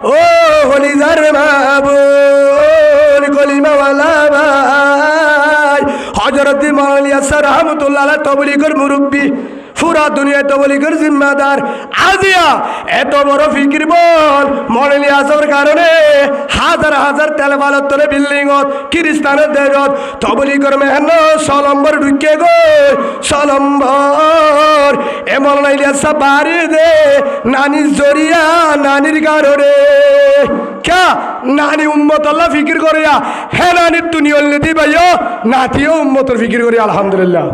ও হলিদার মাহবুব কলিমাওয়ালা ভাই হযরত মাওলানা ইয়াসার রহমাতুল্লাহ আলাইহি তাবলীগের মুরব্বী পুরা দুনিয়া তাবলীগের জিম্মাদার আজিয়া এত বড় ফিকির বল মাওলানা ইয়াসার কারণে হাজার হাজার তেলবালত তলে বিল্ডিং খ্রিস্টানের দেশত তাবলীগের মেহনত সলম্বর ঢুকে গো সলম্বর এ মাওলানা ইয়াসা বাড়ি দে নানির জরিয়া নানির কারণে क्या नानी उम्मत अल्लाह फिक्र करिया है नानी दुनिया लेती भाइयो नातियो उम्मत फिक्र करिया अल्हम्दुलिल्लाह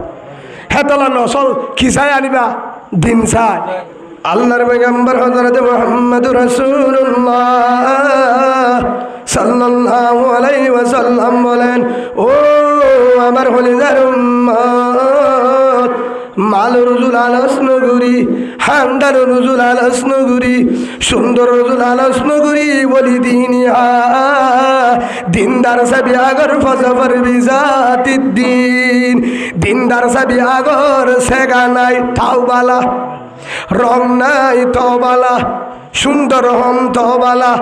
है तला नसल किसाय आनिबा दिन साय আল্লাহর পয়গম্বর হযরত মুহাম্মদুর রাসূলুল্লাহ সাল্লাল্লাহু আলাইহি ওয়াসাল্লাম বলেন ও আমার হলিদার উম্মত মাল রুজুল আলাস নগরী হান্দার রুজুল আলাস নগরী সুন্দর রুজুল আলাস নগরী বলি দিনিয়া দিনদার সবি আগর ফজফর বিজাতিদ্দিন দিনদার সবি আগর সেগা নাই তাওবালা রং নাই তওবালা সুন্দর হম তওবালা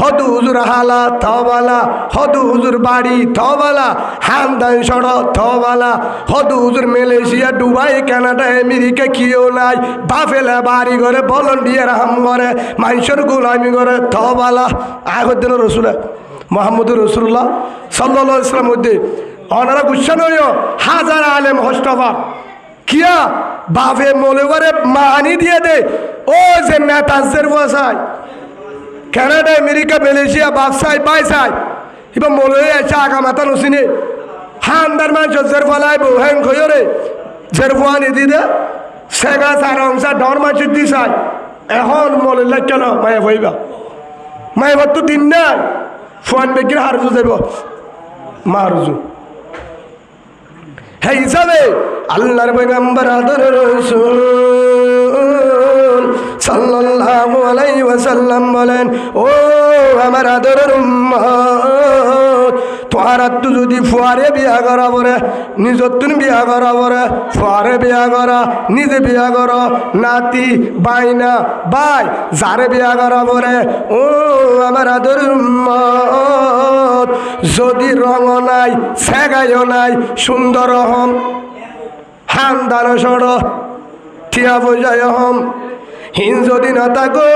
হদু হুজুর হালা তওবালা হদু হুজুর বাড়ি তওবালা হামদান সড় তওবালা হদু হুজুর মালয়েশিয়া দুবাই কানাডা আমেরিকা কিও নাই বাফেলা বাড়ি ঘরে বলন বিয়ের হাম করে মানুষের গোলামি করে তওবালা আগদিন রসুল মুহাম্মদুর রাসূলুল্লাহ সাল্লাল্লাহু আলাইহি ওয়াসাল্লাম মধ্যে ওনারা গুচ্ছা নয় হাজার আলেম হস্তফা কিয়া বাফে মলে করে মানি দিয়ে দে ও যে নেতাজের বসায় কানাডা আমেরিকা মালয়েশিয়া বাপসাই বাইসাই এবার মলে আছে আগা মাথা নসিনে হান্দার মানুষ জেরফালাই বউ হ্যাং খয়রে জেরফানি দি দে সেগা সার অংশা ডর মাছ দিছাই এখন মলে কেন মায়া ভাইবা মায়া ভাত তো দিন নাই ফোন বেগির হারজু যাব মারজু হে হিসাবে আল্লাহর পয়গম্বর আদরের রাসূল সাল্লাল্লাহু আলাইহি ওয়াসাল্লাম বলেন ও আমার আদরের উম্মত তোরা তো যদি ফুয়ারে বিয়া করা পরে নিজতুন বিয়া করা পরে ফুয়ারে বিয়া করা নিজে বিয়া কর নাতি বাইনা বাই যারে বিয়া করা পরে ও আমার আদরের উম্মত যদি রঙ নাই সেগাইও নাই সুন্দর হম হামদান সড় টিয়া বোঝায় হম হিন যদি না থাকো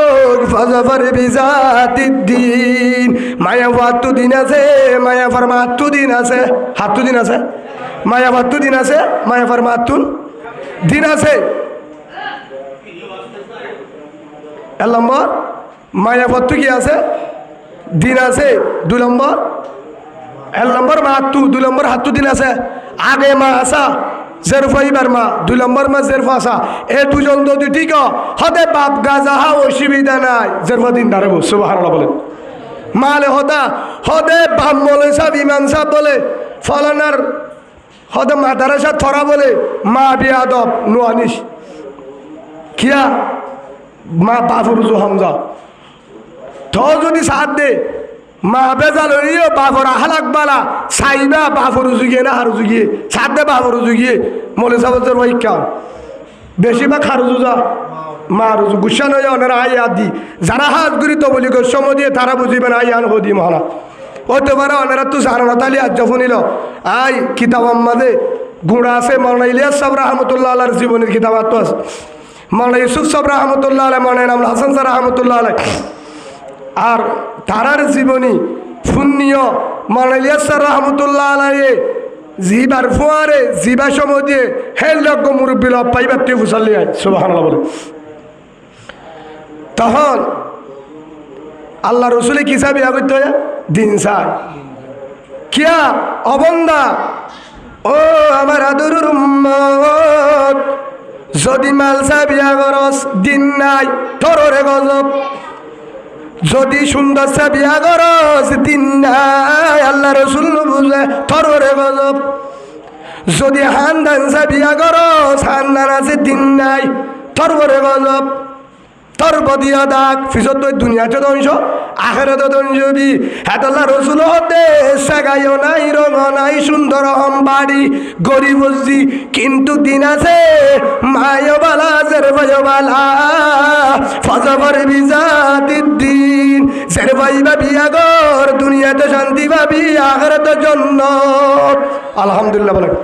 ফজফর বিজাতিদ্দিন মায়া ভাতু দিন আছে মায়া ফরমাতু দিন আছে হাতু দিন আছে মায়া ভাতু দিন আছে মায়া ফরমাতুন দিন আছে এক নম্বর মায়া ভাতু কি আছে দিন আছে দুই নম্বর এক নম্বর মাতু দুই নম্বর হাতু দিন আছে আগে মা আসা জেরফাইবার মা দুই নম্বর মা জেরফাসা এ দুজন যদি ঠিক হতে বাপ গাজাহা অসুবিধা নাই জেরফা দিন দাঁড়াবো সুবহানাল্লাহ বলেন মালে হদা হদে বাপ বলে সাহেব ইমাম সাহেব বলে ফলানার হদে মাদারাসা থরা বলে মা বিয়াদব নোয়ানিস কিয়া মা বাফুর জু হামজা তো যদি সাথ দে মা বেজাল হইও বাফর আহলাক বালা সাইবা বাফর জুগিয়ে না হারু জুগিয়ে সাথে বাফর জুগিয়ে মলে সাবজের ওইকা বেশিরভাগ হারু জুজা মা রুজু গুসান হয়ে ওনারা আই আদি যারা হাত গুরি তো বলি সময় দিয়ে তারা বুঝিবেন আই আন হদি মহানা হতে পারে ওনারা তো জানা তালি আজ যখন নিল আই কিতাব আম্মাদে গুঁড়া আছে মাওলানা ইলিয়াস সাহেব রহমতুল্লাহ আলাইহির জীবনের কিতাব তো আছে মাওলানা ইউসুফ সাহেব রহমতুল্লাহ আলাইহি মাওলানা আমল হাসান সাহেব রহমতুল্লাহ আলাইহি আর তারার জীবনী শূন্য মাওলানা ইলিয়াস সাহেব রহমতুল্লাহ আলাইহি জিবার ফুয়ারে জিবা সময় দিয়ে হেল লগ্গ মুরব্বী লব পাইবার তুই ফুসাল্লি আয় সুবহানাল্লাহ বলে তখন আল্লাহ রসুলে কি চাবি আগত দিন চাই কিয়া অবন্দা ও আমার আদরের উম্মত যদি মালসা বিয়া করস দিন নাই তররে গজব যদি সুন্দর সা বিয়া করস দিন নাই আল্লাহ রসুল বুঝে তররে গজব যদি হান্দান সা বিয়া করস হান্দান আছে দিন নাই তররে গজব তোর বদিয়া দাগ ফিসত দুনিয়াতে ধ্বংস আখেরাতে ধ্বংস বি হেতল্লা রসুল হতে সাগাইও নাই রঙ নাই সুন্দর হম বাড়ি গরিব কিন্তু দিন আছে মায়বালা জেরবালা ফজবর বিজাতিদ্দিন জেরবাইবা বিয়াগর দুনিয়াতে শান্তি পাবি আখেরাতে জান্নাত আলহামদুলিল্লাহ বলেন।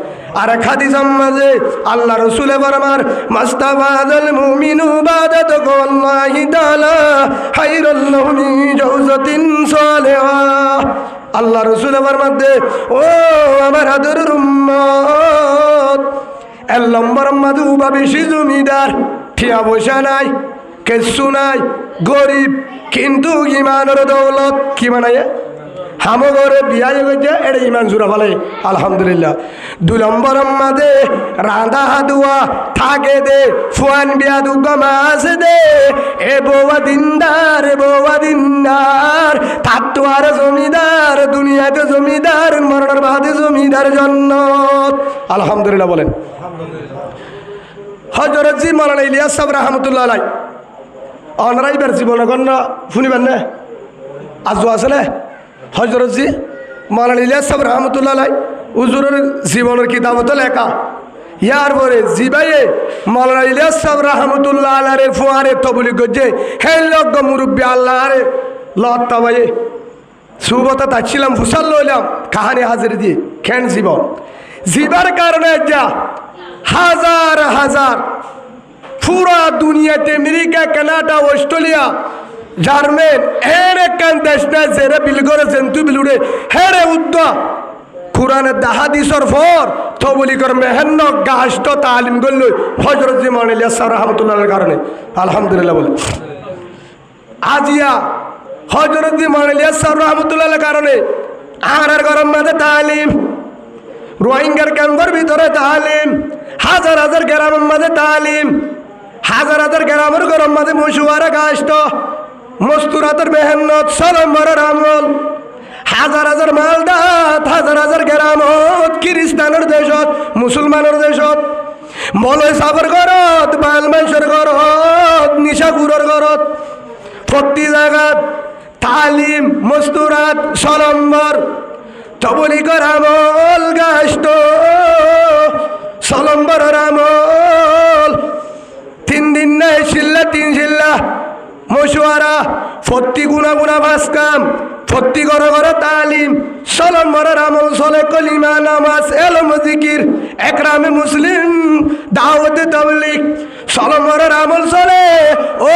আর এক হাদিসের মাঝে আল্লাহ রাসূল ফরমান মাস্তাবাদাল মুমিনু বাদাত আল্লাহি তাআলা খায়রুল লাহু মিন জাওজাতিন সালিহা। আল্লাহ রাসূল ফরমান ও আমার আদরের উম্মত এর নম্বর মাদু বা বেশি জমিদার ঠিয়া পয়সা নাই কিছু নাই গরিব কিন্তু ইমানের দৌলত কি বানায় হামগরে বিয়া গেছে এটা ইমান জুড়া ফেলে আলহামদুলিল্লাহ। 2 নম্বর মাদে রাধা হাদুয়া থাকে দে ফুয়ান বিয়া দুগ মাস দে এ বৌয়া দিনদার থাকতো আর জমিদার দুনিয়াতে জমিদার মরণের বাদে জমিদার জান্নাত আলহামদুলিল্লাহ বলেন। হযরত জি মাওলানা ইলিয়াস সাহেব রাহমাতুল্লাহ আলাইহি অনরাইবার জীবন গণনা শুনিবেন না আজ আছে না হযরত জি মাওলানা ইলিয়াস সাহেব রাহমাতুল্লাহ আলাইহি হুজুরের জীবনের কিতাবতে লেখা ইয়ার পরে জিবাইয়ে মাওলানা ইলিয়াস সাহেব রাহমাতুল্লাহ আলাইহির ফুয়ারে তবলিগ করছে হে লোক মুরব্বি আল্লাহরে লত্তা ভাই সুবতা তাচ্ছিলাম ফুসাল লইলাম কাহানি হাজির দিয়ে খেন জীবন জীবার কারণে যা হাজার হাজার পুরা দুনিয়াতে আমেরিকা কানাডা অস্ট্রেলিয়া জার্মান এর একখান দেশ না জেরে বিল করে জেন্তু বিলুড়ে হেরে উদ্দা কোরআনের হাদিসের পর তবলিগের মেহেন্ন গাছটা তালিম করল হযরত জি মাওলানা ইলিয়াস সাহেব রাহমাতুল্লাহর কারণে আলহামদুলিল্লাহ বলে। আজিয়া হযরত জি মাওলানা ইলিয়াস সাহেব রাহমাতুল্লাহর কারণে আর গরম মাঝে তালিম রোহিঙ্গার ক্যাম্পের ভিতরে তালিম হাজার হাজার গ্রামের মাঝে তালিম হাজার হাজার গ্রামের গরম মাঝে মশুয়ারা গাছটা মস্তুরাতের মেহনত সলম্বরের আমল হাজার হাজার মালদাত হাজার হাজার গ্রামত খ্রিস্টানের দেশত মুসলমানের দেশত মলয় সাবর ঘরত বাল মাইসের ঘরত নিশাগুরের ঘরত প্রতি জায়গাত তালিম মস্তুরাত সলম্বর তবলিগের আমল গাছট সলম্বরের আমল 3 দিন নাই শিল্লা 3 শিল্লা মশুয়ারা ফত্তি গুনা গুনা ভাস কাম ফত্তি ঘরে ঘরে তালিম সলম্বরের আমল চলে কলিমা নামাজ এলম জিকির একরামে মুসলিম দাওয়াতে তাবলীগ সলম্বরের আমল চলে ও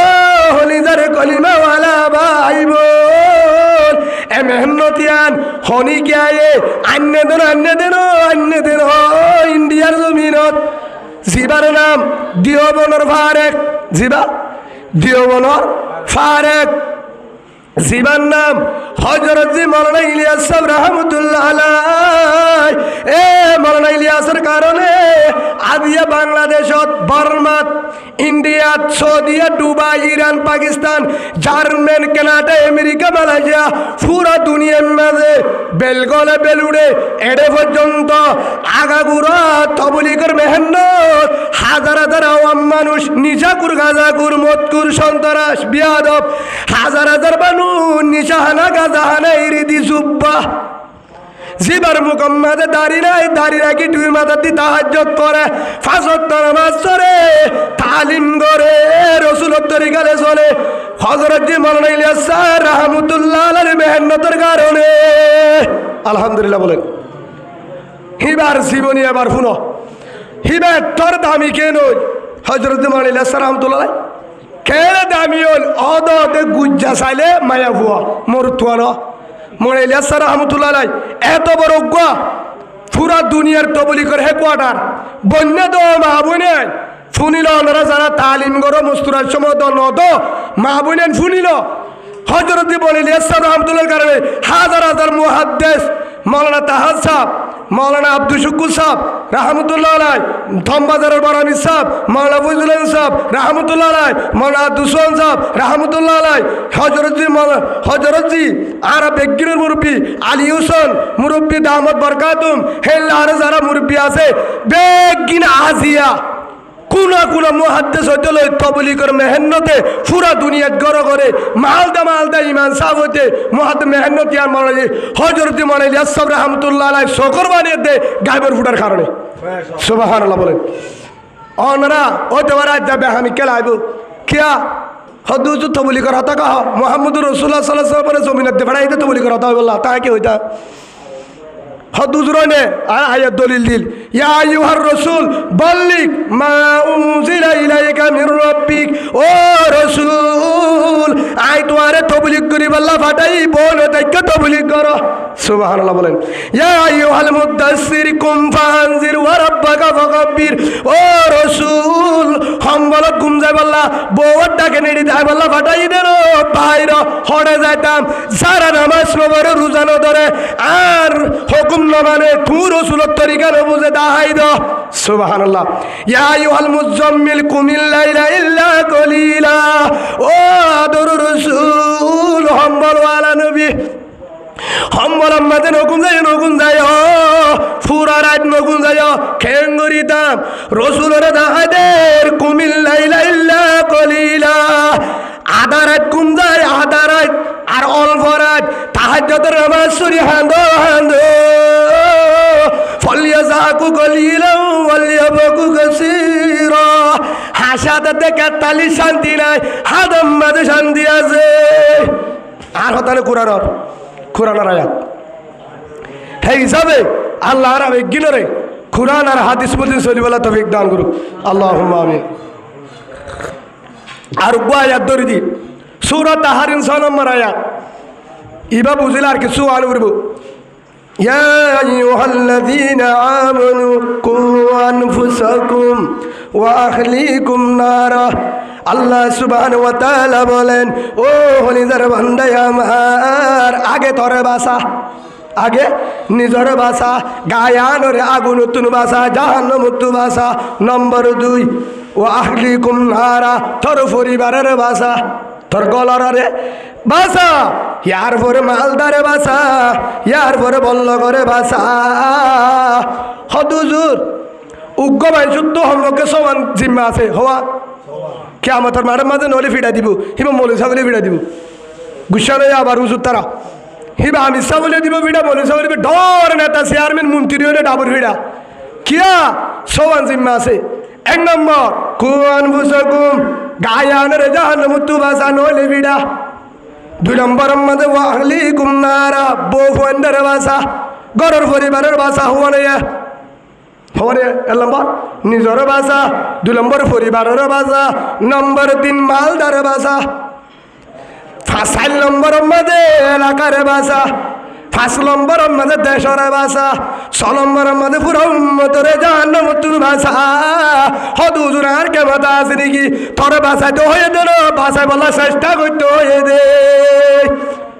হলিদারে কলিমা ওয়ালা ভাই বোন এ মেহনতিয়ান হনি কে আয়ে আন্নে দেন ইন্ডিয়ার জমিনত জিবার নাম দিওবনের ফারেক জিবা দিওবনের ফারেক জিবার নাম হযরত জি মাওলানা ইলিয়াস সাহেব রাহমাতুল্লাহ আলাইহি এ মাওলানা ইলিয়াসের কারণে আদিয়া বাংলাদেশত বর্মাত ইন্ডিয়াত সৌদিয়া Dubai Iran Pakistan German Canada America Malaysia পুরা দুনিয়ার মাঝে বেলগলে বেলুড়ে এডে পর্যন্ত আগাগুড়া তবলিগের মেহনত হাজার হাজার আওয়াম মানুষ নিশাকুর গাজাকুর মদকুর সন্ত্রাস বিয়াদব হাজার হাজার মানুষ নিশাহানা গাজাহানা ইরিদি জুব্বা জিবার মুকম্মাদে দাড়ি নাই দাড়ি রাখি 2 মাথা দি তাহাজ্জুদ করে 5 ওয়াক্ত নামাজ পড়ে তালিম করে রাসূলের তরিকায় চলে হযরত জি মাওলানা ইলিয়াস সাহেব রাহমাতুল্লাহ আলাইহির মেহনতের কারণে আলহামদুলিল্লাহ বলেন। হিবার জীবনী আবার শুনো হিবার তোর দামি কেন হযরত জি মাওলানা ইলিয়াস সাহেব রাহমাতুল্লাহ কেন দামি হল অদতে গুজ্জা চাইলে মায়া ভুয়া মরতুয়ানো মাওলানা ইলিয়াস সাহেব রাহমাতুল্লাহ আলাইহি এত বড় গুয়া পুরা দুনিয়ার তবলিগের হেডকোয়ার্টার বন্যা তো মাহবুনে ফুনিল ওনারা যারা তালিম গরো মুস্তুরার সময় নদ মাহবুনেন ফুনিল হযরত মাওলানা ইলিয়াস সাহেব রাহমাতুল্লাহর কারণে হাজার হাজার মুহাদ্দিস মাওলানা তাহাজ সাহেব মাওলানা আব্দুল শুকুর সাহেব রাহমাতুল্লাহ আলাইহি ধমবাজারের বারানি সাহেব মাওলানা ফজলুল সাহেব রাহমাতুল্লাহ আলাইহি মাওলানা দুসওয়ান সাহেব রাহমাতুল্লাহ আলাইহি হযরত জি আর বেগিনের মুরব্বি আলী হোসেন মুরব্বি দামত বরকাতুম হেল্লার যারা মুরব্বি আছে বেগিন আজিয়া কোন মুহাদ্দিস হইতে লই তবলিগের মেহনতে পুরা দুনিয়াত গড় করে মালদা ইমান সাহেব হইতে মুহাদ্দিস মেহনতি আর মাওলানা হযরত মাওলানা ইলিয়াস সাহেব রাহমাতুল্লাহ আলাইহি শকর বানিয়ে দে গায়বের ফুটার কারণে সুবহানাল্লাহ বলেন অনরা ওতে ওরা যাবে আমি কেলাইব কিয়া হদুজ তবলিগের হতা কহ মুহাম্মদুর রাসূলুল্লাহ সাল্লাল্লাহু আলাইহি ওয়াসাল্লাম জমিনে ফড়াইতে তবলিগের হতা বল্লাহ তা কি হইতা হদুজরনে আর আয়াত দলিল দিল ইয়া আইয়ুহার রাসূল বাল্লিগ মা উনজিলা ইলাইকা মির রাব্বিক ও রাসূল আই তোরে তবলিগ করি বল্লাহ ফাটাই বল দেখে তবলিগ করো সুবহানাল্লাহ বলেন ইয়া আইয়ুহাল মুদাসসির কুম ফানজির ওয়া রাব্বাকা ফাকাব্বির ও রাসূল হাম বল ঘুম যায় বল্লাহ বউটাকে নেড়ি যায় বল্লাহ ফাটাই দেন বাইরে হড়ে যাইতাম সারা নামাজ পড়ে রোজা ন ধরে আর হুকুম মানে তুই রাসূলের তরিকা না বুঝে দাহাই দাও সুবহানাল্লাহ ইয়া আইয়ুহাল মুজাম্মিল কুমিল লাইলা ইল্লা কলিলা ও আদর রাসূল হাম্বল ওয়ালা নবী হাম্বল আমাদের হুকুম যায় পুরা রাত নকুম যায় খেঙ্গরিতাম রাসূলের দাহাদের কুমিল লাইলা ইল্লা কলিলা আধা রাত কুম যায় আধা রাত আর অল্প রাত তাহাজ্জুদের নামাজ পড়ি হাঁদো ফলিয়াযাকু কলিলা ওয়ালিয়াবকু কাসীরা হাসাতে কাতালি শান্তি নাই হাদম মাঝে শান্তি আছে আর হতালে কুরআনের আয়াত হে হিসাবে আল্লাহ আর বিজ্ঞানরে কুরআন আর হাদিস বলতে চলিবলা তৌফিক দান করুক আল্লাহুম্মা আমিন আর আয়াত ধরে দি সূরা তাহরিম 6 নম্বর আয়াত ইবা বুঝিলা আর কিছু আলো করব ইয়া আইয়ুহাল্লাযীনা আমানু কু আনফুসাকুম ওয়া আহলিকুম নারা আল্লাহ সুবহানাহু ওয়া তাআলা বলেন ও হলিদার বান্দা আমার আগে তোরে বাসা আগে নিজের বাসা গায়ানরে আগুন তুন বাসা জাহান্নাম তু বাসা নম্বর 2 ও আহলিকুম নারা তোর পরিবারের বাসা তোর গলারে বাসা ইয়ার পরে মালদারে বাসা ইয়ার পরে বল্ল করে বাসা হদুজুর উগ্র ভাই যুদ্ধ সম্পর্কে সমান জিম্মা আছে হওয়া কিয়ামতের মাঝে নলে ফিরা দিব হিবা মৌলী ছাগলে ফিরা দিব গুসারে আবার হুজুর তারা হিবা আমি ছাগলে দিব ফিরা মৌলী ছাগলে ডর নেতা চেয়ারম্যান মন্ত্রী হলে ডাবর ফিরা কিয়া সমান জিম্মা আছে 1 নম্বর কুয়ান বুসাকুম গায়ানের জাহান্নাম তু বাসা নলে ফিরা 2 নম্বর মধ্যে ওয়াহলিকুম নারা বউফন্ডের বাসা ঘরের পরিবারের বাসা হওয়ানে নম্বর নিজের বাসা 2 নম্বর পরিবারের বাসা নম্বর 3 মালদার বাসা 5 নম্বর মধ্যে এলাকার বাসা 5 নম্বর মধ্যে দেশের বাসা 6 নম্বর মধ্যে পুরো উম্মতের জাহান্নাম তুর বাসা হদুজুর আর কেমন আছে নাকি তোর বাসায় তো হয়ে দেন বাসায় বলা চেষ্টা করতে হয়ে দে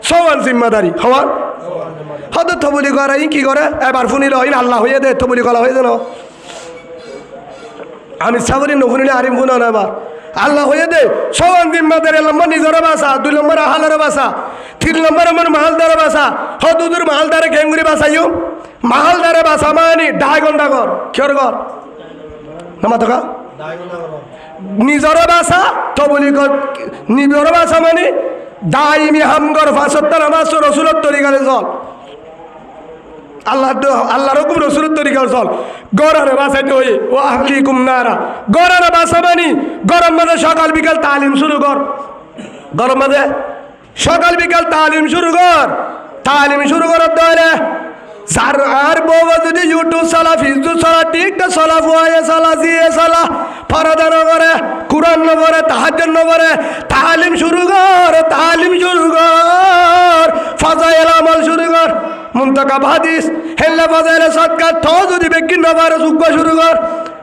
সমান জিম্মাদারি হওয়ার হদ থবলি করে কি করে এবার ফুনিল হইন আল্লাহ হয়ে দে থবলি করা হয়ে দেন আমি সাবরি নফুনিলে আরিম ফুন না এবার আল্লাহ হয়ে দে সমান জিম্মাদারি নম্বর নিজের বাসা 2 নম্বর আহালের বাসা 3 নম্বর আমার মালদার বাসা হদুদুর মালদারে খেঙ্গুরি বাসাইও মালদারে বাসা মানে 2 ঘন্টা কর কিয়র কর নামা তো নিজের বাসা থবলি কর নিজের বাসা মানে দাইমি হামগর ফাসত্তর নামাজ রাসূলের তরিকাতে চল আল্লাহর হুকুম রাসূলের তরিকাতে চল গরারে বাসাইতে হই ও আহলিকুম নারা গরারে বাসা মানি গরম মাঝে সকাল বিকাল তালিম শুরু কর গরম মাঝে সকাল বিকাল তালিম শুরু কর দরে যার আর বউ যদি ইউটিউব চালা ফেসবুক চালা টিকটক চালা ফুয়ায়ে চালা জিয়ে চালা ফরদা নগরে কুরআন নগরে তাহাজ্জুদ নগরে তালিম শুরু কর ফাজাইল আমল শুরু কর মুনতাকাব হাদিস হেল্লা ফাজাইল সাদকা তো যদি বেকিন নগরে সুগ্গ শুরু কর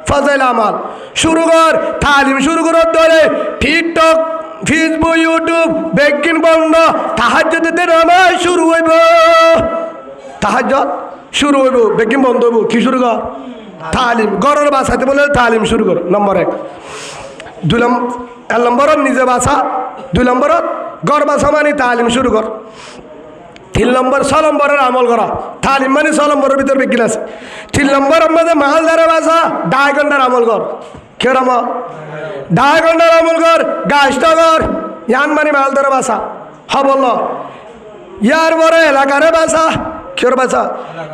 ফাজাইল আমল শুরু কর তালিম শুরু কর দরে টিকটক ফেসবুক ইউটিউব বেকিন বন্ধ তাহাজ্জুদের নামাজ শুরু হইব তাহাজ্জুদ শুরু হইব বেকিন বন্ধ হইব কি শুরু কর তালিম গরের বাসাতে বলে তালিম শুরু কর নম্বর 1 2 নম্বর নিজে বাসা 2 নম্বর গর বাসা মানে তালিম শুরু কর 3 নম্বর 6 নম্বরের আমল করা তালিম মানে 6 নম্বরের ভিতর বেকিন আছে 3 নম্বর আমাদের মালদারে বাসা 2 ঘন্টার আমল কর কেরম ডাগন্ডার আমলগর গাছটগর ইয়ান মানে মালদার বাসা হবল ইয়ার বড় এলাকারে বাসা কের বাসা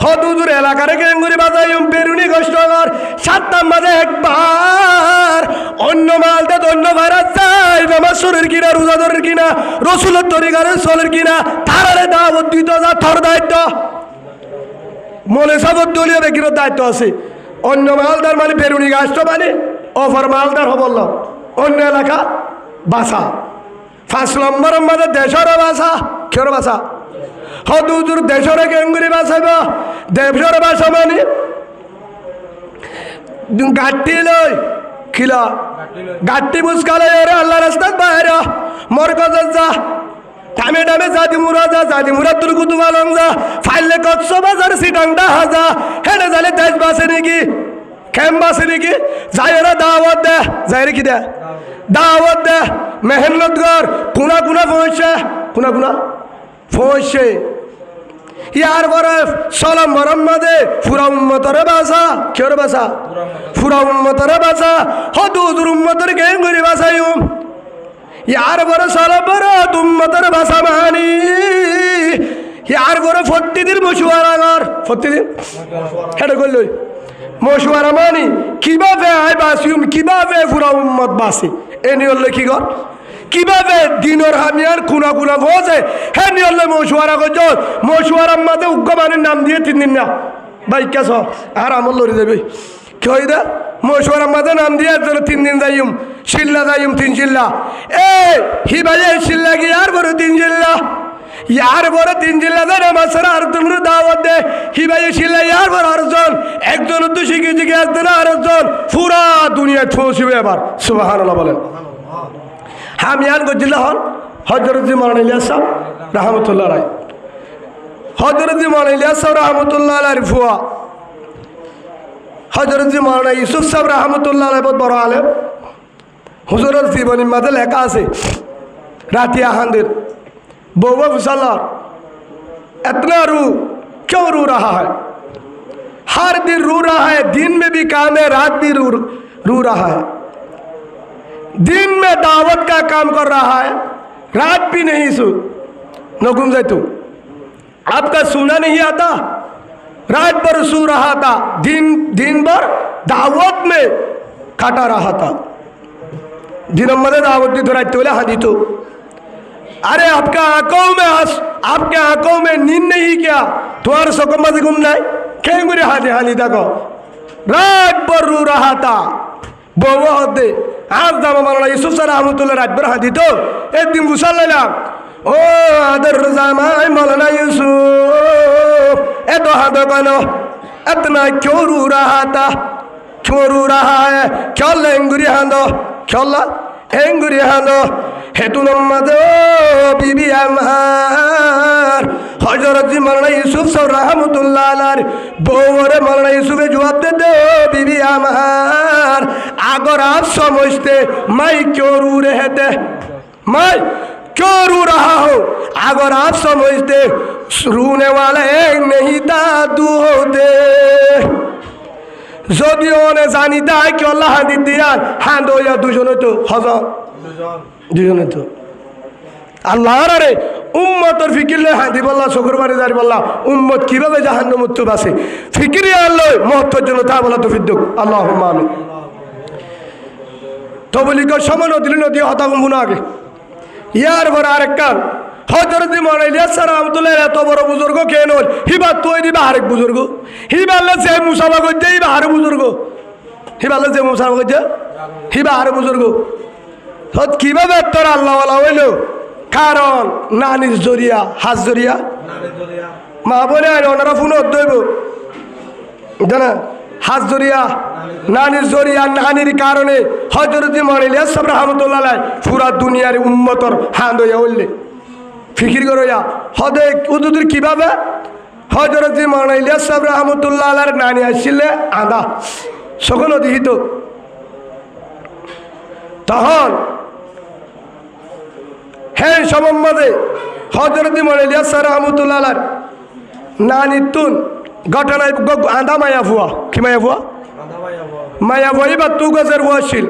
হদুদুর এলাকারে কেঙ্গুরি বাজাই বেরুনি গোষ্ঠগর 7টার মাঝে একবার অন্য মালদা অন্য ভাড়া যায় নামাজ শরীর কিনা রোজাদারের কিনা রসুলের তরিকারের চলের কিনা তারারে দাওয়াত দিতে যা তোর দায়িত্ব মনে সাবত দলীয় ব্যক্তির দায়িত্ব আছে অন্য মালদার মানে বেরুনি গাছটা মানে অফার মালদার হবল অন্য এলাকা বাসা 5 নম্বরের মাঝে দেশের বাসা কের বাসা হদুদুর দেশের কেঙ্গুরি বাসাইব দেশের বাসা মানে গাঠি লই খিলা গাঠি বুঝকালে আল্লাহ রাস্তাত বাইর মরকজ যা টামে টামে জাদি মুরা যা জাদি মুরা তুর কুতু আলম যা ফাইলে কক্সবাজার সিটাংটা হাজা হেলে জালে দেশ বাসে নাকি ক্যাম্প বাসে নাকি যাইরা দাওয়াত দে যাইরে কি দে দাওয়াত দে মেহনত কর কুনা কুনা পৌঁছে কুনা কুনা পৌঁছে ইয়ার পরে সলাম মরম্মদে ফুরা উম্মতরে বাসা কের বাসা ফুরা উম্মতরে বাসা হদুদুর উম্মতরে কেঙ্গুরি বাসাইম ইয়ার পরে সলাম বড় উম্মতরে বাসা মানি ইয়ার পরে প্রতিদিন মশুয়ারা কর প্রতিদিন হেঁটে করল মশুয়ারা মানি কিভাবে আয় বাসিম কিভাবে ফুরা উম্মত বাসি এ নিয়লে কি কর কিভাবে দিনের হামিয়ার কুনা কুনা গজে হ্যাঁ নিয়লে মশুয়ারা গজ মশুয়ারার মাঝে উগ্রমানের নাম দিয়ে 3 দিন না ভাই কেস আর আমল লড়ি দেবে কি হয় দা মশুয়ারার মাঝে নাম দিয়ে 3 দিন যাইম শিল্লা যাইম 3 শিল্লা এ হি ভাই শিল্লা কি আর বড় 3 শিল্লা यार बड़ 3 जिल्ला दे नमाजर আর তোমরা দাওয়াত দে হি ভাই শিল্লা यार বড় আরজন একজন তো শিখে শিখে আসতে না আরজন পুরা দুনিয়া ঠোসিবে এবার সুবহানাল্লাহ বলেন হামিয়ান গজিল্লা হন হযরত জি মাওলানা ইলিয়াস সাহেব রাহমাতুল্লাহ আলাইহি হযরত জি মাওলানা ইলিয়াস সাহেব রাহমাতুল্লাহ আলাইহি ফুয়া হযরত জি মাওলানা ইউসুফ সাহেব রাহমাতুল্লাহ আলাইহি বহুত বড় আলেম হুজুরের জীবনী মাঝে লেখা আছে রাতি আহান্দের बोवा फुसला इतना रू क्यों रू रहा है हर दिन रू रहा है दिन में भी काम है रात भी रू रहा है दिन में दावत का काम कर रहा है रात भी नहीं नगुम जाए तू आपका सुना नहीं आता रात भर सो रहा था दिन भर दावत में काटा रहा था दिन मदे दावत दी तो रात बोले हाँ दी तो अरे आपका आपके आंखों में नींद नहीं क्या तुम्हारे सकम से घूमना है केंगुरी हाथी हाली तक रात भर रू रहा था बोवा होते आज दामा माना यूसुफ सर रहमतुल्लाह रात भर हाथी तो एक दिन गुस्सा लेला ओ आदर रज़ामाई मौलाना यूसुफ ए तो हाथ कनो इतना क्यों रू रहा था क्यों रू रहा है क्यों लेंगुरी हाथो क्यों ला एंगुरी हाथो हेतु नम्मदो बीबी আমার হযরত জি মাওলানা ইউসুফ সাহেব রাহমাতুল্লাহ আলাইহি বউরে মাওলানা ইউসুফে জবাব দে দো बीबी আমার अगर आप समझते मैं क्यों रू रहे थे मैं क्यों रू रहा हूँ अगर आप समझते रोने वाला एक नहीं था दू होते যদিও নে জানি তাই কি আল্লাহ হাদিদ দিয়ান হ্যাঁ দইয়া দুজনে তো হযর দুজনে তো আল্লাহর আরে উম্মতের ফিকিরলে হাদি বল্লাহ শুকরবারে দাঁড়ি বল্লাহ উম্মত কিভাবে জাহান্নামে মুক্ত বাসে ফিকিরে আল্লাহ মহত্বর জন্য তা বলা তৌফিক দিক আল্লাহুম্মা আমিন তবলিগের সমান দিল নদী হতা গুমনা আগে ইয়ার বড় আরেক কান হযরত মাওলানা ইলিয়াস স্যার রাহমাতুল্লাহ এত বড় বুজুর্গ কেন হল হিবা তুই দিবা আরেক বুজুর্গ হিবাল্লা যে মুসাফা করতে হিবা আরেক বুজুর্গ হিবাল্লা যে মুসাফা করতে হিবা আরেক বুজুর্গ হত কিভাবে তোর আল্লাহ ওয়ালা হইলো কারণ নানির জরিয়া হাজ জরিয়া মা বলে ওনারা ফোন দইব জানা হাজ জরিয়া নানির জরিয়া নানির কারণে হযরত মাওলানা ইলিয়াস সাহেব রাহমাতুল্লাহ আলাইহি পুরা দুনিয়ার উম্মতর হাঁদ হইয়া হইলে ফিকির করইয়া হদে উদুদুর কিভাবে হযরত মাওলানা ইলিয়াস সাহেব রাহমাতুল্লাহ আলাইহির নানি আসছিলে আদা সকল অধিহিত তখন হ্যাঁ সম্বন্ধে হযরত মাওলানা ইলিয়াস সাহেব রাহমাতুল্লাহ আলাইহির নানি তুন ঘটনায় আদা মায়া ফুয়া কি মায়া ফুয়া মায়া বই বা তু গজের বসিল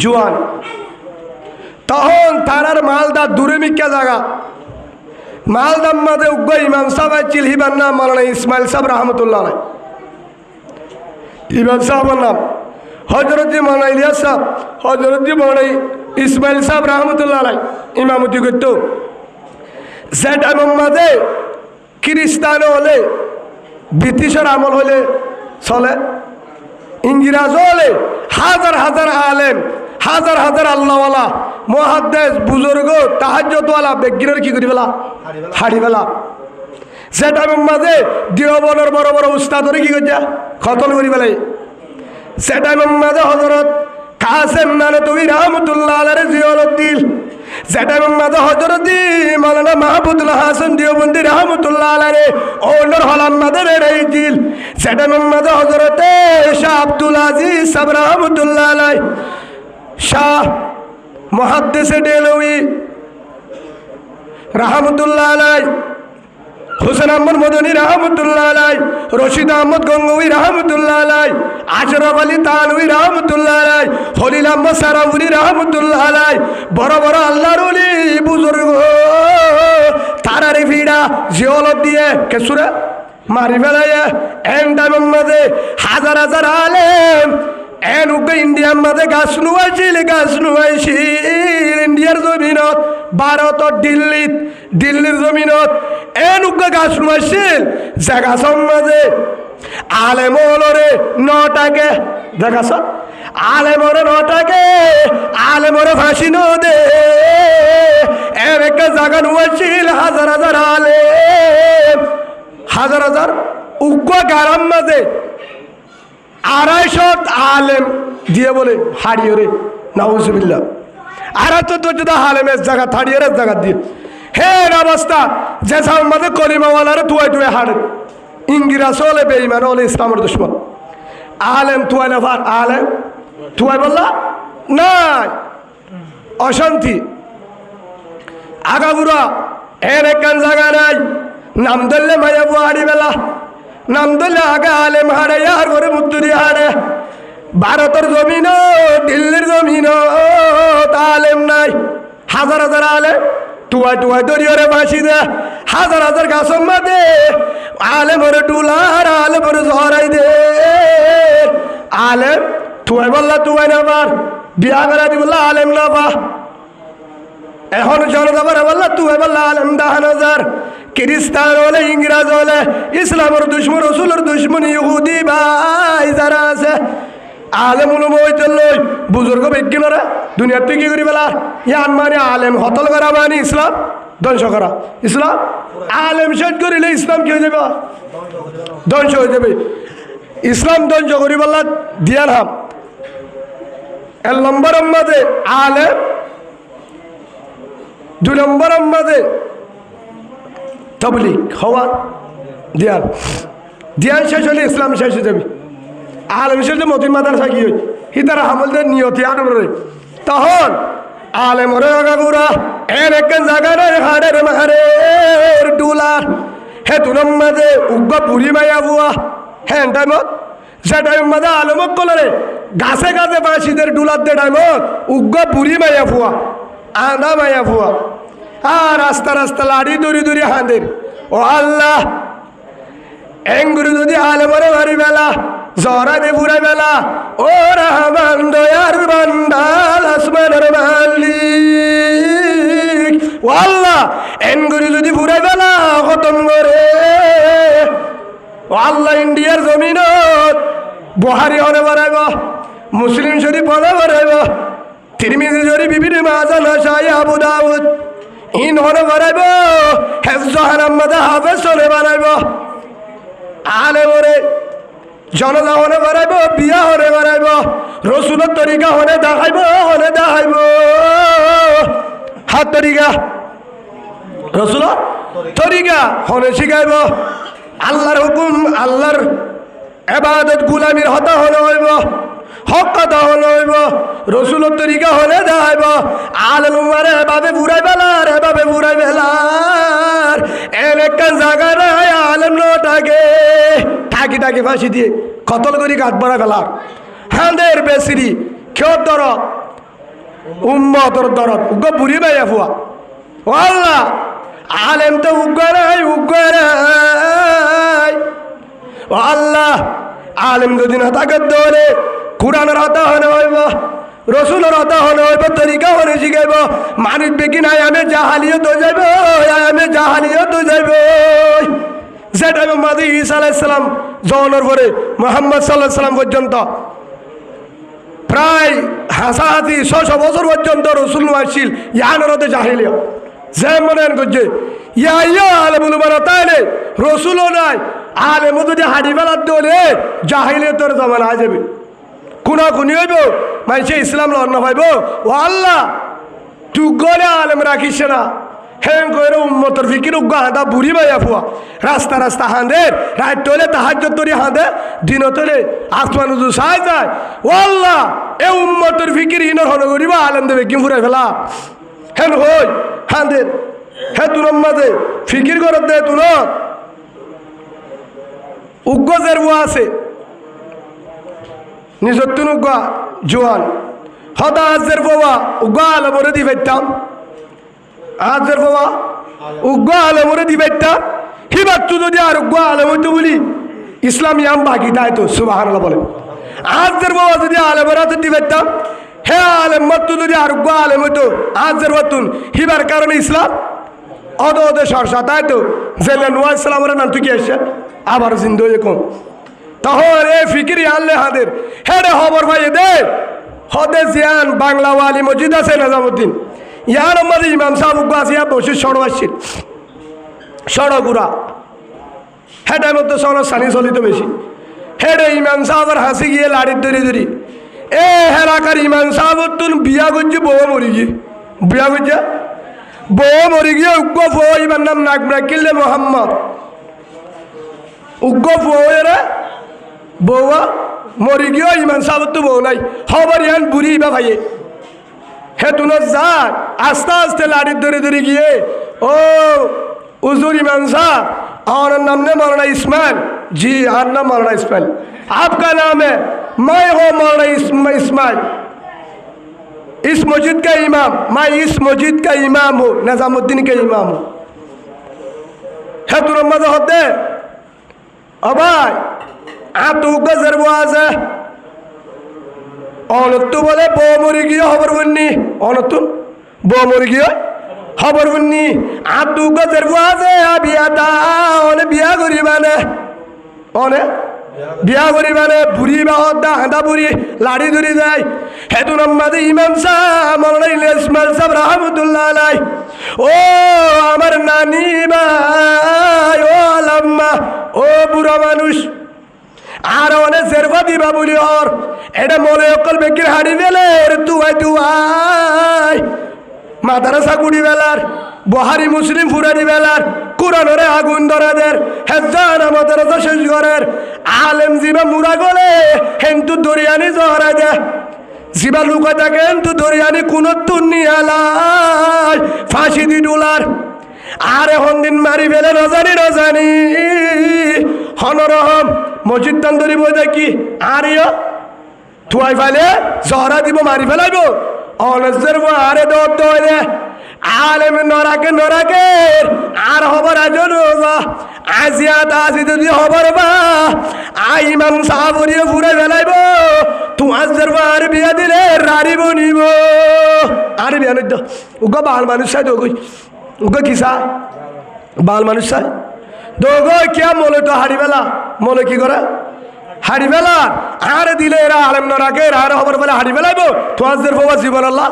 জুয়ান তখন তারার মালদা দূরে মিক্কা জায়গা মালদার মাঝে উগ্র ইমাম সাহেব চিল হিবার নাম মালানা ইসমাইল সাহেব রহমতুল্লাহ আলাই ইমাম সাহেবের নাম হজরতজি মানা ইলিয়াস সাহেব হজরতজি মানা ইসমাইল সাহেব রহমতুল্লাহ আলাই ইমামতি করত যে টাইমের মাঝে খ্রিস্টান হলে ব্রিটিশের আমল হলে চলে ইংরেজ হলে হাজার হাজার আলেম হাজার হাজার আল্লাহওয়ালা মুহাদ্দিস বুজুর্গ তাহাজ্জুদওয়ালা বেগিনের কি করি বেলা হাড়ি বেলা যে টাইমের মাঝে দেওবনের বড় বড় উস্তাদরে কি করছে খতল করি বেলাই সে টাইমের মাঝে হজরত কাসেম নানতবী রহমতুল্লাহ আলাইহি জিয়ারত দিল যে টাইমের মাঝে হজরত মাওলানা মাহমুদুল হাসান দেওবন্দি রহমতুল্লাহ আলাইহি ওনার হলান মাঝে রেড়াই দিল যে টাইমের মাঝে হজরত শাহ আব্দুল আজিজ সাহেব রহমতুল্লাহ আলাইহি শাহ মুহাদ্দিস দেলভি রহমতুল্লাহ আলাইহি হুসেন আহমদ মদনী রহমতুল্লাহ আলাইহি রশিদ আহমদ গঙ্গোই রহমতুল্লাহ আলাইহি আশরাফ আলী তানভী রহমতুল্লাহ আলাইহি খলিল আহমদ সারাউরি রহমতুল্লাহ আলাইহি বড় বড় আল্লাহর ওলি বুজুর্গ তারারে ফিরা জিওলত দিয়ে কেসুরা মারি ফেলায় এন টাইমের মাঝে হাজার হাজার আলেম এন উগ্র ইন্ডিয়ার মাঝে গাছ নুয়াইছিল ইন্ডিয়ার জমিনত ভারত দিল্লির জমিনত এন উগ্র গাছ নুয়াইছিল যে গাছের মাঝে আলেমরে নটাকে দেখাছ আলেমরে নটাকে আলেমরে ফাঁসি দে এর একটা জায়গা নুয়াইছিল হাজার হাজার আলেম হাজার হাজার উগ্র গারাম মাঝে 250 আলেম দিয়ে বলে হারিয়ে রে নাউজুবিল্লাহ আর তো যদি আলেমের জায়গা হারিয়ে জায়গা দিয়ে হে অবস্থা যে আমাদের কলিমাওয়ালারে তুয়াই হারে ইংরেজ হলে বেঈমান হলে ইসলামের দুশ্মন আলেম তুয়াই না ভার আলেম তুয়াই বললা নাই অশান্তি আগাগুড়া এর একখান জায়গা নাই নাম ধরলে মায়া বুহারি বেলা নাম ধরলে আগে আলেম হারে আর করে মুত্তুরি হারে ভারতের জমিন দিল্লির জমিন আলেম নাই হাজার হাজার আলেম টুয়াই দরিয়রে বাসি দে হাজার হাজার গাছর মাঝে আলেমরে টুলার আলেমরে জহরাই দে আলেম টুয়াই বললা টুয়াই না বার বিয়া বেড়া দি বললা আলেম না বা এখন জনতা বললা টুয়াই বললা আলেম 10,000 খ্রিস্টান হলে ইংরেজ হলে ইসলামের দুশ্মন রসুলের দুশ্মন ইহুদি ভাই যারা আছে আলেম উলুম হইতে লই বুজুর্গ বিজ্ঞানরা দুনিয়ার তুই কি করি বেলা ইয়ান মানে আলেম হতল করা মানে ইসলাম ধ্বংস করা ইসলাম আলেম শেষ করিলে ইসলাম কি হয়ে যাবে ধ্বংস হয়ে যাবে ইসলাম ধ্বংস করি বললা দিয়ার হাম 1 নম্বর মাঝে আলেম 2 নম্বর মাঝে তবলিগ হওয়া দিয়ান শেষ হলে ইসলাম শেষ হয়ে যাবে আলেম শেষ মতিন মাদারসা কি হয় হিতারা হামলদের নিয়তি আনরে তখন আলেমরে আগাগুড়া এর একখান জায়গা নাই হাড়ের মাহারের ডুলার হে তুলম মাঝে উগ্র পুরি মায়া বুয়া হ্যাঁ টাইমত সে টাইম মাঝে আলমক কলরে গাছে গাছে বাঁশিদের ডুলার দে টাইমত উগ্র পুরি মায়া ফুয়া আন্দা মায়া ফুয়া আর রাস্তা রাস্তা লাড়ি দড়ি হাঁদের ও আল্লাহ এঙ্গুরি যদি আলেমরে মারি বেলা জরা দে বুড়া বেলা ও রহমান দয়ার বান্দাল আসমানের মালিক ও আল্লাহ এঙ্গুরি যদি বুড়া বেলা খতম করে ও আল্লাহ ইন্ডিয়ার জমিনত বুহারি হনে বাড়াইব মুসলিম শরীফ হনে বাড়াইব তিরমিজি শরীফ বিভিন্ন মাজা নাসাই আবু দাউদ ইন হনে বাড়াইব হেফজ হারাম মাদা হাফেজ হনে বাড়াইব আলেমরে জনতা হনে বাড়াইব বিয়া হনে বাড়াইব রসুলের তরিকা হনে দেখাইব হাত তরিকা রসুলের তরিকা হনে শিখাইব আল্লাহর হুকুম আল্লাহর এবাদত গুলামির হতা হনে হইব হক কথা হলে হইব রসুলের তরিকা হলে দেখাইব আলেম উমারে এভাবে বুড়াই বেলার এর একটা জায়গা নাই আলেম নটাকে টাকি ফাঁসি দিয়ে কতল করি গাত বড়া ফেলার হাঁদের বেসিরি খেয়র দরদ উম্মতর দরদ উগ্র বুড়ি বাইয়া ফুয়া ও আল্লাহ আলেম তো উগ্রাই ও আল্লাহ আলেম যদি না থাকে দৌড়ে কোরআনের হতা হনে হইব রসুলের হতা হনে হইব তরিকা হনে শিখাইব মানুষ বেকি নাই আমি জাহালিয়ত যাইব আমি জাহালিয়ত যাইব যে টাইমে মাদি ঈসা আলাইহিস সালাম জন্মের পরে মুহাম্মদ সাল্লাল্লাহু আলাইহি সাল্লাম পর্যন্ত প্রায় হাসাহাতি 600 বছর পর্যন্ত রসুল আসছিল ইয়ানরতে জাহিলিয়ত যে মনে করছে ইয়া আলেমুল উমারা তাইলে রসুলও নাই আলেমও যদি হাড়ি বেলার দলে জাহিলিয়তের জামানা আ যাবে কোনা কোনি হইব মাইছে ইসলাম লড় না পাইব ও আল্লাহ তুই গলে আলেম রাখিস না হ্যাঁ করে উম্মতর ফিকির উগ্গা হাঁদা বুড়ি বাইয়া ফুয়া রাস্তা রাস্তা হাঁদে রাত তোলে তাহাজ্জুদ তরি হাঁদে দিন তোলে আসমান উজু সাই যায় ও আল্লাহ এ উম্মতর ফিকির হিনর হন করিব আলেম দেবে কি ফুরাই ফেলা হ্যাঁ হই হাঁদে হ্যাঁ তুর মাঝে ফিকির করত দে তুর উগ্গ জেরবো আছে নিজর তুন উগ্গা জোয়ান হদা আজের বাবা উগ্গা আলমরে দি পাইতাম আজের বাবা উগ্গা আলমরে দি পাইতাম হিবার তু যদি আর উগ্গা আলম হইতো বলি ইসলামী আম বাকি তাই তো সুবহানাল্লাহ বলে আজের বাবা যদি আলমের হাতে দি পাইতাম হে আলেম মত যদি আর উগ্গা আলম হইতো আজের বাতুন হিবার কারণে ইসলাম অদ অদে সরসা তাই তো জেলে নুয়া ইসলামের নাম তুই কি আসছে আবার জিন্দু এরকম তখন এ ফিকিরি আনলে হাদের হেডে খবর ভাই দে হদে জিয়ান বাংলা ওয়ালি মসজিদ আছে নিজামুদ্দিন ইয়ার মধ্যে ইমাম সাহেব আসিয়া বসে সড় আসছিল সড়গুড়া হেডের মধ্যে সড় সানি চলিত বেশি হেডে ইমাম সাহেবের হাসি গিয়ে লাড়ির ধরি ধরি এ হেলাকার ইমাম সাহেব তুন বিয়া করছে বউ মরি গিয়ে বিয়া করছে বউ মরি গিয়ে উগ্র ফো ইমার নাম নাক ব্রাকিলে মোহাম্মদ উগ্র ফো রে বউয়া মরি গিয়ে ইমান সাহেব তো বউ নাই খবর ইয়ান বুড়ি বা ভাইয়ে হে তুন যা আস্তে আস্তে লাড়ির ধরে ধরে গিয়ে ও उजूर इमाम साहब और नाम ने मौलाना इस्माइल जी और नाम मौलाना इस्माइल आपका नाम है मैं हूँ मौलाना इस्माइल इस मस्जिद का इमाम मैं इस मस्जिद का इमाम हूँ निजामुद्दीन के इमाम हूँ है तुम मजा होते अबाई आप तो गजर बुआज है और तो बोले बो मरी गया खबर बन्नी और तुम बो मरी गया খবর শুনি আর তু গজের বুয়াছে বিয়াটা অনে বিয়া করিবানে অনে বিয়া করিবানে বুড়ি বাহদা হাঁদা বুড়ি লাড়ি ধরি যায় হেতু নম্মাদে ইমাম সাহেব মৌলানা ইসমাইল সাহেব রহমতুল্লাহ আলাই ও আমার নানি ভাই ও আলাম্মা ও বুড়া মানুষ আর অনেক জেরবা দিবা বলি ওর এটা মনে অকল বেকির হাড়ি বেলে তুয়াই তুয়াই মাদ্রাসা কুড়ি বেলার বহারি মুসলিম ফুরারি বেলার কোরআনরে আগুন ধরাদের হেজান মাদ্রাসা শেষ ঘরের আলেম জিবা মুরা গলে হেন্তু দরিয়ানি জহরা দে জিবা লুকা থাকে হেন্তু দরিয়ানি কোনো তুন্নি আলাই ফাঁসি দি ডোলার আরে হন্দিন মারি ফেলে রজানি হনরহম মসজিদ তান্দরি বই দেখি আরিও থুয়াই ফেলে জহরা দিব মারি ফেলাইব অনসের আরে দৌড়ে আলেম নরাকে আর খবর আজন আজিয়া দাসি যদি খবর বা ইমাম সাহাবরিয়ে ফুরে ফেলাইব তোমার আর বিয়া দিলে রাড়ি বনিব আর বিয়া নই উগ বাল মানুষ চাই দৌগই উগ কিসা বাল মানুষ চাই দৌগই কিয়া মলে তো হাড়ি বেলা মলে কি করে হাড়ি বেলার আর দিলে এরা আলেম নরাকে আর খবর বেলা হাড়ি বেলাইব তোমাদের বাবা জীবন আল্লাহ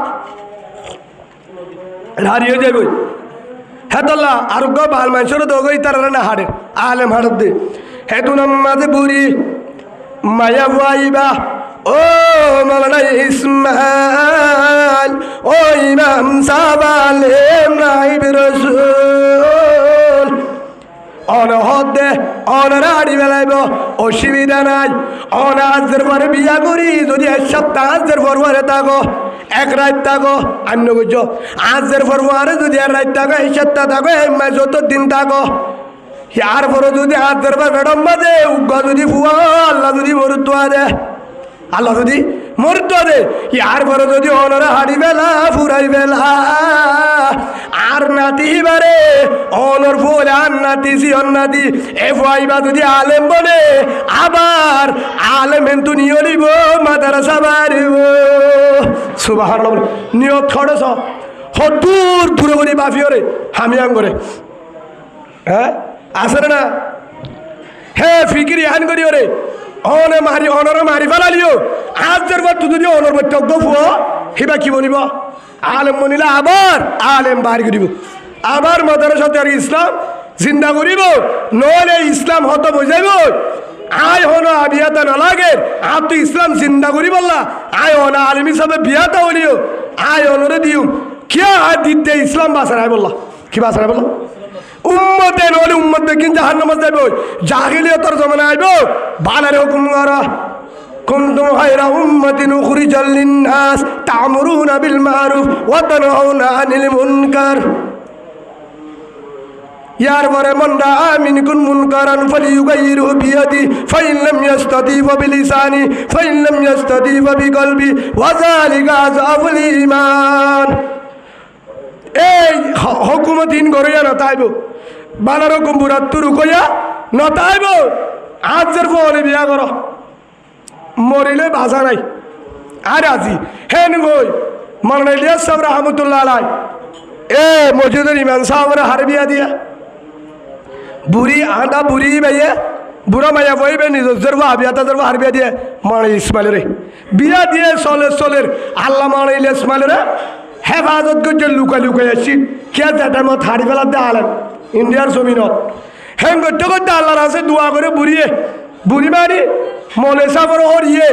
হারিয়ে যাবে হেতল্লা আর বাল মানুষের দোগই তারা না হাড়ে আলেম হাড়ত দে হেতু নামাজে বুড়ি মায়া বুয়াইবা ও মৌলানা ইসমাইল ও ইমাম সাহেব আলেম নাইব রাসূল অনহদ দে অনরা হাড়ি বেলাইব অসুবিধা নাই অনাজের পরে বিয়া করি যদি এক সপ্তাহ আজের পরে থাকো এক রাত থাকো অন্য বুঝছো আজের পরে যদি এক রাত থাকো এই সপ্তাহ থাকো এই মাস যত দিন থাকো ইয়ার পরে যদি হাত ধরবা বেড়ম বাজে উগ্গা যদি ফুয়া আল্লাহ যদি মরুত্ব দে আল্লাহ যদি মরুত্ব দে ইয়ার পরে যদি অনরা হাড়ি বেলা ফুরাই বেলা আর নাতি বারে অনর ফুল আর নাতি সিয়ন নাতি এ ফুয়াইবা যদি আলেম বলে আবার আলেম হেন্তু নিয়ে নিব মাদ্রাসা বাড়িব সুবহানাল্লাহ নিয়ত খড়ছ হদূর দূরে করে বাফিওরে হামিয়াং করে হ্যাঁ আসে না হে ফিকিরি আইন করি ওরে অনে মারি অনর মারি ফেলালিও আজ পর তুই যদি অনর বৈঠক ফুয় হিবা কি বনিব আলেম বনিলে আবার আলেম বাড়ি করিব আবার মাদ্রাসাতে আর ইসলাম জিন্দা করিব নহলে ইসলাম হত বুঝাইব আয় হন বিয়াতা নালাগে আর তুই ইসলাম জিন্দা করি বললা আয় হন আলিম হিসাবে বিয়াতা হলিও আয় হনরে দিও কিয়া আয় দিতে ইসলাম বাসারায় বললা কি বাসারায় বললা উম্মতে নহলে উম্মত বেকিন জাহান্নামে যাইব জাহিলিয়াতের জমানা আইব বালারে হুকুম করা কুনতুম খায়রা উম্মাতিন উখরিজাল লিন-নাস তা'মুরুনা বিল মা'রুফ ওয়া তানহাউনা আনিল মুনকার ইয়ার পরে মান রাআ মিনকুম মুনকারান ফালিয়ুগাইয়িরহু বিয়াদি ফাইন লাম ইয়াস্তাতি ফাবিলিসানি ফাইন লাম ইয়াস্তাতি ফাবিকলবি ওয়া যালিকা আযআফুল ঈমান এই হুকুমতিন গরিয়া নতাইব বালার হুকুম বুরাত্তুরু কইয়া নতাইব আজের ফলে বিয়া কর মরিলে ভাষা নাই আর আজি হেন গই মাওলানা ইলিয়াস সাহেব রহমতুল্লাহ আলাই এ মসজিদের ইমাম সাহেবের হার বিয়া দিয়া বুড়ি আটা বুড়ি ভাইয়ে বুড়া মাইয়া বইবে নিজের বিয়াতা যার হার বিয়া দিয়ে মাওলানা ইসমাইলের বিয়া দিয়ে চলের আল্লাহ মাওলানা ইলিয়াস ইসমাইলের হেফাজত করছে লুকাই লুকাই আসছি কে যেটার মত হাড়ি ফেলাতে আলেন ইন্ডিয়ার জমিনত হেন করতে করতে আল্লাহর আছে দোয়া করে বুড়ি মারি মনে সাফর হরিয়ে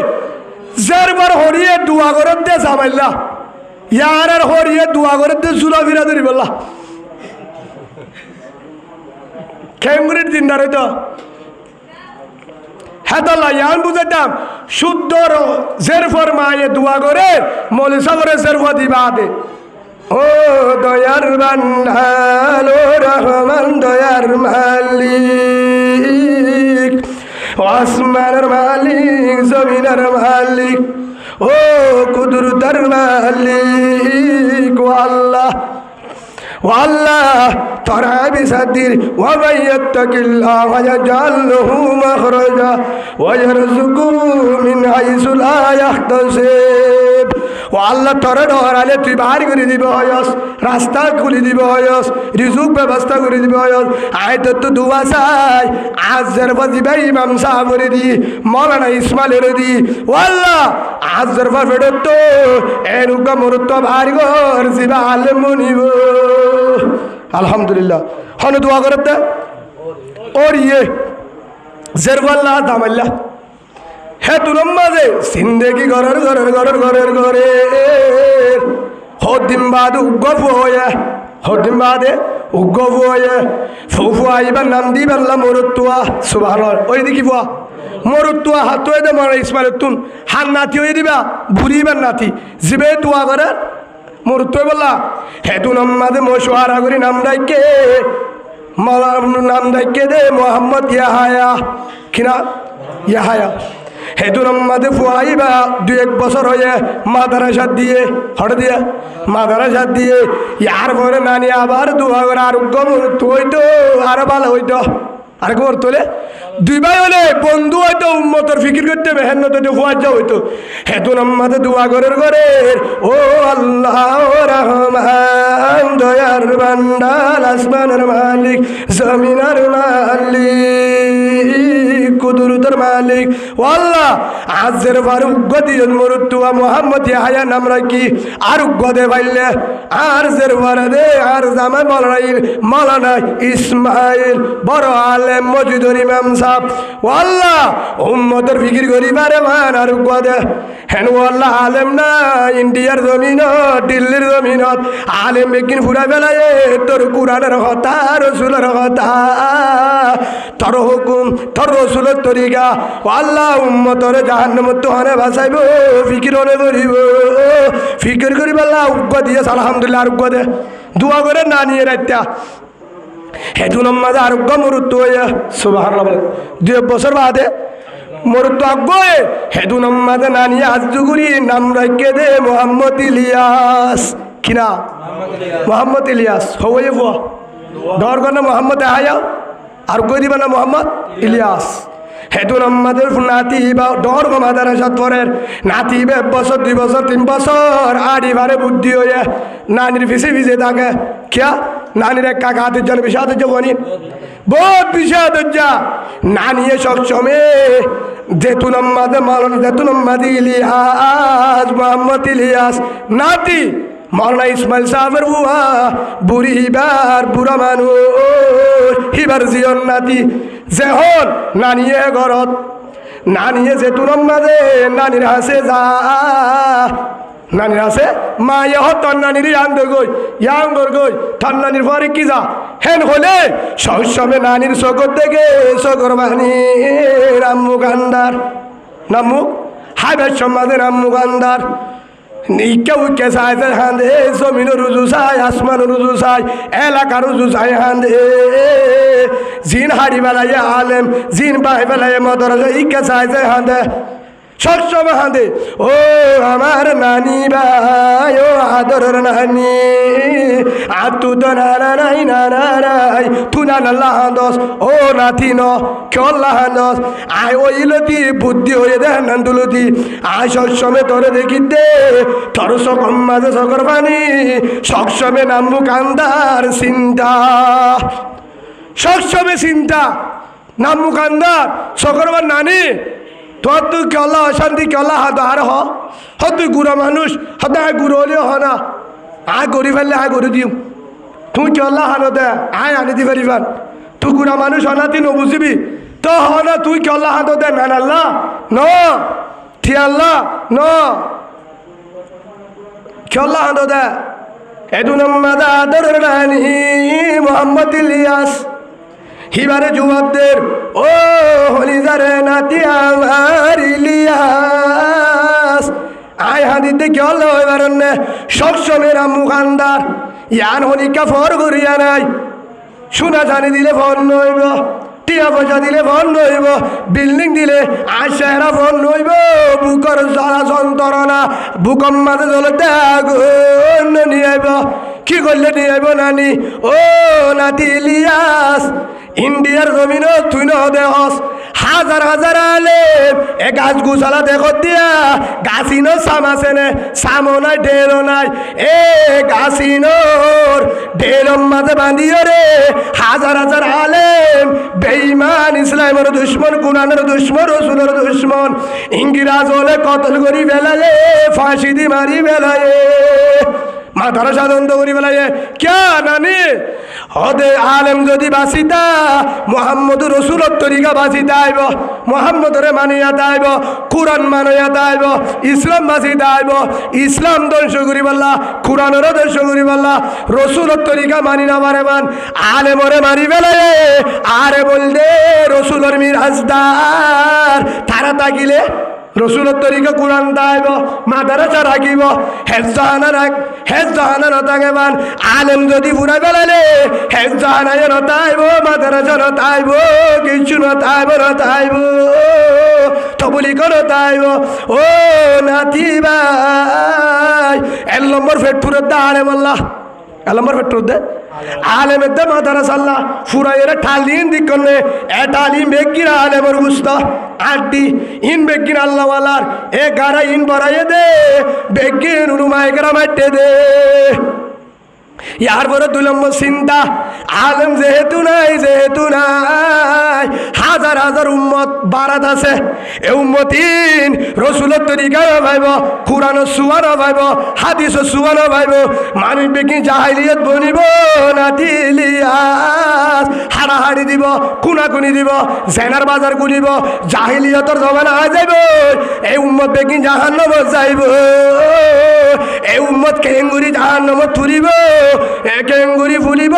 জের বার হরিয়ে দোয়া করে দে জামাইল্লা ইয়ার আর হরিয়ে দোয়া করে দে জুলা ফিরা ধরি বললা খেমগুড়ির দিন দাঁড়াই তো হেতাল্লা ইয়ান বুঝাইতাম শুদ্ধ জের ফর মায়ে দোয়া করে মনে সাফরে জের ফর দিবা দে ও দয়ার বান্দাল ও রহমান দয়ার মালিক আসমানের মালিক জমিনের মালিক ও কুদরতের মালিক ও আল্লাহ والله ترى بصدر ومن يتق الله يجعل له مخرجا ويرزقه من حيث لا يحتسب والله ترى ডরালে তুই বাহির করে দিব হয়স রাস্তা খুলে দিব হয়স রিজুক ব্যবস্থা করে দিব হয়স আয় তো দুয়া চাই আজের বাজিবা ইমাম সাহেবের দি মাওলানা ইসমাইলের দি ওয়াল্লাহ আজের বাফেড তো এরকম মরত বাহির কর জিবা আলেম মনিব আলহামদুলিল্লাহ হন দোয়া করতে ওর ইয়ে জেরওয়াল্লাহ দামাল্লাহ হে তুলম মাঝে সিন্দেগি ঘরের হদিম বাদ উগ্গফ হয়ে হদিম বাদে উগ্গফ হয়ে ফুফু আইবার নাম দি বেল্লা মরুত্তুয়া সুবহানাল্লাহ ওই দেখি ফুয়া মরুত্তুয়া হাত হয়ে দে মারা ইসমাইল তুন হাত নাতি হয়ে দিবা বুড়িবার নাতি জিবে দোয়া করে মরুত্ব বললা হেতু নাম্মাদে মশওয়ারা করি নাম ডাইকে নাম ডাইকে দে মোহাম্মদ ইয়াহায়া কিনা ইয়াহায়া হেতু নাম্মাদে ফুয়াইবা 2-1 বছর হয়ে মাদ্রাসা দিয়ে হঠাৎ দিয়ে মাদ্রাসা দিয়ে ইয়ার পরে নানি আবার দোয়া করে আরোগ্য মরুত্ব হইতো আরো ভালো হইতো আর খবর তোলে দুই ভাই হলে বন্ধু হয়তো উম্মতর ফিকির করতে মেহনত ফুয়াজা হইতো হেতু নাম্মাদে দোয়া করার করে ও আল্লাহ রহমান দয়ার বান্দাল আসমানের মালিক জমিনের মালিক কুদরতের মালিক ও আল্লাহ আজের ফারুক গদিয়ন মরুতুয়া মোহাম্মদ ইয়াহয়া নাম রাখি আরুক গদে ভাইলে আর জের ওয়ারাদে আর জামাই মাওলানা ইসমাইল বড় আলেম মসজিদের ইমাম সাহেব ও আল্লাহ উম্মতের ফিকির করিবারে মান আরুক গদে হেন ও আল্লাহ আলেম না ইন্ডিয়ার জমিনত দিল্লির জমিনত আলেম বেকিন ফুরা বেলায় তোর কুরআনের কথা রসুলের কথা তোর হুকুম তোর রসুলের তরিকা ও আল্লাহ উম্মতরে জাহান্নামত তোহানে বাঁচাইব ফিকির হলে করিব ফিকির করিব আল্লাহ উগ্গ দিয়ে আলহামদুলিল্লাহ আর উগ্গ দে দোয়া করে না নিয়ে রাইতা হেতু নম্মাদে আরোগ্য মরুত্ব হইয়া সুবহানাল্লাহ বলে 2 বছর বাদে মরুত্ব আগ্গয়ে হেতু নম্মাদে নানি আজগুরি নাম রাখে দে মোহাম্মদ ইলিয়াস কিনা মোহাম্মদ ইলিয়াস হয়ে ফুয়া দরগর না মোহাম্মদ আয়া আর কই দিবা না মোহাম্মদ ইলিয়াস হেতু নম্মাদের নাতি বা দরগ মাদারাসা পরের নাতি 1 বছর 2 বছর 3 বছর আড়িবারে বুদ্ধি হয়ে নানির পিছে পিছে থাকে কিয়া নানির এক কাকা হাতের জন্য বিষাদ হচ্ছে বহুত বিষাদ হচ্ছে নানিয়ে সবসময় জেতুনম্মাদে মাওলানা জেতুনম্মাদি ইলিয়াস মোহাম্মদ ইলিয়াস নাতি মাওলানা ইসমাইল সাহেবের বুয়া বুড়ি হিবার বুড়া মানুষ হিবার জিয়ন নাতি যেহন নানিয়ে ঘরত নানিয়ে জেতুনম্মাদে নানির হাসে যা নানির আছে মা তন নানির আন্দর গই ইয়াঙ্গর গই থান নানির পরে কি যা হেন হলে সবসময় নানির চকর দেখে চকর বাহিনী রাম্মু গান্ধার নাম্মু হাইবার সমাজে রাম্মু গান্ধার নিকে উকে চাই হাঁদে জমিনের রুজু চাই আসমানের রুজু চাই এলাকার রুজু চাই হাঁদে জিন হারি বেলায় আলেম জিন বাই বেলায় মদরজা ইকে চাই হাঁদে সবসময় হাঁদে ও আমার নানি ভাই ও আদরের নানি আতু তো নারাই নারাই তু নাল্লা হাঁদস ও নাথি ন কেল্লা হাঁদস আয় ওই লতি বুদ্ধি হয়ে দে নন্দুলতি আয় সবসময় তোরে দেখি দে তোর সকম মাঝে সকর পানি সবসময় নামবু কান্দার চিন্তা সবসময় চিন্তা নামবু কান্দার সকরবার নানি তোর তুই কেলা অশান্তি কেলা হাত আর হ তুই গুড়া মানুষ হতে আয় গুঁড়ো হলেও হ না আয় গড়ি ফেললে আয় গড়ি দিও তুই কেলা হানো দে আয় আনি দি পারিবান তুই গুড়া মানুষ হনা তুই নবুঝিবি তো হ না তুই কেলা হাতো দে না আল্লাহ ন থি আল্লাহ ন কেলা হাতো দে এদু নম্মাদা আদর রানি মোহাম্মদ ইলিয়াস হিবারে যুবকদের ও হলিদারে নাতি আমার ইলিয়াস আয় হাদিতে কি হলো এবার সবসময় রাম্মু খান্দার ইয়ান হলিকা ফর করিয়া নাই সোনা জানি দিলে ফোন নইব টিয়া পয়সা দিলে ফোন নইব বিল্ডিং দিলে আশেরা ফোন নইব বুকর জ্বালা যন্ত্রণা বুকম মাঝে জলে আগুন নিয়ে আইব কি করলে নিয়ে আইব নানি ও নাতি ইলিয়াস ইন্ডিয়ার জমিন তুই নহস হাজার হাজার আলেম এ গাছ গুছালা দেখো দিয়া গাছিনো সাম আছে নে সামো নাই ঢেরো নাই এ গাছিনোর ঢেরম মাঝে বাঁধিও রে হাজার হাজার আলেম বেঈমান ইসলামের দুশ্মন কুরআনের দুশ্মন রসুলের দুশ্মন ইংরাজ হলে কতল করি বেলায় ফাঁসি দি মারি বেলায় মাথার সাধন করি বেলায় কে নানি হদে আলেম যদি বাঁচিতা মোহাম্মদ রসুলত তরিকা বাঁচিতে আইব মোহাম্মদরে মানিয়া আইব কুরআন মানিয়া আইব ইসলাম বাঁচিতে আইব ইসলাম ধ্বংস করি বললা কুরআনেরও ধ্বংস করি বললা রসুলত তরিকা মানি না পারে মান আলেমরে মারি বেলায় আরে বল দে রসুলের মিরাজদার তারা তাকিলে রসুলের তরিকা কুরআন দাইব মাদ্রাসা রাখিব হেজাহানা নতাকে মান আলেম যদি পুরা বেলালে হেজাহানায় নতাইব মাদ্রাসা নতাইব কিছু নতাইব তবলিক নতাইব ও নাতি ভাই 1 নম্বর ফেটপুরের দা আলেম আল্লাহ 1 নম্বর ফেটপুর দে আলেমের দে মাদ্রাসা আল্লাহ ফুরাইয়ের ঠালিন দিকনে এ ঠালিম বেকিরা আলেমর গুস্তা আড্ডি ইন বেকিন আল্লাহওয়ালার এ গারা ইন বড়াইয়ে দে বেকিন উরুমায় গরা মাইটে দে ইয়ার পরে 2 নম্বর চিন্তা আলেম যেহেতু নাই হাজার হাজার উম্মত বারাত আছে এ উম্মতিন রসুলের তরিকা ভাইব কুরআনের সুয়ার ভাইব হাদিসের সুয়ার ভাইব মানুষ বেকি জাহিলিয়ত বনিব নাতি ইলিয়াস হাড়াহাড়ি দিব কুনাকুনি দিব জেনার বাজার গুলিব জাহিলিয়তর জমানা হয়ে যাইব এই উম্মত বেকি জাহান্নামে যাইব এই উম্মত কেঙ্গুরি জাহান্নামে তুলিব একেঙ্গুরি ফুলিব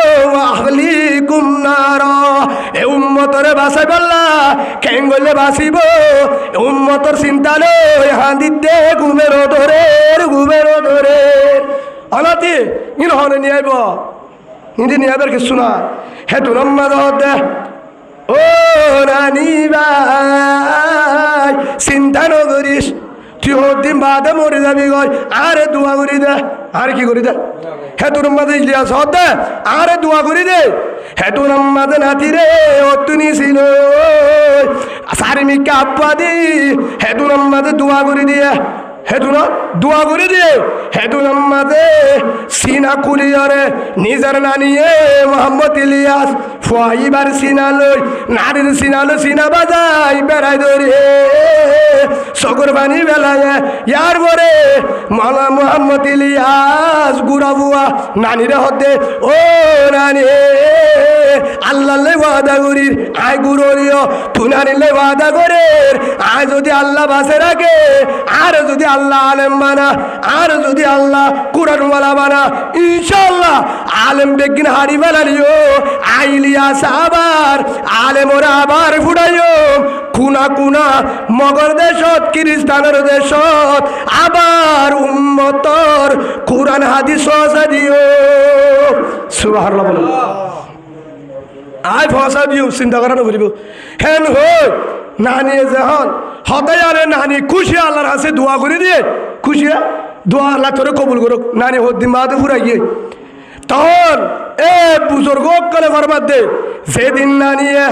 আহলি কুমনার এ উম্মতরে বাসাই বললা কেঙ্গলে বাসিব উম্মতর চিন্তা লই হাঁদিতে ঘুমের ধরে অনাতি ইন হনে নিয়ে আইব ইন্দি নিয়াবের কিছু না হে তু নম্মা দে ও নানি ভাই চিন্তা নকরিস তুই দিন বাদে মরে যাবি গই আরে দোয়া করি দে আর কি করি দে হে তোর মাঝে ইলিয়াস দে আরে দোয়া করি দে হে তোর মাঝে নাতি রে ও তুনি ছিল সারিমিকা আব্বা দি হে তোর মাঝে দোয়া করি দিয়ে হে তোর দোয়া করি দিয়ে হে তোর মাঝে সিনা কুলিয়ারে নিজের নানিয়ে মোহাম্মদ ইলিয়াস ফুয়াইবার সিনা লই নারীর সিনা লো সিনা বাজাই বেড়াই ধরে সকর বানি বেলায় ইয়ার পরে মালা মোহাম্মদ ইলিয়াস গুড়া বুয়া নানিরে হতে ও নানি আল্লাহ ওয়াদা করির আয় গুড়িও তুনারিলে ওয়াদা করে আয় যদি আল্লাহ বাসে রাখে আর যদি আল্লাহ আলেম বানা আর যদি আল্লাহ কুরআনওয়ালা বানা ইনশাআল্লাহ আলেম বেগিন হারি বেলালিও আইলিয়াস আবার আলেম ওরা আবার ফুটাইও কুনা কুনা মগর দেশত খ্রিস্টানের দেশত আবার উম্মতর কুরআন হাদিস ফসা দিও সুবহানাল্লাহ বলো আয় ফসা দিও চিন্তা করা নকরিব হেন হই নানি যখন হতাই আরে নানি খুশি আল্লাহর কাছে দোয়া করে দিয়ে খুশি দোয়া আল্লাহ তোরে কবুল করুক নানি হদ্দিন বাদে ফুরাই গিয়ে তখন বুজুর্গ করে করবার দে যেদিন নানিয়ে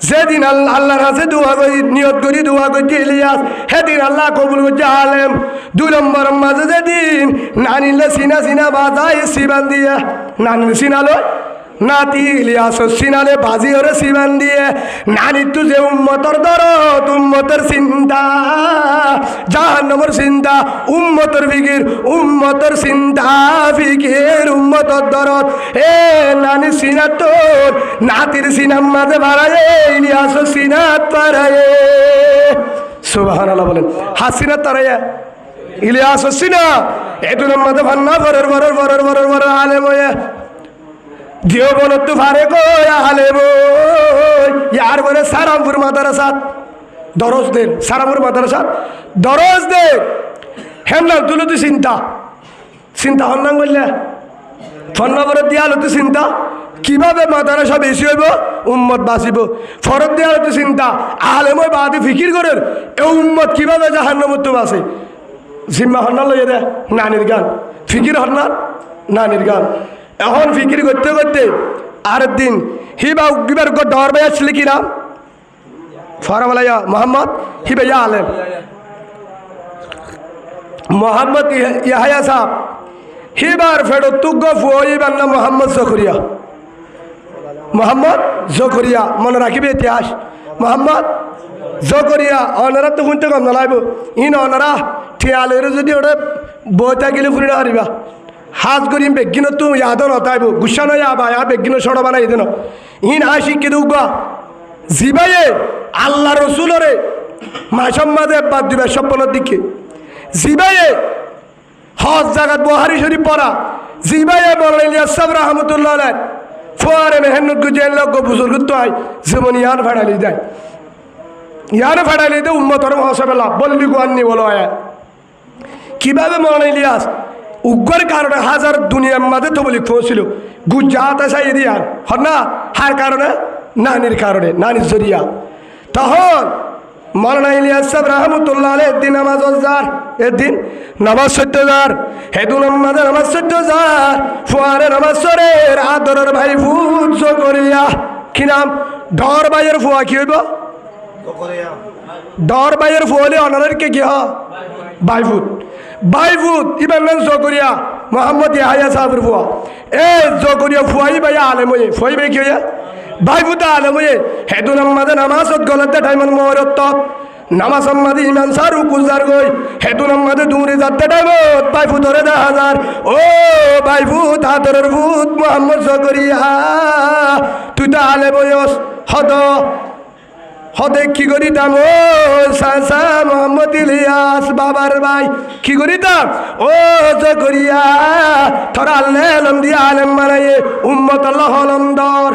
যেদিন আল্লাহর কাছে দোয়া করি নিয়ত করি দোয়া করছি ইলিয়াস সেদিন আল্লাহ কবুল করছে আলেম 2 নম্বর মাঝে যেদিন নানিলে সিনা সিনা বাজাই সিবান দিয়ে নানির সিনালো নাতি ইলিয়াস সিনালে বাজি ওরে সিবান দিয়ে নানির তু যে উম্মতর দরদ উম্মতের চিন্তা জাহান্নামের চিন্তা উম্মতের ফিকির উম্মতের চিন্তা ফিকির উম্মতর দরদ নানি সিনা তোর নাতির সিনার মাঝে বাড়ায় ইলিয়াস সিনাত পারায় সুবহানাল্লাহ বলেন হাসিনা তারায় ইলিয়াস সিনা এটুর মাঝে ভান্না বরের বরের বরের বরের বরের আলেম হয়ে দিও বলত ফারে কই আলেম ইয়ার বলে সারামপুর মাদ্রাসাত দরজদের সারামপুর মাদ্রাসাত দরজদের হেমনা তুলো তুই চিন্তা চিন্তা হন্নাং বললে ফন্নবরের দিয়াল তো চিন্তা কিভাবে মাদ্রাসা বেশি হইব উম্মত বাঁচিব ফরত দেওয়ার তো চিন্তা আলেম বাদে ফিকির করেন এ উম্মত কিভাবে জাহান্নামত বাঁচে জিম্মা হন্না লইয়ে দে নানির গান ফিকির হন্নার নানির গান এখন ফিকির করতে করতে আর দিন হিবা উগিবার ডর ভাই আসলে কিনা ফরামালাইয়া মোহাম্মদ হিবাইয়া আলেম মোহাম্মদ ইয়াহিয়া সাহেব হিবার ফেডো তুগ্গ ফুয়াইবার না মোহাম্মদ জকরিয়া মোহাম্মদ জকরিয়া মনে রাখিবে ইতিহাস মোহাম্মদ জকরিয়া অনারা তো শুনতে কম নালাইব ইন অনারা ঠিয়ালের যদি ওটা বইতা গেলে ফুরি না হারিবা হাজ করিম বেগিন তো ইয়াদ নতাইব গুসা নয় আবা ইয়া বেগিন সড় বানাই দেন ইন আশিকে দুগা জিবাইয়ে আল্লাহ রসুলরে মাসম্মাদে বাদ দিবে স্বপ্নের দিকে জিবাইয়ে হজ জাগাত বুহারি শরীফ পড়া জিবাইয়ে বলেন ইয়াসাব রহমতুল্লাহ আলাইহি ফোয়ারে মেহনত গুজেন লোক বুজুর্গ তো আই যেমন ইয়ান ফাড়ালি দেয় ইয়ান ফাড়ালি দে উম্মতর মহাসবেলা বললি গোয়ান্নি বলো আয়া কিভাবে মনে ইলিয়াস উগ্রের কারণে হাজার দুনিয়ার মাঝে তো বলি পৌঁছিল গুজাত আসাই দিয়ান হর না হার কারণে নানির কারণে নানির জরিয়া তখন মৌলানা ইলিয়াস সাহেব রহমতুল্লাহ আলাইহি একদিন নামাজ যার একদিন নামাজ 14,000 হেদু নামাজে নামাজ 14,000 ফুয়ারে নামাজ সরের আদরের ভাই ফুট জকরিয়া কি নাম ডর ভাইয়ের ফুয়া কি হইব ডর ভাইয়ের ফুয়ালে অনারের কে কি হ বাইফুত ইবার নাম জকরিয়া মোহাম্মদ ইয়াহিয়া সাহেবের ফুয়া জকরিয়া ফুয়াই ভাই আলেম হয়ে ফুয়াই ভাই কি হইয়া বাইফুত আলেম হয়ে হেদু নামাজে নামাজ গলতে টাইমন মোহরত নামাজ মাদি ইমান সারু কুজার গই হেতু নামাজে দূরে যাতে টাইমত বাইফুতরে 10,000 ও বাইফুত হাতরের ভূত মোহাম্মদ জকরিয়া তুই তো আলেম হইস হদে কি করিতাম ও সাসা মোহাম্মদ ইলিয়াস বাবার ভাই কি করিতাম ও জকরিয়া তোরা আলেম দিয়া আলেম বানাইয়ে উম্মত আল্লাহ হলমদর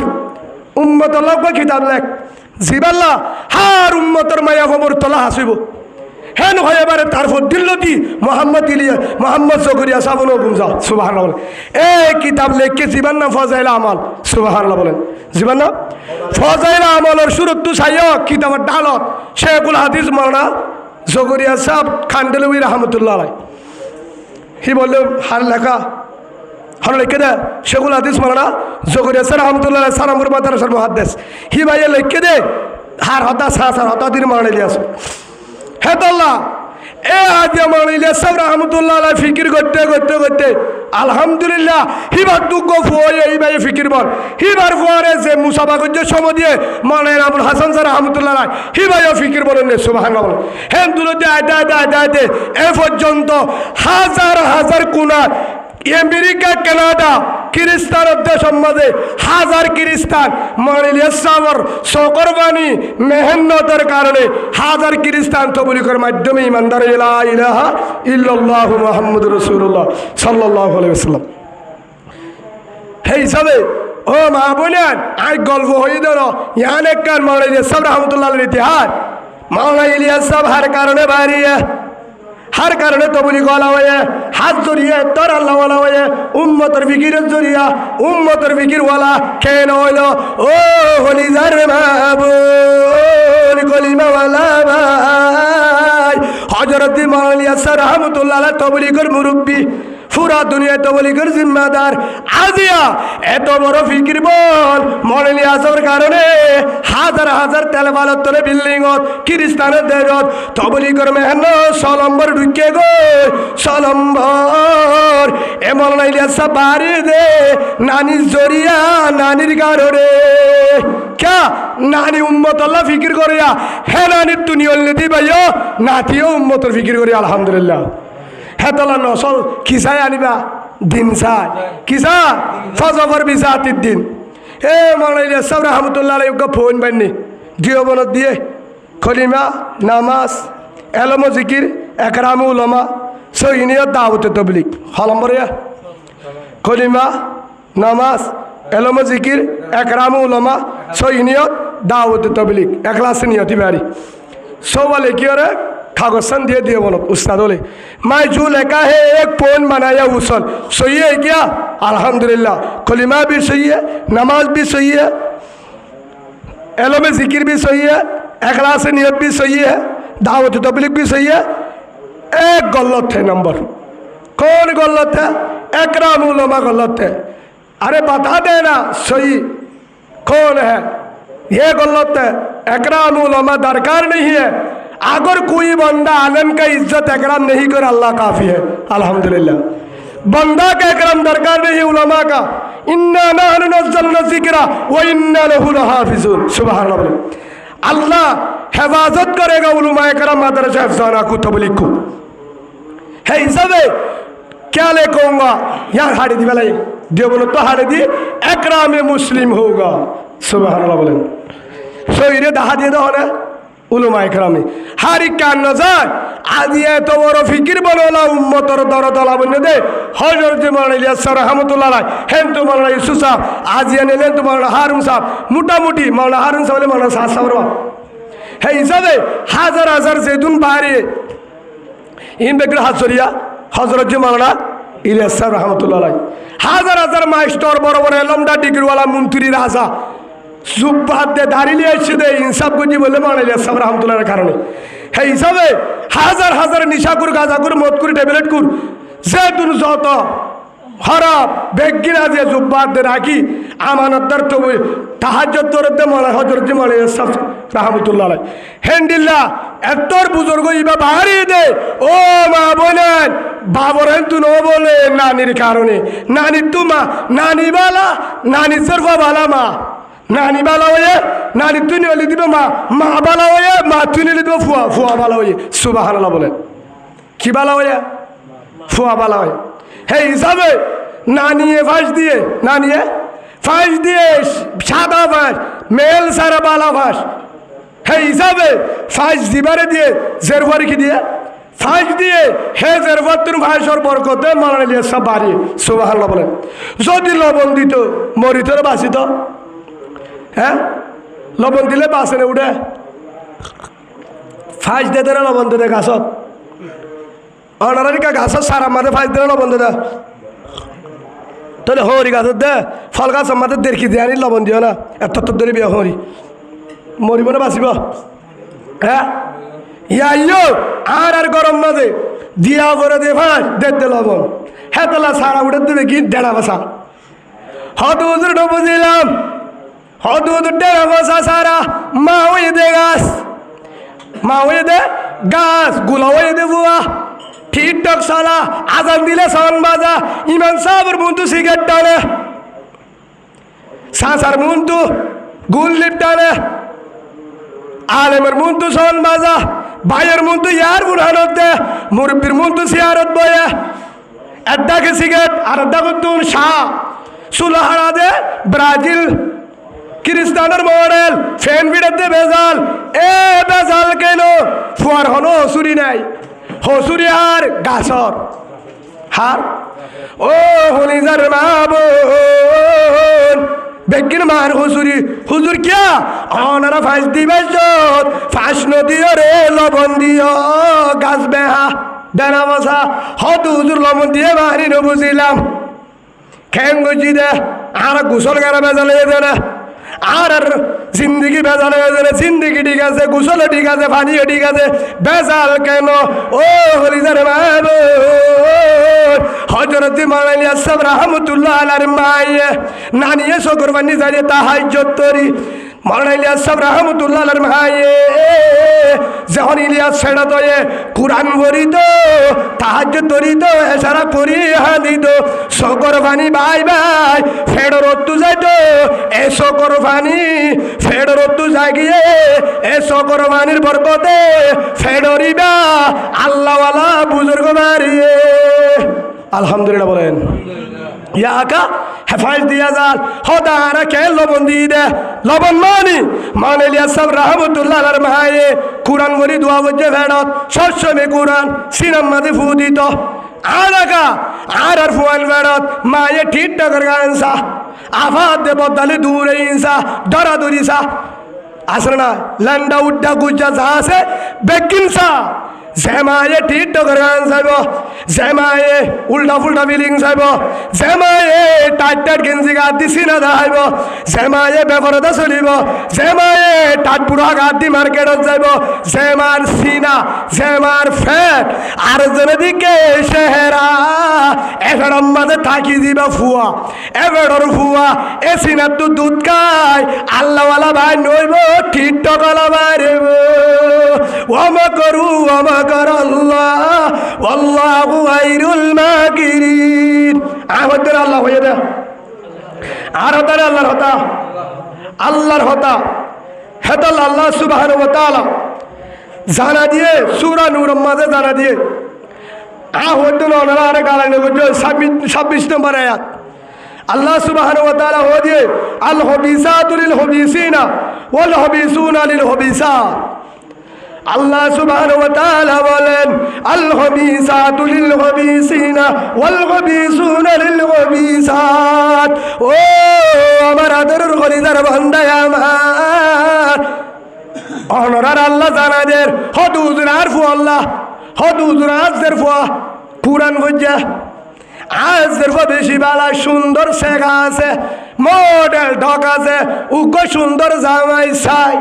উম্মত আল্লাহ কিতাব লেখ জিবাল্লা হার উম্মতর মায়া খবর তোলা হাসিব হেন হয়ে এবারে তার ফদ্দিল্লতি মোহাম্মদ জকরিয়া সাবন গুমজা সুবহানাল্লাহ বলেন। এই কিতাব লেখকে জীবন না ফজাইল আমল সুবহানাল্লাহ বলেন। জীবন না ফজাইল আমলের সুরত্তু সাইয়ক কিতাবের ডালত শেখুল হাদিস মাওলানা জকরিয়া সাহেব খানদেলভী রহমতুল্লাহ আলাইহি হি বললো হার লেখা হল লিখে দে শেখুল হাদিস মাওলানা জকরিয়া সাহেব রহমতুল্লাহ আলাইহি সালামপুর মাদ্রাসার মুহাদ্দিস হি ভাইয়ে লিখে দে হার হতা সাসার হতা দিন মাওলানা ইলিয়াস হে আল্লাহ এ আজ মাওলানা ইলিয়াস সাহেব রহমতুল্লাহ আলাইহি ফিকির করতে করতে করতে আলহামদুলিল্লাহ হিবার দুঃখ ফুয়ে এই ভাই ফিকির বল হিবার ফুয়ারে যে মুসাফাগজ্য সময় দিয়ে মাওলানা আবুল হাসান স্যার রহমতুল্লাহ আলাইহি হি ভাইও ফিকির বলেন সুবহানাল্লাহ বলেন। হেন দুলতে আইতে এ পর্যন্ত হাজার হাজার কুনার আমেরিকা কানাডা খ্রিস্টানের দেশ মাঝে হাজার খ্রিস্টান মানিলিয়াসাবর সকরবানি মেহনতের কারণে হাজার খ্রিস্টান তবলিগের মাধ্যমে ইমানদার লা ইলাহা ইল্লাল্লাহু মুহাম্মাদুর রাসূলুল্লাহ সাল্লাল্লাহু আলাইহি ওয়াসাল্লাম। এই হিসাবে ও মা বোনেন আই গল্প হয়ে দিল ইয়ান একখান মাওলানা ইলিয়াস সাহেব রহমতুল্লাহ আলাইহির ইতিহাস মাওলানা ইলিয়াস সাহেব হার কারণে বাড়িয়ে हर कारण तबलीग वाला हुए हाथ जरिए तर अल्लाह वाला हुए उम्मतर फिकिर जरिया उम्मतर फिकिर वाला केन हलो ओ हलिदार माहबूब कलिमा वाला भाई हजरत माওলানা ইলিয়াস রহমাতুল্লাহ আলাইহি তবলীগের মুরব্বী পুরা দুনিয়া তবলীগের জিম্মাদার আজিয়া এত বড় ফিকির বল মাওলানা ইলিয়াসের কারণে হাজার হাজার তেলবালত তলে বিল্ডিং খ্রিস্টানের দেশত তবলীগের মেহনত সলম্বর ঢুকে গো সলম্বর এ মাওলানা ইলিয়াস বাড়ি দে নানির জরিয়া নানির কারণে क्या नानी उम्मत अल्लाह फिक्र करिया है नानी दुनियार नीति भाइयो नातियो उम्मतर फिक्र करिया अल्हम्दुलिल्लाह है तला नसल किसाय आनिबा दिन साय किसा फजफर बिसातिद दिन ए माওলানা ইলিয়াস সাহেব রহমতুল্লাহ আলাইহি का फोन बन्नी दियो बन दिए कलिमा नामाज एलम जिकिर एकराम उलमा सहीनियत दावत तबलीग हलम्बर या कलिमा नामाज एलम जिकिर एकराम उलमा सहीनियत दावत तबलीग एकलास नियति बारी सोवाले की और कागजन दिए दिए बोलो उस्ताद बोले मैं जो लिखा है एक पोन बनाया उसल सही है क्या अल्हम्दुलिल्लाह कलिमा भी सही है नमाज भी सही है एलम जिकिर भी सही है एकलास नियत भी सही है दावत तबलीग भी सही है एक गलत है नंबर कौन गलत है एकराम उलमा गलत है अरे बता देना सही कौन है ये गलत है एकराम उलमा दरकार नहीं है अगर कोई बंदा आलम का इज्जत एकराम नहीं कर अल्लाह काफ़ी है अल्हम्दुलिल्लाह बंदा का एकराम दरकार नहीं उलमा का इन्ना नहनु नज़्ज़लना ज़िक्रा व इन्ना लहु लहाफ़िज़ून सुबहानल्लाह अल्लाह हिफाजत करेगा उलमा एकराम मदरसा हिफ्ज़ाना को तबलीग को है हिसाबे क्या ले कहूँगा यार हाड़ी दी वाला दियो बोलो तो हाड़ी दी एकराम मुस्लिम होगा सुबहानल्लाह बोलें सो इरे दहा दिए दो ना उलमा एकरामे हारी कान नजर आदिए तो बड़ो फिकिर बनोला उम्मतर दरदला बने दे हजरत माওলানা ইলিয়াস রহমাতুল্লাহ আলাইহি হেন তো মাওলানা ইউসুফ সাহেব আজিয়া নেলেন তো মাওলানা হারুন সাহেব মোটামুটি মাওলানা হারুন সাহেব মাওলানা সাদ সাহেব হে হিসাবে হাজার হাজার জেদুন বাড়ি ইন বেগর হাজরিয়া হযরত মাওলানা ইলিয়াস রহমাতুল্লাহ আলাইহি হাজার হাজার মাস্টার বড় বড় লম্বা ডিগ্রিওয়ালা মন্ত্রী রাজা जुब्बात दे दाढ़ी लिए दे इंसाफ को जी बोले माওলানা ইলিয়াস রহমাতুল্লাহ কারণে হে হিসাবে হাজার হাজার নিশাকুর গাজাকুর মদকুর ট্যাবলেট কুর জেদুন যত খারাপ বেগিরা যে जुब्बात दे রাখি আমানতদার তো তাহাজ্জুদ তোরতে মাওলানা হযরত মাওলানা ইলিয়াস রহমাতুল্লাহ আলাইহি হেন্ডিল্লা এতর বুজুর্গ ইবা বাড়ি দে ও মা বোনেন বাবরেন তু নো বলে নানির কারণে নানি তুমা নানি বালা নানি সরফা বালা মা नानी बाला होये नानी तुनी वाली दिबे माँ बाला होये माँ तुनी वाली दिबे फुआ फुआ बाला होये सुबहानल्लाह बोले की बाला होये फुआ बाला होये है हिसाबे नानी ये फाश दिए सादा फाश मेल सारा बाला फाश है हिसाबे फाश दिबारे दिए जरवर की दिए फाश दिए हे जरवर तुम फाश और बरकते माওলানা ইলিয়াস सब बारी सुबहानल्लाह बोले जो दिल लबन दित मरित बासित हाँ लबन दिले बासने उड़े ফাঁস দে দেন লবণ দে গাছত অনারিকা গাছত সারা মাঝে ফাঁস দেন লবণ দে তাহলে হরি গাছত দে ফল গাছ মাঝে দেখি দিয়ে আনি লবণ দিও না এত ধরে বিয়া হরি মরিব না বাঁচিব হ্যাঁ ইয়ো আর গরম মাঝে দিয়া করে দে ফাঁস দে লবণ হ্যাঁ তাহলে সারা উঠে দেবে কি দেড়া বসা হত উজুরটা বুঝিলাম হত উজুর দেড়া বসা সারা মা হয়ে দে গাছ মা হয়ে দে গাছ গুলা হয়ে দে বুয়া ঠিকঠাক সালা আজান দিলে সান বাজা ইমাম সাহেবের বন্ধু সিগারেট টানে সাসার বন্ধু গুল্লির টানে আলেমের বন্ধু সান বাজা ভাইয়ের বন্ধু ইয়ার বুড়ানত দে মুরব্বীর বন্ধু সিয়ারত বয়ে একটাকে সিগারেট আর একটাকে তুন শাহ সুলাহারা দে ব্রাজিল খ্রিস্টানের মডেল ফ্যান বিড়াতে বেজাল এ বেজাল কেন ফুয়ার হনো হসুরি নাই হসুরি আর গাছর হার ও হলিজার মা বোন বেগিন মার হুজুরি হুজুর কিয়া অনারা ফাঁস দিবে ফাঁস নদিও রে লবণ দিও গাছ বেহা দেনা বসা হত হুজুর লবণ দিয়ে বাহারি বুঝিলাম খেং গুজি দে আর গোসল গানা বেজালে দে না আর জিন্দগি বেজাল হয়ে যাবে জিন্দগি ঠিক আছে গোসলও ঠিক আছে পানিও ঠিক আছে বেজাল কেন ও হলিজার বাবু হযরত মাওলানা সাহেব রাহমাতুল্লাহ আলাইহির মায়ে নানিয়ে শুকরবানি জারিয়ে তাহাজ্জুদ তরি মাওলানা সাহেব রাহমাতুল্লাহ আলাইহির মায়ে যখন ইলিয়াস ছেড়ে দয়ে কুরআন পড়িত তাহাজ্জুদ তরিত এছাড়া করি হাদিত শুকরবানি বাই বাই ফেডরত যাইতো এ শুকরবানি ফেডরত জাগিয়ে এ শুকরবানির বরকতে ফেডরিবা আল্লাহওয়ালা বুজুর্গ মারিয়ে আলহামদুলিল্লাহ বলেন ইয়াকা হেফাজ দিয়া যাল হদারা কে লবণ দিয়ে দে লবণ মানে ইলিয়াস সাহেব রাহমাতুল্লাহ আলাইহির মায়ে কুরআন বলি দোয়া বজে ফেডত সবসময় কুরআন সিনাম মাঝে ফু দিত আলাকা আর ফুয়ান ফেডত মায়ে ঠিক টাকার গানসা আফাত দে বদলে দূরে ইনসা ডরা দরিসা আসরে না লন্ডা উড্ডা গুজ্জা যাসে বেকিনসা জেমায়ে ঠিক টাকার গান সাইব জেমায়ে উল্টা ফুলটা বিলিং সাইব জেমায়ে টাইট টাইট গেঞ্জি গাদ দি সিনা দাইব জেমায়ে বেপরদা চলিব জেমায়ে টাইট পুরা গাদ দি মার্কেটত যাইব জেমার সিনা জেমার ফেট আর যেদিকে শেহরা এফেরম মাঝে থাকি দিবা ফুয়া এফেরর ফুয়া এ সিনার তো দুধ খায় আল্লাহওয়ালা ভাই নইব ঠিক টাকালা বাইরেব ওমা করু ওমা কর আল্লাহ আল্লাহু খায়রুল মাকিরিন আমাদের আল্লাহ হয়ে দে আর হতারে আল্লাহর হতা হেতাল আল্লাহ সুবহানাহু ওয়া তাআলা জানা দিয়ে সূরা নূরের মাঝে জানা দিয়ে হইতো না ওনারা আরে গালানো করছে 26 নম্বর আয়াত আল্লাহ সুবহানাহু ওয়া তাআলা হো দিয়ে আল হবিসাতু লিল হবিসিনা ওয়াল হবিসুনা লিল হবিসাত আল্লাহ সুবহানাহু ওয়া তাআলা বলেন আল হবিসাতু লিল হবিসিনা ওয়াল হবিসুনা লিল হবিসাত ও আমার আদরের খলিদার বান্দা আমার অনরার আল্লাহ জানাদের হদুজুর আরফু আল্লাহ হদুজুর আজের ফুয়া কুরআন বজ্জা আজের ফুয়া বেশি বালা সুন্দর শেখা আছে মডেল ঢক আছে উগো সুন্দর জামাই চাই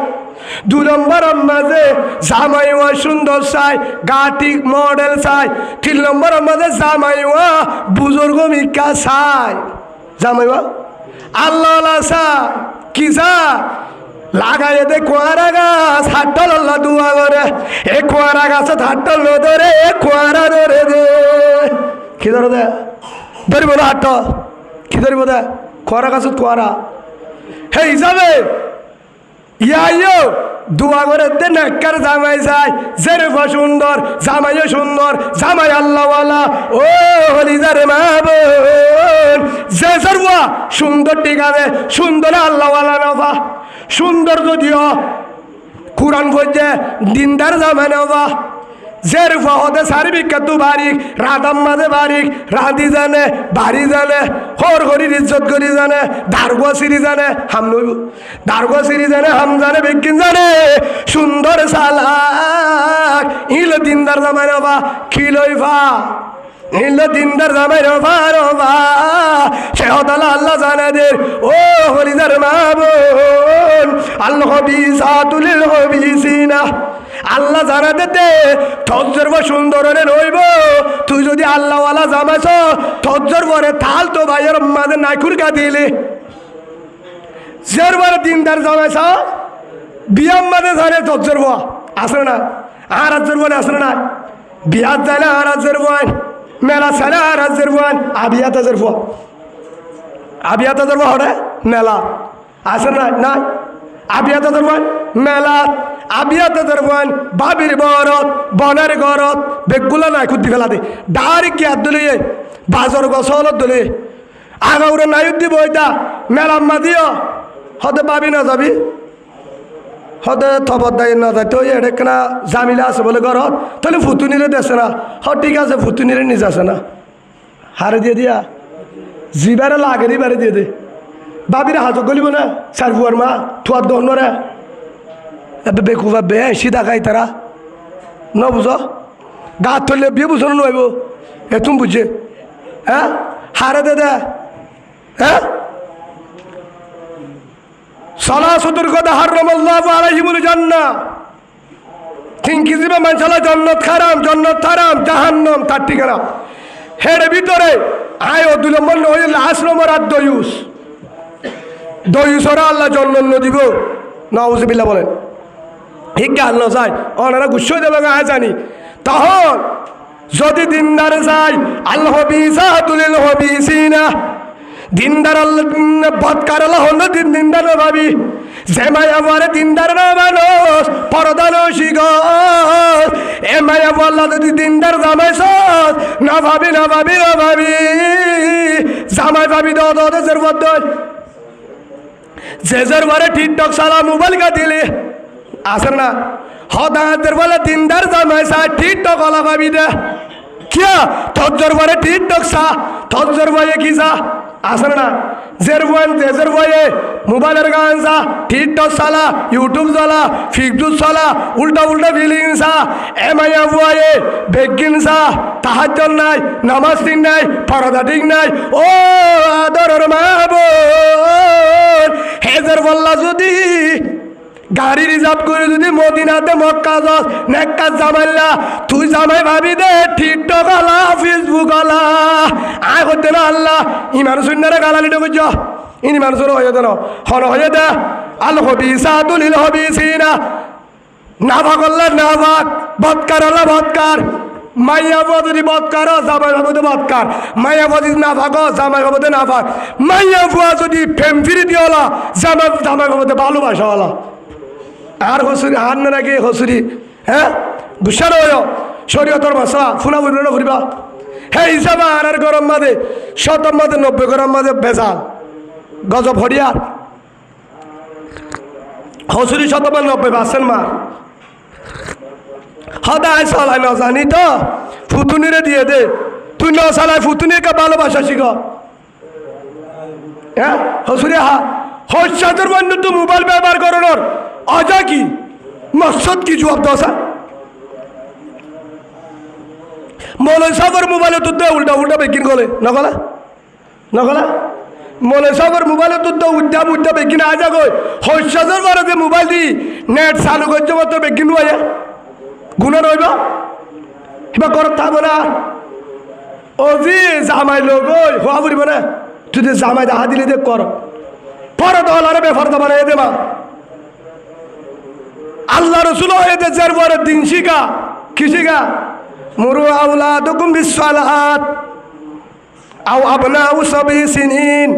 2 নম্বর মাঝে জামাইওয়া সুন্দর চাই গাটি মডেল চাই 3 নম্বর মাঝে জামাইওয়া বুজুর্গ মিকা চাই জামাইওয়া আল্লাহ চাই কি চাই লাগাই দে কুয়ারা গাছ হাটল আল্লাহ দুয়া করে এ কুয়ারা গাছত হাটল ধরে কুয়ারা ধরে দে কি ধরে দে ধরিব না হাট কি ধরিব দে কুয়ারা গাছত কুয়ারা হে হিসাবে ইয়াইও দুয়া করে দে নেককার জামাই চাই জেরফা সুন্দর জামাইও সুন্দর জামাই আল্লাহওয়ালা ও হলিজারে মা বোন যে সর্বা সুন্দর ঠিক আছে সুন্দর আল্লাহওয়ালা নফা সুন্দর যদিও কুরআন পড়ছে দিনদার জামাই নফা জের ফহদে সারি বিখ্যাত বারিক রাধাম মাঝে বারিক রাধি জানে বাড়ি জানে হর হরির ইজ্জত করি জানে দারগো সিরি জানে হাম নইব দারগো সিরি জানে হাম জানে বিজ্ঞান জানে সুন্দর সালাক ইল দিনদার জামাই রবা খিলইফা ইল দিনদার জামাই রবা শেহতালা আল্লাহ জানাদের ও হরিদার মাবুন আল হবিসাতুল হবিসিনা আল্লাহ জানা দে তজ্জর সুন্দর রইব তুই যদি আল্লাহওয়ালা জামাইছ তজ্জর পরে তাল তো ভাইয়ের মাঝে নাইকুর গা দিলে জের পরে দিনদার জামাইছ বিয়াম মাঝে ধরে তজ্জর বয়া আসলে না আর রাজ্যের বোন আসলে না বিয়াত যাইলে আর রাজ্যের বোন মেলা চাইলে আর রাজ্যের বোন আবিয়াত হাজার বয়া আবিয়াত হাজার বয়া হরে মেলা আসলে না নাই আবিয়াত হাজার বোন মেলা আবিয়াতে ধরবেন বাবির বরত বনের গরত বেগগুলো নাই খুদ্দি ফেলা দে ডারি কি হাত দলিয়ে বাজর গছলত দলিয়ে আগাউরে নাইউদ্দি বইতা মেলাম্মা দিও হতে পাবি না যাবি হতে থবর দায় না যায় তো এটা কেনা জামিলা আছে বলে ঘরত তাহলে ফুতুনিরে দেশে না হ ঠিক আছে ফুতুনিরে নিজ আছে না হারে দিয়ে দিয়া জিবারে লাগে দিবারে দিয়ে দে বাবিরে হাজত গলিব না সারফুয়ার মা থুয়ার দহনরে এবে বেকুবা বে সিধা খাই তারা ন বুঝ গা ধরলে বিয়ে বুঝো নইব এ তুমি বুঝে হ্যাঁ হারে দে দে হ্যাঁ সলা সতর্কতা হারামাল্লাহু আলাইহিমুল জান্নাহ তিন কিসিমে মানুষলা জান্নাত হারাম জাহান্নাম তার ঠিকানা হেড়ে ভিতরে আয় ও 2 নম্বর হয়ে লাস্ট নম্বর আর দয়ুসরা আল্লাহ জন্ম দিব নাউজুবিল্লাহ বলেন ঠিক আল্লাহ যায় ওনারা গুচ্ছ দেবে আয় জানি তখন যদি দিনদার যায় আল্লাহ হবিসাতুল হবিসিনা দিনদার আল্লাহ বদকার আল্লাহ হল দিনদার না ভাবি যে মায়া বলে দিনদার না মানুষ পরদান শিগস এ মায়া বললা যদি দিনদার জামাইছ না ভাবি জামাই ভাবি দেশের বদল যে বারে টিকটক সালা মোবাইল কা দিলে আসর না হদাদের বলে দিনদার জামাইছা টিকটক ওলা ভাবি দে কিয়া তজ্জর বলে টিকটক সা তজ্জর বয়ে কি সা আসর না জের বয়ে মোবাইলের গান সা টিকটক সালা ইউটিউব সালা ফেসবুক সালা উল্টা ফিলিং সা এমাইয়া বয়ে বেগিন সা তাহাজ্জুদ নাই নামাজ ঠিক নাই পরদা ঠিক নাই ও আদরের মাহবুব হেজের বল্লা যদি গাড়ি রিজার্ভ করে যদি মদিনাতে মক্কা যাস নেককাজ জামাইলা তুই জামাই ভাবি দে টিকটক আলা ফেসবুক আলা আয় করতে না আল্লাহ ইমান সুন্নারে গালালিটা বুঝ ইনি মানুষের হয়ে দেন হন হয়ে দে আল হবিসাতুল হবিসিনা নাফাক আল্লাহ নাফাক বদকার আল্লাহ বদকার মাইয়া যদি বদকার জামাই ভাবতে বদকার মাইয়া যদি নাফাক জামাই ভাবতে নাফাক মাইয়া ফুয়া যদি ফেম ফিরি দিওলা জামাই ভাবতে ভালোবাসাওয়ালা আর হসুরি হার না নাকি হসুরি হ্যাঁ গুসার হয় শরীয়তর মশলা ফুনা বুঝবে না ফুরিবা হ্যাঁ হিসাবে আর গরম মাঝে 70 মাঝে 90 গরম মাঝে ভেজাল গজব হরিয়ার হসুরি 70 90 বাসেন মা হদায় চালাই না জানি তো ফুতুনিরে দিয়ে দে তুই ন চালাই ফুতুনিকে ভালোবাসা শিখ হ্যাঁ হসুরি হা হসাদের বন্ধু তো মোবাইল ব্যবহার করানোর অজা কি মকসদ কি জবাব দশা মৌলাই সাগর মোবাইলে তুলতে উল্টা বেকিন গলে নকলা মৌলাই সাগর মোবাইলে তুলতে উল্টা বেকিন আজা গই হসাদের বারে যে মোবাইল দি নেট চালু করছে মতো বেকিন হয়ে গুণা রইব এবার ঘর থাকবো না ও জি জামাই লোক ওই হওয়া পড়িব না তুই জামাই দেখা দিলে দেখ কর পরে দলারে বেফার দাবার এ দেবা আল্লাহ রসুল হয়েছে যার পরে দিন শিখা কি শিখা মুরু আউলাদুকুম বিসসালাত আও আবনাউ সাবি সিনিন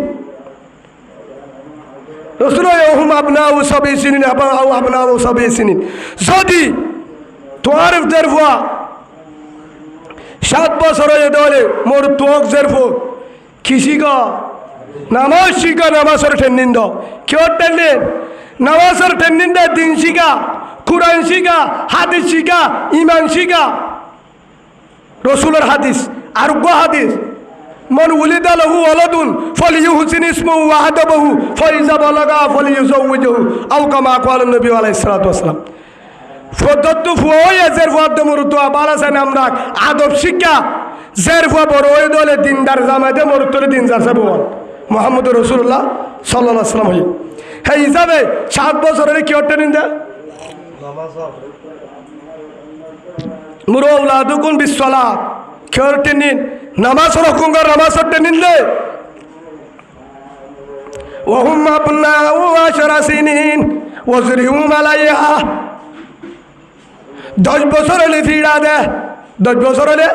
রসুল হুম আবনাউ সাবি সিনিন আও আবনাউ সাবি সিনিন যদি তোমার জেরফা 7 বছর হয়ে দলে মোর তোক জেরফো কি শিখা নামাজ শিখা নামাজের ট্রেনিং দাও কেউ ট্রেনিং নামাজের ট্রেনিং দেয় দিন শিখা কুরআন শিখা হাদিস শিখা ইমান শিখা রসুলের হাদিস আরোগ্য হাদিস মন উলিদা লাহু ওয়ালাদুন ফালিয়ুহসিন ইসমুহু ওয়া আদাবহু ফাইজা বালাগা ফালিয়ুযাওওয়িজহু আও কামা ক্বালা নবী আলাইহিস সালাতু ওয়াস সালাম ফদতু ফুয়া জের ফুয়া দমরুতু বালাসান আমরা আদব শিক্ষা জের ফুয়া বড় ওই দলে দিনদার জামাতে মরুতরে দিন যাচ্ছে বল মুহাম্মদুর রাসূলুল্লাহ সাল্লাল্লাহু আলাইহি ওয়াসাল্লাম হই হে হিসাবে 7 বছরের কি অর্থ নিন দা নামাজ মুরু আওলাদুকুম বিসসালাত কি অর্থ নিন নামাজ রকম নামাজ অর্থ নিন লে ওহুম আবনাউ 10 সিনিন ওয়াজরিহুম আলাইহা 10 বছর হলে ফিরা দে 10 বছর হলে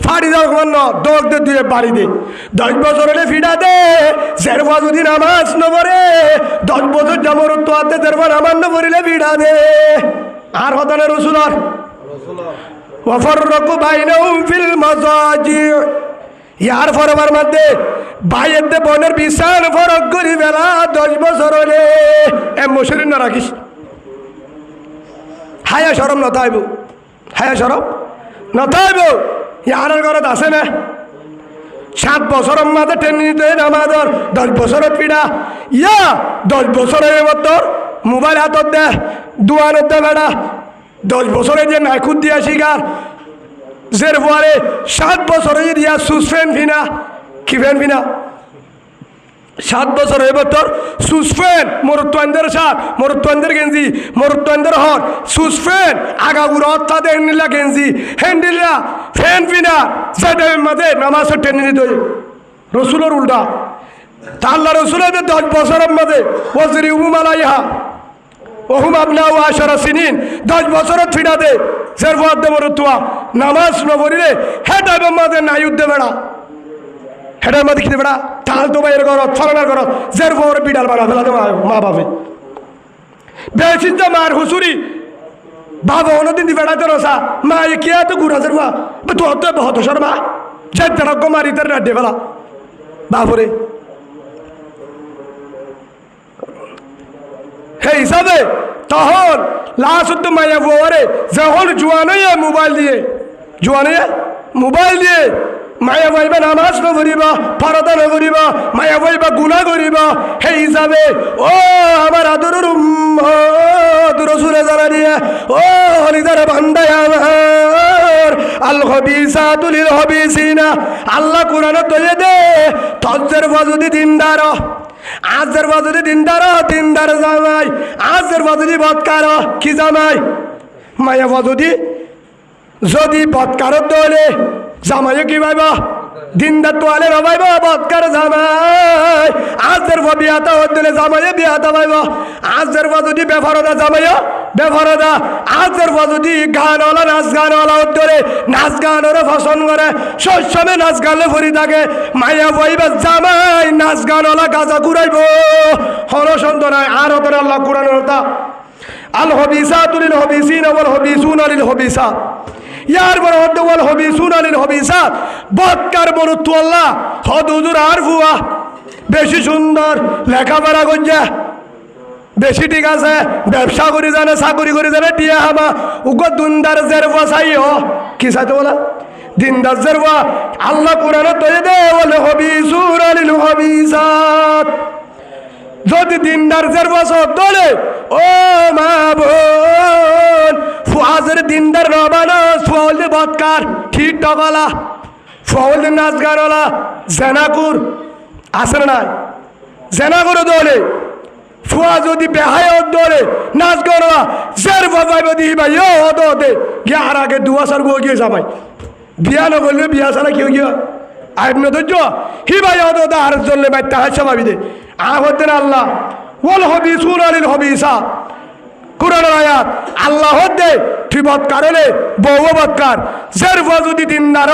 ফাড়ি দাও কোন দোক দে দুয়ে বাড়ি দে 10 বছর হলে ফিরা দে জেরফা যদি নামাজ ন পড়ে 10 বছর জামরত তো আতে জেরফা নামাজ ন পড়িলে ফিরা দে আর হতানে রাসূলুল্লাহ ওয়াফাররাকু বাইনাহুম ফিল মাজাজি ইয়ার ফরবার মধ্যে ভাইয়ের বোনের বিশাল ফরক করি বেলা 10 বছর হলে এ মুশরিক না রাখিস হায়া শরম নতাইব হায়া শরম নতাইব ইয়ার ঘরত আছে না 7 বছরের মাঝে টেনে নিতে আমাদের 10 বছরের পিড়া ইয়া 10 বছরের মতর মোবাইল হাতত দে দুয়ানত দে বেড়া 10 বছরে যে নাইকুদ দিয়া শিকার জের পরে 7 বছরে দিয়া সুসফেন ফিনা কি ফেন ফিনা 7 বছর এবছর সুসফেন মরুত্তন্দের সাত মরুত্তন্দের গেঞ্জি মরুত্তন্দের হর সুসফেন আগাগুড় অত্তা দেন নিলা গেঞ্জি হ্যান্ডিলা ফ্যান ফিনা সেটার মাঝে নামাজ টেনে নিত রসুলের উল্টা তা আল্লাহ রসুলের 10 বছরের মাঝে ওয়াজরি উমালাইহা ওহুম আবনাউ 10 সিনিন 10 বছরের ফিডা দে জের ফাদে মরুতুয়া নামাজ ন পড়িলে হেটার মাঝে নাই উদ্দে বেড়া হেটার মাঝে খেতে বেড়া তাল তো বাইরের ঘর ফলানার ঘর জের ফোর বিড়াল বাড়া ফেলা দেওয়া মা বাপে বেশিটা মার হুসুরি বাবা অন্যদিন দি বেড়াতে রসা মা কে তো ঘুরা জেরবা তো তো বহুত শর্মা যে তেরক মারি তার রাড্ডে ফেলা বাপরে হে হিসাবে তখন লাস্ট মায়া বরে যখন জুয়ানে মোবাইল দিয়ে জুয়ানে মোবাইল দিয়ে মায়া ভাইবা নামাজ ন করিবা ফারদা ন করিবা মায়া ভাইবা গুনাহ করিবা হে হিসাবে ও আমার আদরের উম্মত রাসূলে জানা দিয়ে ও হলিদার বান্দা আমার আল খবিসাতু লিল খবিসিনা আল্লাহ কোরআনে তলে দে তজ্জের বাজুদি দিনদার আজের বাজুদি দিনদার জামাই আজের বাজুদি বদকার কি জামাই মায়া বাজুদি যদি বদকার দলে জামাই কি ভাইবা দিনদার তো আলে ভাইবা বদকার জামাই আজের বিয়াতা হলে জামাই বিয়াতা ভাইবা আজের বাজুদি বেফারদা জামাই বেফারদা আজের বাজুদি গানওয়ালা নাচ গানওয়ালা ধরে নাচ গানের ফসন করে সবসময় নাচ গানে ভরি থাকে মায়া ভাইবা জামাই নাচ গানওয়ালা গাজা ঘুরাইব হরসন্ত নাই আর হতরে আল্লাহ কোরআনের কথা আল হবিসাতু লিল হবিসিনা ওয়াল হবিসুনা লিল হবিসাত ইয়ার বড় হদ ওয়াল হবিসুনা লিল হবিসাত বদকার বরতু আল্লাহ হদ হুজুর আর ফুয়া বেশি সুন্দর লেখাপড়া গঞ্জা বেশি ঠিক আছে ব্যবসা করে জানে চাকরি করে জানে টিয়া হামা উগো দুন্দার জেরফা চাইও কি চাইতে বলা দিনদার জেরফা আল্লাহ কোরআনে তৈরি দে বলে হবিসুনা লিল হবিসাত যদি দিনদার জেরফা সব দলে ও মা বোন ফুয়াজের দিনদার রবানা ফুয়াল বদকার ঠিক টগলা ফুয়াল নাচ গানওয়ালা জেনাকুর আসে না জেনাকুর দলে ফুয়া যদি বেহায় দলে নাচ গানওয়ালা জেরফা পাইব দি ভাই ও হতে গিয়ে আর আগে দুয়াশার গো গিয়ে যাবাই বিয়া নগরলে বিয়া ছাড়া কেউ গিয়া আইব না ধৈর্য হি ভাই হতে আর চললে ভাই তাহার স্বাভাবি দে আহতেন আল্লাহ ওয়াল হবিসুনা লিল হবিসাত কুরআনের আয়াত আল্লাহ হদে তুই বদকার হলে বউ বদকার জেরফা যদি দিনদার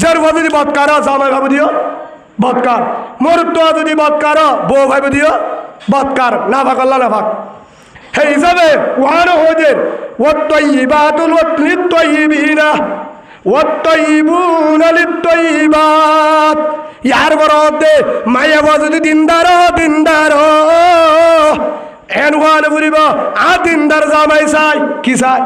জেরফা যদি বদকার জামাই ভাব দিও বদকার মরুত্ব যদি বদকার বউ ভাব দিও বদকার না ভাগ আল্লাহ না ভাগ হে হিসাবে ওয়ানো হদের ওয়াত্তাইবাতুল লিত্তাইবিনা ওয়াত্তাইবুনা লিত্তাইবাত ইয়ার বরদে মায়া যদি দিনদার এন ওয়ান বলিব আ দিনদার জামাই চাই কি চাই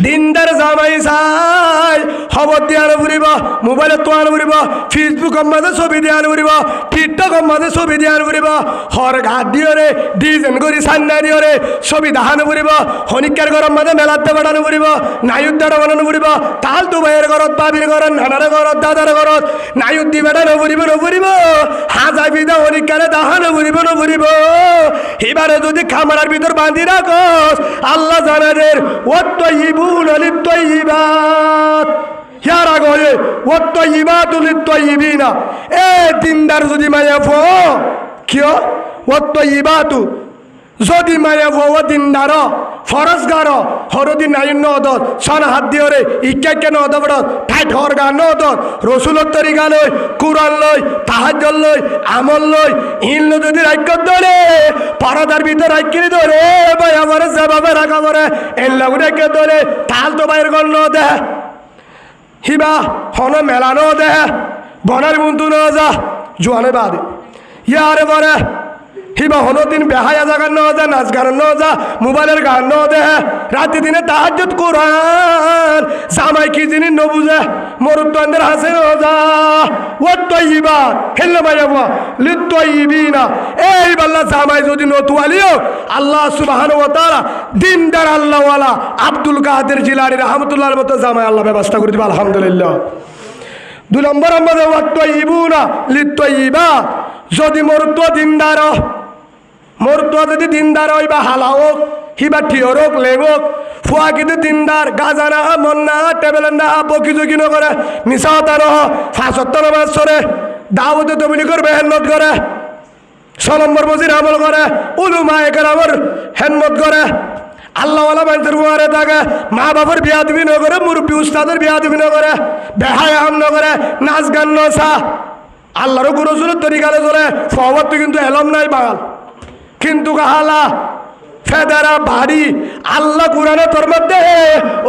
দিনদার জামাই চাই খবর দিয়ে আনো ফুরিব, মোবাইলত তো আনো ফুরিব, ফেসবুকৰ মাঝে ছবি দিয়ে আনো ফুরিব, টিকটকৰ মাঝে ছবি দিয়ে আনো ফুরিব, হর ঘাট দিয়রে ডিজাইন করে সান্না দিয়রে ছবি দেখানো ফুরিব, শনিকার ঘৰৰ মাঝে মেলাতে বানানো ফুরিব, নায়ুদ্দার বানানো ফুরিব, তাল তো ভাইয়ের ঘৰত, বাবির ঘৰত, নানার ঘৰত, দাদার ঘৰত নায়ুদ দি বেটা নফুরিব হাজার বিদা শনিকারে দেখানো ফুরিব এবারে যদি খামারার ভিতর বাঁধি রাখস আল্লাহ জানাদের ওয়াত্তাইয়িবুনা লিত্তাইয়িবাত ইয়ার আগে ওয়াত্তাইয়িবাতু লিত্তাইয়িবিনা এ দিনদার যদি মায়া ফো কিয় ওয়াত্তাইয়িবাতু যদি মায়া ফো দিনদার ফরজগার হরদি নাইন নদত সন হাত দিওরে ইক্কাকে নদবড় ঠাইট হর গান নদত রসুলত তরিকা লই কুরআন লই তাহাজ্জুদ লই আমল লই ইন যদি রাইক ধরে পরদার ভিতর রাইকিনি ধরে ভাই আমার জবাবে রাখা করে এন লাগুড়াকে ধরে তাল তো বাইর গণ দে হিবা হন মেলানো দে বনার বন্ধু ন যা জোয়ানে বাদ ইয়ারে বরে হিবা হনো দিন বেহায়া জাগার ন যা নাচ গান ন যা মোবাইলের গান ন দে রাতে দিনে তাহাজ্জুদ কোরআন জামাই কি জিনিস ন বুঝে মরুত্তন্দের হাসে ন যা ওয়াত্তাইয়িবা হেল্লা মাইয়াবা লিত্তাইয়িবিনা এই বাল্লা জামাই যদি নতুয়ালিও আল্লাহ সুবহানাহু ওয়া তাআলা দিনদার আল্লাহওয়ালা আব্দুল কাদের জিলানী রাহমাতুল্লাহর মতো জামাই আল্লাহ ব্যবস্থা করে দিবে আলহামদুলিল্লাহ। 2 নম্বর আমাদের ওয়াত্তাইয়িবুনা লিত্তাইয়িবা যদি মরুত্ব দিনদার মরুত্ব যদি দিনদার হই বা হালা হোক হিবা ঠিয়র হোক লেগ হোক ফুয়া কিন্তু দিনদার গাজা না মন না টেবেল না বকি জকি নকরে মিশাওতা নহ ফাঁসত্ব নামাজ সরে দাওয়াতে তবলি করবে হেনমত করে 6 নম্বর বজির আমল করে উলুমা একরামর হেনমত করে আল্লাহওয়ালা মানুষের বুয়ারে থাকে মা বাবার বিয়া দিবি ন করে মুরব্বী উস্তাদের বিয়া দিবি ন করে বেহায়া হাম ন করে নাচ গান নসা আল্লাহর গুরু জুরের তরিকালে চলে ফওয়াত তো কিন্তু এলম নাই বাগাল কিন্তু কাহালা ফেদারা ভারী আল্লাহ কুরআনে তোর মধ্যে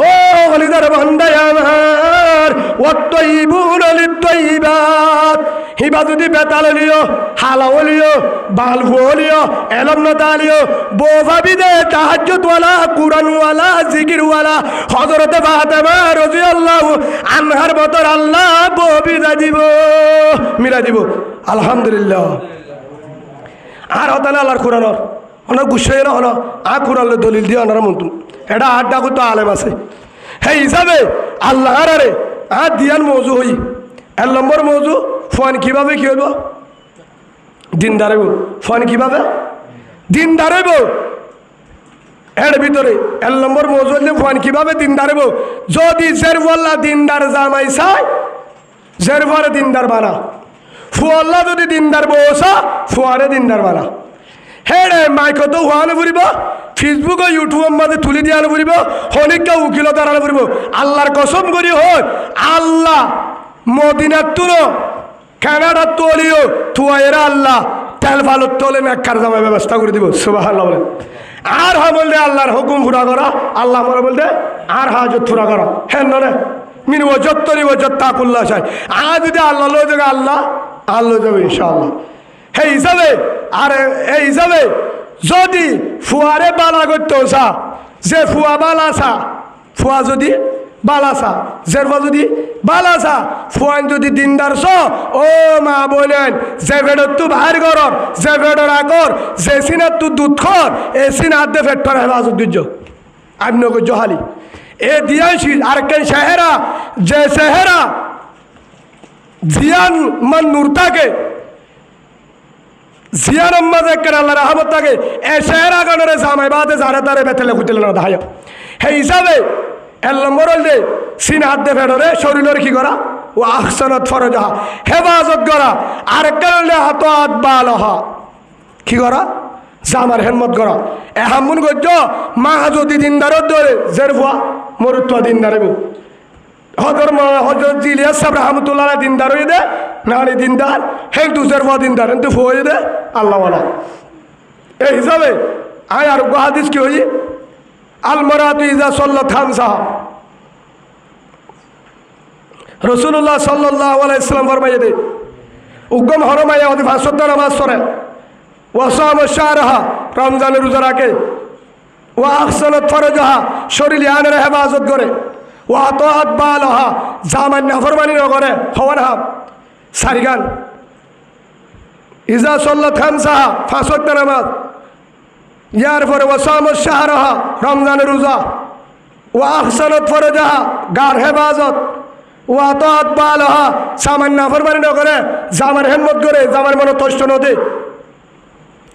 ও হলিদার বান্দায় আমার ওয়াত্তাইয়িবুনা লিত্তাইয়িবাত হিবা যদি বেতাল লিও হালাও লিও বালফু লিও এলম নতা লিও বোভাবি দে তাহাজ্জুদ ওয়ালা কুরআন ওয়ালা জিকির ওয়ালা হযরত ফাতেমা রাদিয়াল্লাহু আনহার বতর আল্লাহ ববি দিব মিলা দিব আলহামদুলিল্লাহ। আর হতা না আল্লাহর কোরআনর ওনার গুছাই না হলো কোরআন দলিল দিয়ে ওনারা মন্তুন এটা আড্ডা করতো আলেম আছে সেই হিসাবে আল্লাহ আরে দিয়ান মৌজু হই 1 নম্বর মৌজু ফোন কিভাবে কি হইব দিন দাঁড়াইব ফোন কিভাবে দিন দাঁড়াইব এর ভিতরে 1 নম্বর মৌজু হইলে ফোন কিভাবে দিন দাঁড়াইব যদি জেরওয়াল্লা দিনদার জামাই চাই জেরওয়ারে দিনদার বানা ফুয়াল্লা যদি দিনদার বসা ফুয়ারে দিনদার বানা হেড়ে মাইক তো হওয়ানো ফুরিব ফেসবুক ও ইউটিউবের মাঝে তুলি দিয়ে আনো ফুরিব হনিকা উকিলতার আনো ফুরিব আল্লাহর কসম করি হয় আল্লাহ মদিনার তুলো কানাডার তোলিও তুয়াইরা আল্লাহ তেল ভালো তোলে মেকার জামাই ব্যবস্থা করে দিব সুবহানাল্লাহ বলেন আর হা বললে আল্লাহর হুকুম পুরা করা আল্লাহ মনে বলতে আর হাজত পুরা করা হ্যাঁ নরে মিন ওয়াজাত্তনি ওয়াজাত্তাকুল্লাহ চাই আর যদি আল্লাহ লয়ে যাবে আল্লাহ যাবে ইনশাআল্লাহ সেই হিসাবে আর এই হিসাবে যদি ফুয়ারে বালা করতে চা যে ফুয়া বালাসা ফুয়া যদি বালাসা জেরফা যদি বালাসা ফুয়ান যদি দিনদার ও মা বলেন যে ভেড়র তু বাহির কর যে ভেড়র আগর যে সিনার তু দুধ খর এ সিনার দে ফেটর হেফাজত দিজ আপনি জহালি এ দিয়াছি আরেকখান সেহেরা যে সেহেরা জিয়ান মান নূর থাকে জিয়ান আম্মা দেখেন আল্লাহ রহমত থাকে এ সেহেরা গণরে জামাই বাদে যারা তারে বেতেলে কুতিলে না দাহায় সেই হিসাবে 1 নম্বর হলে সিন হাত দে ফেডরে শরীরের কি করা ও আহসানত ফরজাহা হেফাজত করা আরেকটা হলে হাত হাত বালহা কি করা জামার হেলমত করা এহামুন গজ্জ মা যদি দিনদারত ধরে জেরফুয়া মরুত্ব দিনদারে হজরত ইলিয়াস সাহেব রহমতুল্লাহ দিনদার হয়ে দে নানি দিনদার হেক দু জেরফুয়া দিনদার কিন্তু হয়ে দে আল্লাহওয়ালা এই হিসাবে আয় আর হাদিস কি হই আলমারাতু ইজা সাল্লাত খামসা রাসূলুল্লাহ সাল্লাল্লাহু আলাইহি ওয়াসাল্লাম ফরমাইয়ে দে উগম হরমায়া ওদি 5 নামাজ পড়ে ওয়াসাম শাহরাহা রমজানের রোজা রাখে ও আহসানাত ফারজাহা শরীর আনের হেফাজত করে, ও আতাআত বালাহা জামান নাফরমানি ন করে হওয়ার হাব সারিগান ইজা সাল্লাত খামসাহা পাঁচ ওয়াক্ত নামাজ, ইয়ার পরে ও সামত শাহরাহা রমজানের রোজা, ও আহসানাত ফারজাহা গার হেফাজত, ও আতাআত বালাহা জামান নাফরমানি ন করে জামার হেম্মত করে জামার মনে কষ্ট নদে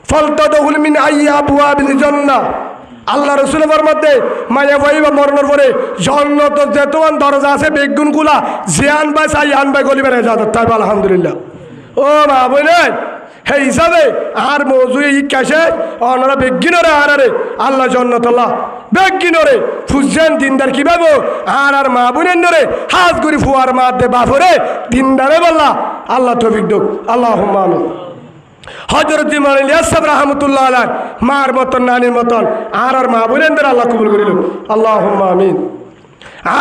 ফলতাদহুল মিন আইয়া আবওয়াবিল জান্নাহ। আল্লাহ রসুলের ফরমাতে মায়া ভাইবা মরণের পরে জান্নাত যেতমান দরজা আছে বেগুন গুলা জিয়ান বাই সাইয়ান বাই গলিবার ইজাজত তাই আলহামদুলিল্লাহ। ও মা বলেন হে হিসাবে আর মৌজুয়ে ই কাছে ওনারা বেগিনরে আরে আল্লাহ জান্নাত আল্লাহ বেগিনরে ফুজান দিনদার কি ভাবো আর মা বোনের নরে হাত করি ফুয়ার মা দে বাপরে দিনদারে বললা আল্লাহ তৌফিক দাও আল্লাহুম্মা আমিন। হযরত ইমাম ইলিয়াস সাহেব রাহমাতুল্লাহ আলাইহি মার মতন নানির মতন আর মা বোনেদের আল্লাহ কবুল করিল আল্লাহুম্মা আমিন।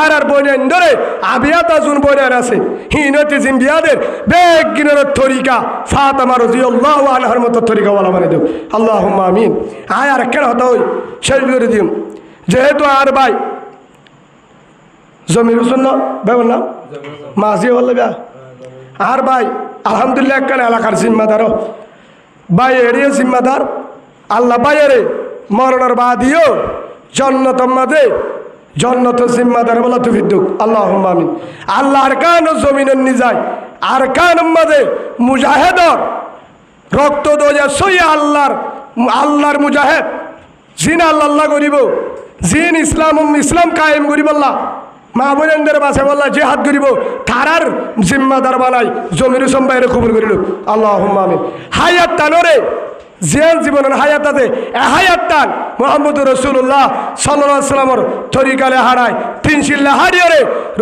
আর বোনেন্দরে আবিয়াতা জুন বোনের আছে হিনতে জিম্বিয়াদের বেগিনের তরিকা ফাতেমা রাদিয়াল্লাহু আনহার মতো তরিকা ওয়ালা মানে দেও আল্লাহুম্মা আমিন। আর কেন হতো শেষ করে দিম যেহেতু আর ভাই জমির হুসেন না বেবন না মাঝি হলে গা আর ভাই আলহামদুলিল্লাহ কেন এলাকার জিম্মাদারও ভাই এড়িয়ে জিম্মাদার আল্লাহ বাইরে মরণের বাদিও জন্নত মাঝে জন্নত জিম্মাদার বলা তো বিদ্যুৎ আল্লাহুম্মা আমিন। আল্লাহর কান জমিনের নিজায় আর কান মাঝে মুজাহেদর রক্ত দোয়া সইয়া আল্লাহর মুজাহেদ জিন আল্লাহ করিব জিন ইসলাম কায়েম করিব আল্লাহ মা বোনেদের বাসে বললা জেহাদ করিব তারার জিম্মাদার বানাই জমির সম্বাইরে কবুল করিল আল্লাহুম্মা আমিন। হায়াত টানরে জিয়ান জীবনের হায়াত আছে এ হায়াত টান মুহাম্মদুর রাসূলুল্লাহ সাল্লাল্লাহু আলাইহি ওয়াসাল্লামের তরিকালে হারায় তিন শিল্লা হারিয়ে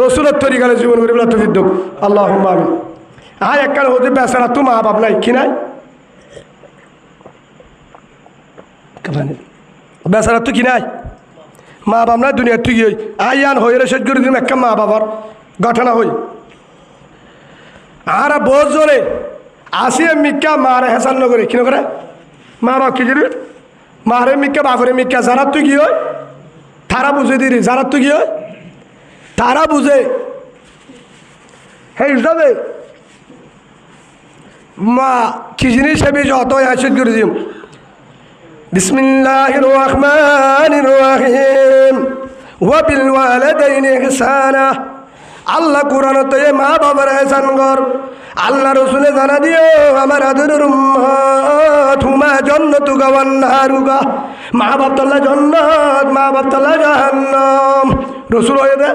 রসুলের তরিকালে জীবন করিব তৌফিক দাও আল্লাহুম্মা আমিন। হায় একখান হতে বেচারা তো মা বাপ নাই কি নাই বেচারা তো কি নাই মা বাপ না দুনিয়া তুই আইয়ান হয়ে শেষ করে দিন একটা মা বাবার ঘটনা হই আর বহুজনে আসিয়ে মিক্কা মারে হেসান নগরে কি নগরে মা বাপ কি করি মারে মিক্কা বাপরে মিক্কা যারা তুই কি হয় তারা বুঝে দিলি যারা তুই কি হয় তারা বুঝে হে হিসাবে মা কি জিনিস আমি যত শেষ করে দিম বিসমিল্লাহির রহমানির রহিম ওয়া বিল ওয়ালিদাইনি ইহসানা। আল্লাহ কোরআনতে মা বাবার এহসান কর। আল্লাহ রসুলে জানা দিও আমার আদরের উম্মত হুমা জান্নাতুকা ওয়ান নারুকা মা বাপ তাল্লা জান্নাত মা বাপ তাল্লা জাহান্নাম। রসুল হয়ে দে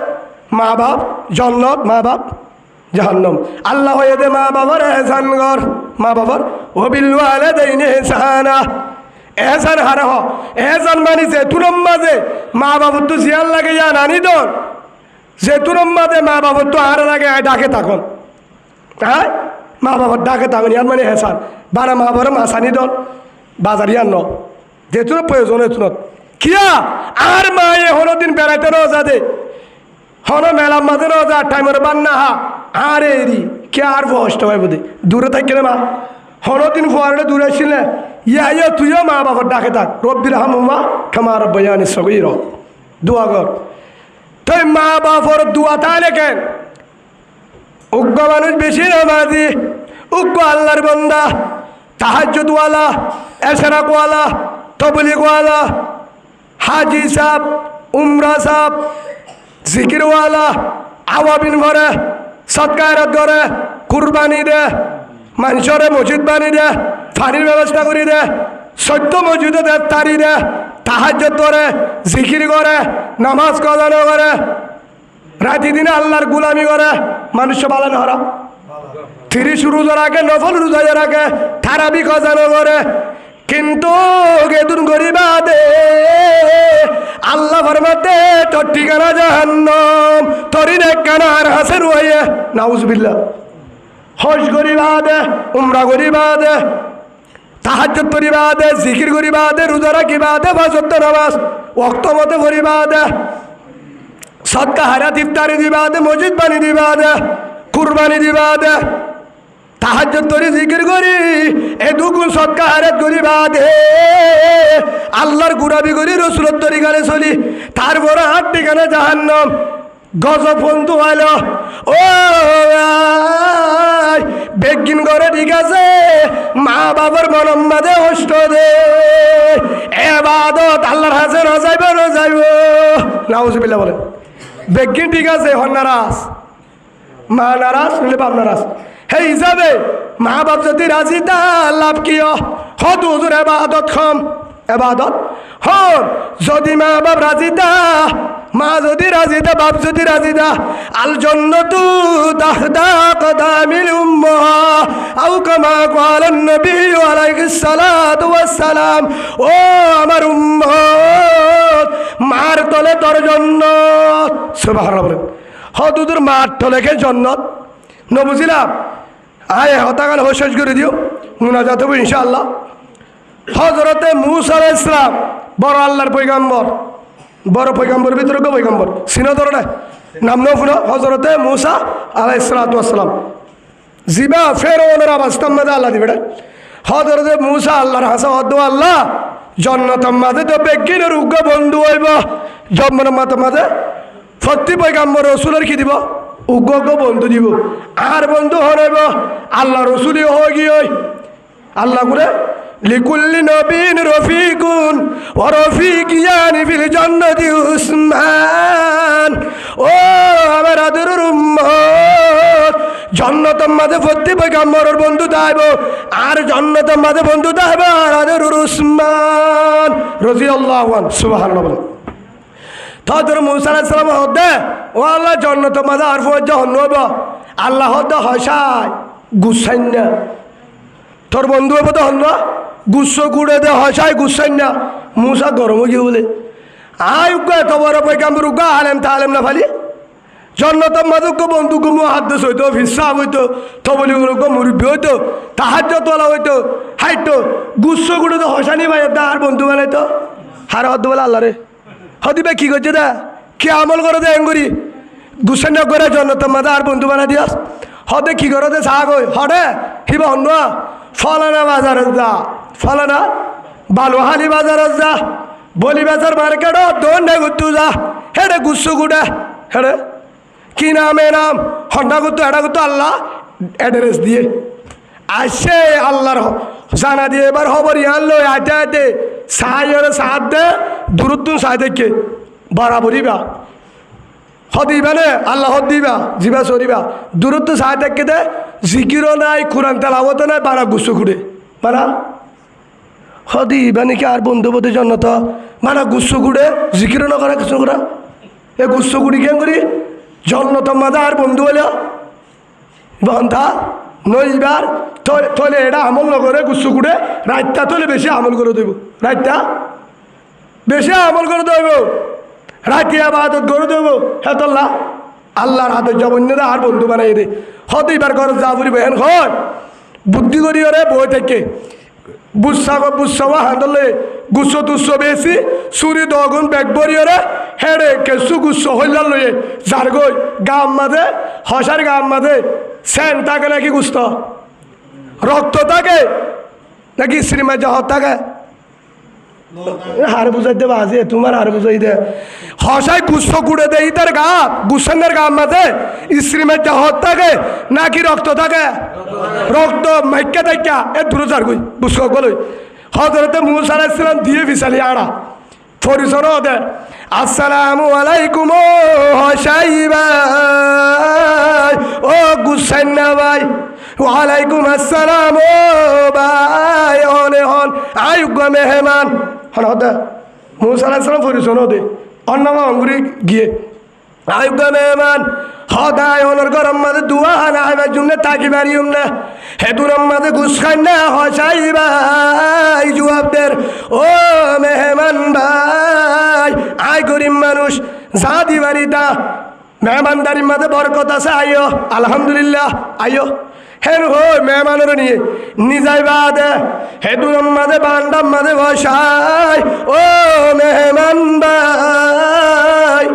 মা বাপ জান্নাত মা বাপ জাহান্নাম। আল্লাহ হয়ে দে মা বাবার এহসান কর মা বাবার ওয়া বিল ওয়ালিদাইনি ইহসানা। এহসান হারা হ এহসান মানিছে তুরম মাঝে মা বাবুর তো জিয়ান লাগে যা নানি দন যে তুরম মাঝে মা বাবুর তো আর লাগে ডাকে থাকুন হ্যাঁ মা বাবার ডাকে থাকুন ইয়ার মানে হেসান বারা মা বাবার মাসানি দন বাজার ইয়ান ন যেহেতু প্রয়োজন হয়েছিল কিয়া আর মা এ হলো দিন বেড়াইতে রোজা দে হলো মেলার মাঝে রোজা টাইমের বান্না হা আর এরি কে আর বসতে হয় বোধে দূরে থাকি না মা হলো দিন ফোয়ারে দূরে ছিলে ইয়া তুইও মা বাবার ডাকে থাক রব্বির হামুমা কামা রাব্বায়ানি সগীরা দোয়া কর। তুই মা বাবার দোয়া তাহলে কেন উগ্র মানুষ বেশি নামাজি উগ্র আল্লাহর বন্দা তাহাজ্জুদওয়ালা এশরাকওয়ালা তবলিগওয়ালা হাজি সাহেব উমরা সাহেব জিকিরওয়ালা আওয়াবিন করে সৎকারত করে কুরবানি দে মানুষরে মসজিদ বানি দে পানির ব্যবস্থা করি দে সত্য মসজিদে দে তারি দে তাহাজ্জুদ করে জিকির করে নামাজ কাজানো করে রাতি দিনে আল্লাহর গুলামি করে মানুষ পালন হারা 30 রোজা রাখে নফল রোজা রাখে তারাবি কাজানো করে কিন্তু গেদুন গরিবা দে আল্লাহ ফরমাতে তোর ঠিকানা জাহান্নাম তোরি নেকানা আর হাসের হয়ে নাউজুবিল্লাহ। হজ করিবা দে উমরা করিবা দে তাহাজ্জুদ করিবা দে জিকির করিবা দে রোজা রাখিবা দে পাঁচ ওয়াক্ত নামাজ ওয়াক্ত মতে করিবা দে সদকা হারাত ইফতারি দিবা দে মসজিদ বানি দিবা দে কুরবানি দিবা দে তাহাজ্জুদ করি জিকির করি এ দুগুণ সদকা হারাত করি বাদে আল্লাহর গুরাবি করি রসুলের তরিকারে চলি তারপরে হাত ঠিকানা জাহান্নাম গজব বন্ধু হলো ও বেগিন করে ঠিক আছে মা বাবার মনম্বাদে অষ্ট দে এবাদত আল্লাহর হাতে না যাইব নাউজুবিল্লাহ বলেন বেগিন ঠিক আছে হন নারাজ মা নারাজ নিলে বাপ নারাজ হে হিসাবে মা বাপ যদি রাজি তা লাভ কিয় হত হুজুর এবাদত খম এবাদত হন যদি মা বাপ রাজি তা মা যদি রাজি দা বাপ যদি রাজি দা আল জান্নাতু তাহতা কদামিল উম্মাহ আও কামা ক্বালান নবী আলাইহিস সালাতু ওয়াস সালাম ও আমার উম্মত মার তলে তোর জান্নাত সুবহানাল্লাহ বলেন হদুদুর মার তলে কে জান্নাত ন বুঝিলাম আয় হতাগান হোশেষ করে দিও মুনাজাত হবে ইনশাআল্লাহ হযরতে মূসা আলাইহিস সালাম বড় আল্লাহর পয়গম্বর বড় পয়গম্বর ভিতরে গো পয়গম্বর সিনা ধরে নাম নো ফুনো হযরতে মূসা আলাইহিস সালাতু ওয়াস সালাম জিবা ফেরাউনের অবস্থা মধ্যে আল্লাহ দিবেটা হযরতে মূসা আল্লাহর হাসা হদ আল্লাহ জান্নাতের মাঝে তো বেগিনের উগ্র বন্ধু হইব জন্মের মাঝে প্রতি পয়গম্বর রাসূলের কি দিব উগ্র বন্ধু দিব আর বন্ধু হইব আল্লাহ রাসূলই হই গিয়ে আল্লাহ করে লিকুল্লি নবীন রফিকুন ওয়া রফিকিয়ানি ফিল জান্নাতি উসমান ও আমার আদরের উম্মত জান্নাতের মাঝে প্রতি পয়গম্বরের বন্ধু দাইব আর জান্নাতের মাঝে বন্ধু দাইব আর আদরের উসমান রাদিয়াল্লাহু আনহু সুবহানাল্লাহ তাদের মূসা আলাইহিস সালাম হদে ও আল্লাহ জান্নাতের মাঝে আর ফজ জাহান্নাম আল্লাহ হদে হসায় গুসাইন না তোর বন্ধু হবে তো হন না গুচ্ছ কুড়ে দে হসায় গুসাইন না মূসা গরম গিয়ে বলে আয় উগ্গা এত বড় পয়গম্বর উগ্গা আলেম তা আলেম না ফালি জান্নাতের মাঝে বন্ধু গুমো হাদ্দাস হইতো ফিসাব হইতো তবলিগুলো মুরব্বী হইতো তাহাজ্জুদ তোলা হইতো হাইতো গুচ্ছ কুড়ে তো হসানি ভাই আর বন্ধু বানাইতো হার হদ বলে আল্লাহ রে হদিবে কি করছে দা কি আমল করে দে এঙ্গুরি গুসাইন করে জান্নাতের মাঝে আর বন্ধু বানাই দিয়াস হদে কি করে দে চাহ কই হদে হিবা হন ফলানা বাজারে যা ফলানা বালুহালি বাজারে যা বলি বাজার মার্কেট দোন্ডে গুত্তু যা হেডে গুচ্ছু গুডে হেডে কি নামে নাম হন্ডা গুত্তু হেডা গুত্তু আল্লাহ অ্যাড্রেস দিয়ে আসে আল্লাহর জানা দিয়ে এবার খবর ইয়ান লো আইতে আইতে সাহায্যের সাহায্য দে দূরত্বন সাহায্য দেখে বরাবরই বা হদিবা নে আল্লাহ হদিবা জিবা সরিবা দূরত্ব সাহায্য দেখে দে জিকিরও নাই কোরআন তেলাওয়াত নাই বারা গুচ্ছ ঘুরে বারা হদিবা নাকি আর বন্ধু বন্ধু জন্নত মানা গুচ্ছ ঘুরে জিকিরও না করা কিছু করা এ গুচ্ছ ঘুরি কেন করি জন্নত মাদা আর বন্ধু হলে বন্ধা নইবার তলে এটা আমল নকরে গুচ্ছ ঘুরে রাতটা তলে বেশি আমল করে দেব রাতটা বেশি আমল করে দেব রাতে আবাদত করে দেবো হ্যাঁ তোল্লা আল্লাহর হাতে জবন্য আর বন্ধু বানাই দে হতে এবার ঘর যা বলি বেহেন হয় বুদ্ধি করি ওরে বই থেকে বুঝা হাঁদলে গুচ্ছ তুচ্ছ বেশি চুরি দগুন বেগ বরি ওরে হেড়ে কেঁচু গুচ্ছ হইলার লইয়ে যার গই গাম মাঝে হসার গাম মাঝে সেন থাকে নাকি গুস্ত রক্ত থাকে নাকি শ্রীমা জহর থাকে হার বুঝাই দে বাজে তোমার হার বুঝাই দে হসাই গুচ্ছ কুড়ে দে ইতার গা গুচ্ছের গাম মাঝে স্ত্রীমের জহর থাকে নাকি রক্ত থাকে রক্ত মাইকা দেখা এ দূরে যার গই বুঝ গলই হযরতে মূসা আলাইহিস সালাম দিয়ে বিছালি আড়া পরিচয় দে আসসালামু আলাইকুম হসাই ভাই ও গুসাইন না ভাই ওয়ালাইকুম আসসালাম ও ভাই অনে হন আয়ুগ মেহমান হন হদা মূসা আলাইহিস সালাম পরিচয় দে অন্নামা অঙ্গুরি গিয়ে আয়ুগ মেহমান হদায় অনর গরম মাঝে দুয়া হানা আইবার জন্য তাকি বাড়িউম না হেতুরম মাঝে ঘুষ খাই না হসাই ভাই জুয়াবদের ও মেহমান ভাই আয় গরিব মানুষ যা দিবারিতা মেহমানদারির মাঝে বরকত আছে আইও আলহামদুলিল্লাহ আইও হেন হই মেহমানের নিয়ে নিজাই বাদে হেতুরম মাঝে বান্ডাম মাঝে বসাই ও মেহমান ভাই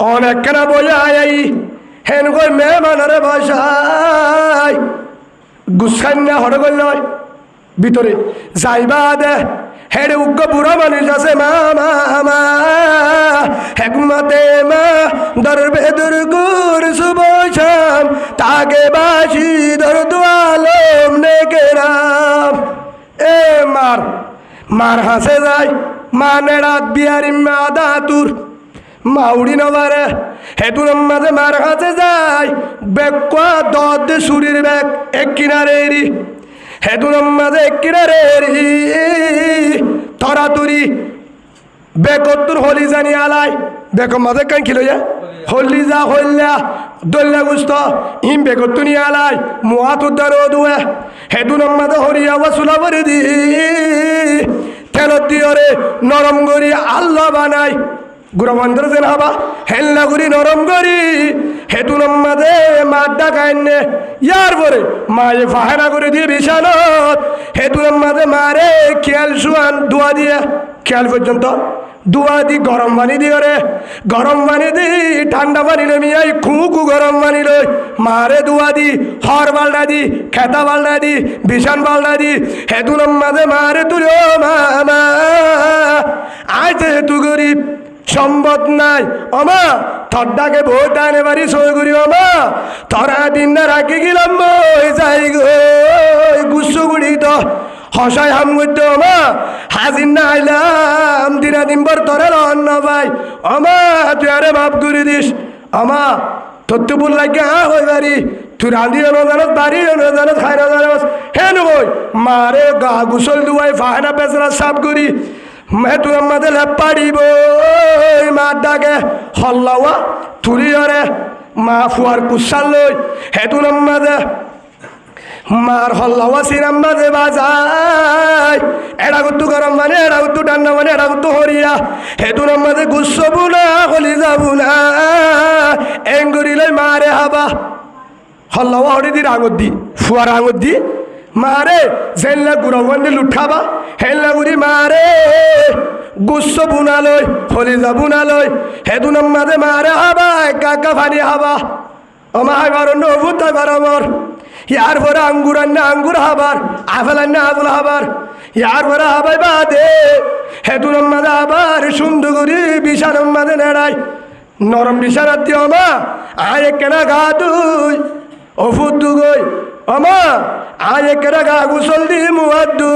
অনেক কেনা বলে আই হেন কই মেহমানের বসাই গুসাইনা হড় গল ভিতরে যাইবা দে হেড়ে উগ্র বুড়ো মানুষ আছে মা হেকমতে মা দরবে দুর্গুর সুবশাম তাকে বাসি দর আলম নেকেরাম এ মার হাসে যায় মা নেড়াত বিহারি মা দাতুর মাউড়ি নবারে হেতুর মাঝে মার হাসে যায় বেকুয়া দদ সুরির বেক এক কিনারে হেতুর মাঝে এক কিনারে তরাতুরি বেকত্তর হলি জানি আলাই বেক মাঝে কান খিলইয়া হলি যা হল্লা দল্লা গুস্ত ইম বেকত্তুনি আলাই মুহাতুদ্দার দুয়ে হেতুর মাঝে হরিয়া ওয়াসুলা করে দি তেলত দিয়রে নরম করি আল্লাহ বানাই গুরবন্দর যেন হবা হেল্লা করি নরম করি হেতু মাঝে মার ডাকাইনে ইয়ার পরে মায়ে ফাহেরা করে দিয়ে বিছানত হেতু মাঝে মারে খেয়াল শুয়ান দোয়া দিয়ে খেয়াল পর্যন্ত দোয়া দি গরম পানি দিয়ে রে গরম পানি দি ঠান্ডা পানি নামিয়াই খুঁকু গরম পানি লই মারে দোয়া দি হর বালটা দি খেতা বালটা দি বিছান বালটা দি হেতু মাঝে মারে তুলো মা আজ হেতু গরিব সম্পদ নাই অমা থরটাকে ভোট আনে বাড়ি সই করি অমা থরা দিন না রাখি গেলাম যাই গুচ্ছ গুড়ি তো হসাই হাম করতে অমা হাজির না আইলাম দিনা দিন পর তরে অন্য ভাই অমা তুই আরে মাপ করে দিস অমা তোর তো বল লাগে হই বাড়ি তুই রাঁধিও না জানত বাড়িও না জানত খাই না জানত হে নই মারে গা গুসল দুয়াই ফায়না পেছরা সাফ করি मैं तू मत लपड़ी बो मार डाके हल्लावा तुरी अरे मा फुआर कुशल लो है तू नम्मद मार हल्लावा सिरम्मद बाजाय एड़ा गुत्तु गरम बने एड़ा गुत्तु डन्ना बने एड़ा गुत्तु होरिया है तू नम्मद गुस्सो बुना होली जाबुना एंगुरी ले मारे हवा हल्लावा होरी दी रांगुद दी फुआर रांगुद दी मारे जेल्ला गुरवंदी लुठाबा हेल्ला गुरी मारे गुस्सो बुना लय फलिजा बुना लय हेदुन मादे मारे हाबा काका फानी हाबा अमा हाबार नबुत हाबार अमर यार भरा आंगुर अन्ना आंगुर हाबार आफेल अन्ना आफेल हाबार यार भरा हाबाई बादे हेदुन मादे हाबार सुंदर गुरी बिशान मादे नेड़ाई नरम बिशान दियो अमा आये केना गादुई ओफुद्दु गई अमा आज एक गुसल दी मुआदू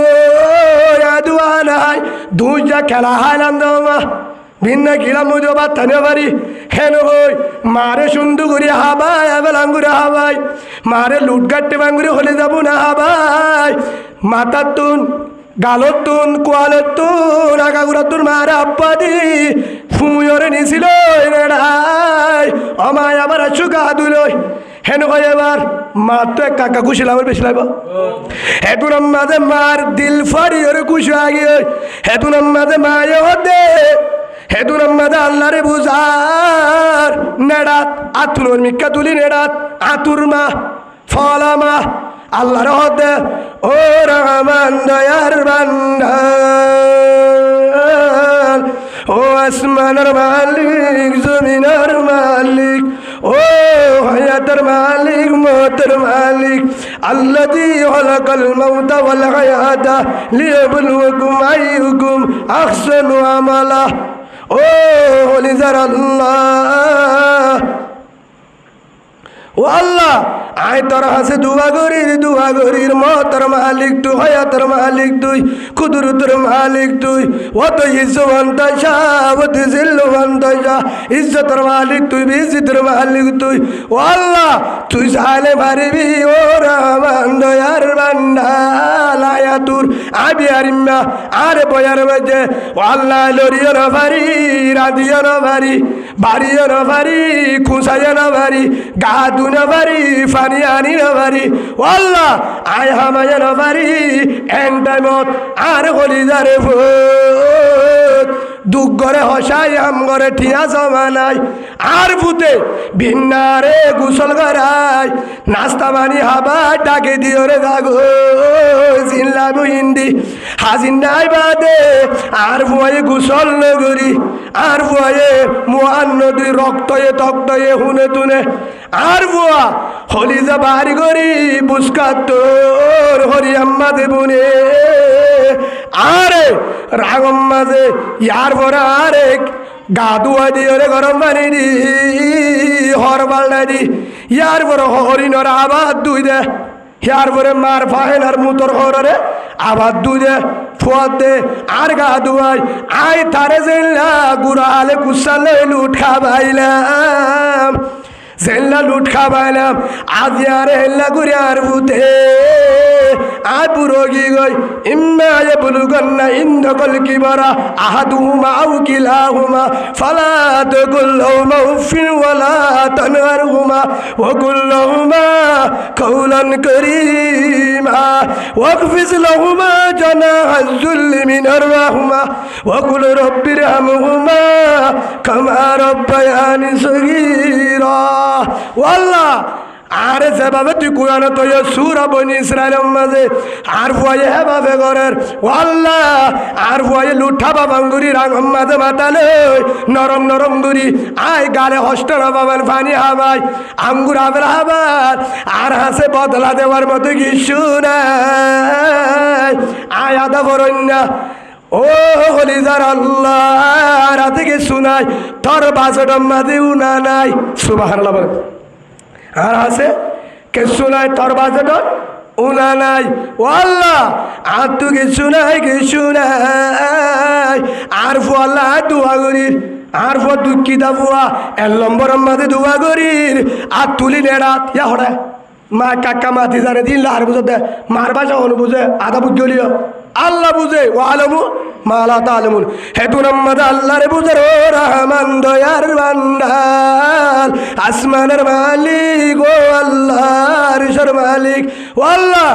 यादुआनाय दूजा खेला हायलांद अमा भिन्न खिला मुझे बात धन्य बारी हेन होय मारे सुंदु गुरी हाबाय अबल अंगुर हाबाय मारे लुटगट्टे बांगुरी होले जाबु ना हाबाय मातातुन गालोतुन कुआलोतुन आगागुरातुन मारे अप्पादी ফুয়রে নিছিল এরাই আমায় আবার সুগা দুলই হেন কয় এবার মা তো এক কাকা কুশিল আমার বেশি লাগবে হেতুন মাঝে মার দিল ফাড়ি ওরে কুশি আগে হেতুন মাঝে মায়ে হদে হেতুন মাঝে আল্লাহ রে বুঝার নেড়াত আতুর মিক্কা তুলি নেড়াত আতুর মা ফলা মা আল্লাহ রে হদে ও রহমান দয়ার বান্দা ও আসমানের মালিক জমিনের মালিক ও হায়াতের মালিক মৌতের মালিক আল্লাযী খালাকাল মাউতা ওয়াল হায়াতা লিয়াবলুয়াকুম আইয়ুকুম আহসানু আমালা ও হলিজার আল্লাহ ও আল্লাহ আয় তোর হাসে দুয়া গরির মতর মালিক তুই হায়াতের মালিক তুই কুদরতের মালিক তুই ও তো ইজ্জত ও তো জিল্লুবন্ত ইজ্জতের মালিক তুই বিজিতের মালিক তুই ও আল্লাহ তুই চাইলে পারবি ও রহমান দয়ার বান্দা লায়াতুর আবি আরিম্মা আরে বয়ার বাজে ও আল্লাহ লরিও না পারি রাদিও না পারি বাড়িও না পারি খুঁসাইও না পারি গাদু না পারি ফানি আনি না পারি ও আল্লাহ আয় হামায় না পারি এন টাইমত আর কলিজারে ভূত দুঃখ করে হসাই আম করে ঠিয়া জমা নাই আর ভূতে ভিন্নারে গোসল করায় নাস্তা মানি হাবা ডাকে দিও রে দাগো জিল্লাবু হিন্দি হাজির নাই বাদে আর ভুয়ে গোসল নগরী আর ভুয়ে মুয়ান নদী রক্তয়ে তক্তয়ে হুনে তুনে আর ভুয়া হলিজা বাড়ি করি বুসকাত্তর হরি আম্মা দেবুনে আরে রাগম মাঝে ইয়ার ভরা আরেক গা ধুয়া দিও রে গরম পানি দি হর বাল্টা দি ইয়ার পরে হরিণর আবার দুই দে ইয়ার পরে মার ফাহেন আর মুতর হরে আবার দুই দে ফুয়ার দে আর গা ধুয়াই আই তারে জেলা গুড়ালে কুসালে লুট খাবাইলাম জেলা লুট খাবাইলাম আজ আর হেল্লা ঘুরে আর ভূতে আয় পুরোগি গই ইম্মা ইয়াবলুগান্না ইনদাকাল কিবারা আহাদুহুমা আও কিলাহুমা ফালা তাকুল লাহুমা উফিন ওয়ালা তানহারহুমা ওয়া কুল লাহুমা কাওলান কারীমা ওয়াকফিজ লাহুমা জানাহাজ যুল্লি মিনার রাহমা ওয়া কুল রাব্বিরহামহুমা কামা রাব্বায়ানি সগীরা ওয়াল্লাহ আরে যেভাবে তুই কোরআন তো সূরা বনি ইসরাইলের মাঝে আর ভয়ে হেভাবে ঘরের ওয়াল্লাহ আর ভয়ে লুঠা বাবাঙ্গুরি রাগম মাঝে মাতালে নরম নরম গুরি আয় গালে হষ্ট বাবার পানি হাবাই আঙ্গুর হাবের হাবার আর হাসে বদলা দেওয়ার মতো কিছু নাই আয় আদা বরণ্যা ও হলিজার আল্লাহ রাতে কে শুনাই তোর বাসডম মাঝে উনা নাই সুবহানাল্লাহ বলে আর আছে কিছু নাই তোর বাজেট উনা নাই ও আল্লাহ আর তো কিছু নাই আর আল্লাহ দোয়া করির আর দুঃখিতা বুয়া 1 নম্বর মাঝে দোয়া করির আর তুলি নেড়াত ইয়া হড়ে মা কাকা মাতি জানে দিন লাহার বুঝে দে মার বাসা হল বুঝে আধা বুঝলিও আল্লাহ বুঝে ও আলমু মালা তালমুন হেতু নাম্মাদ আল্লাহরে বুঝে ও রহমান দয়ার বান্দাল আসমানের মালিক ও আল্লাহ রিশর মালিক ও আল্লাহ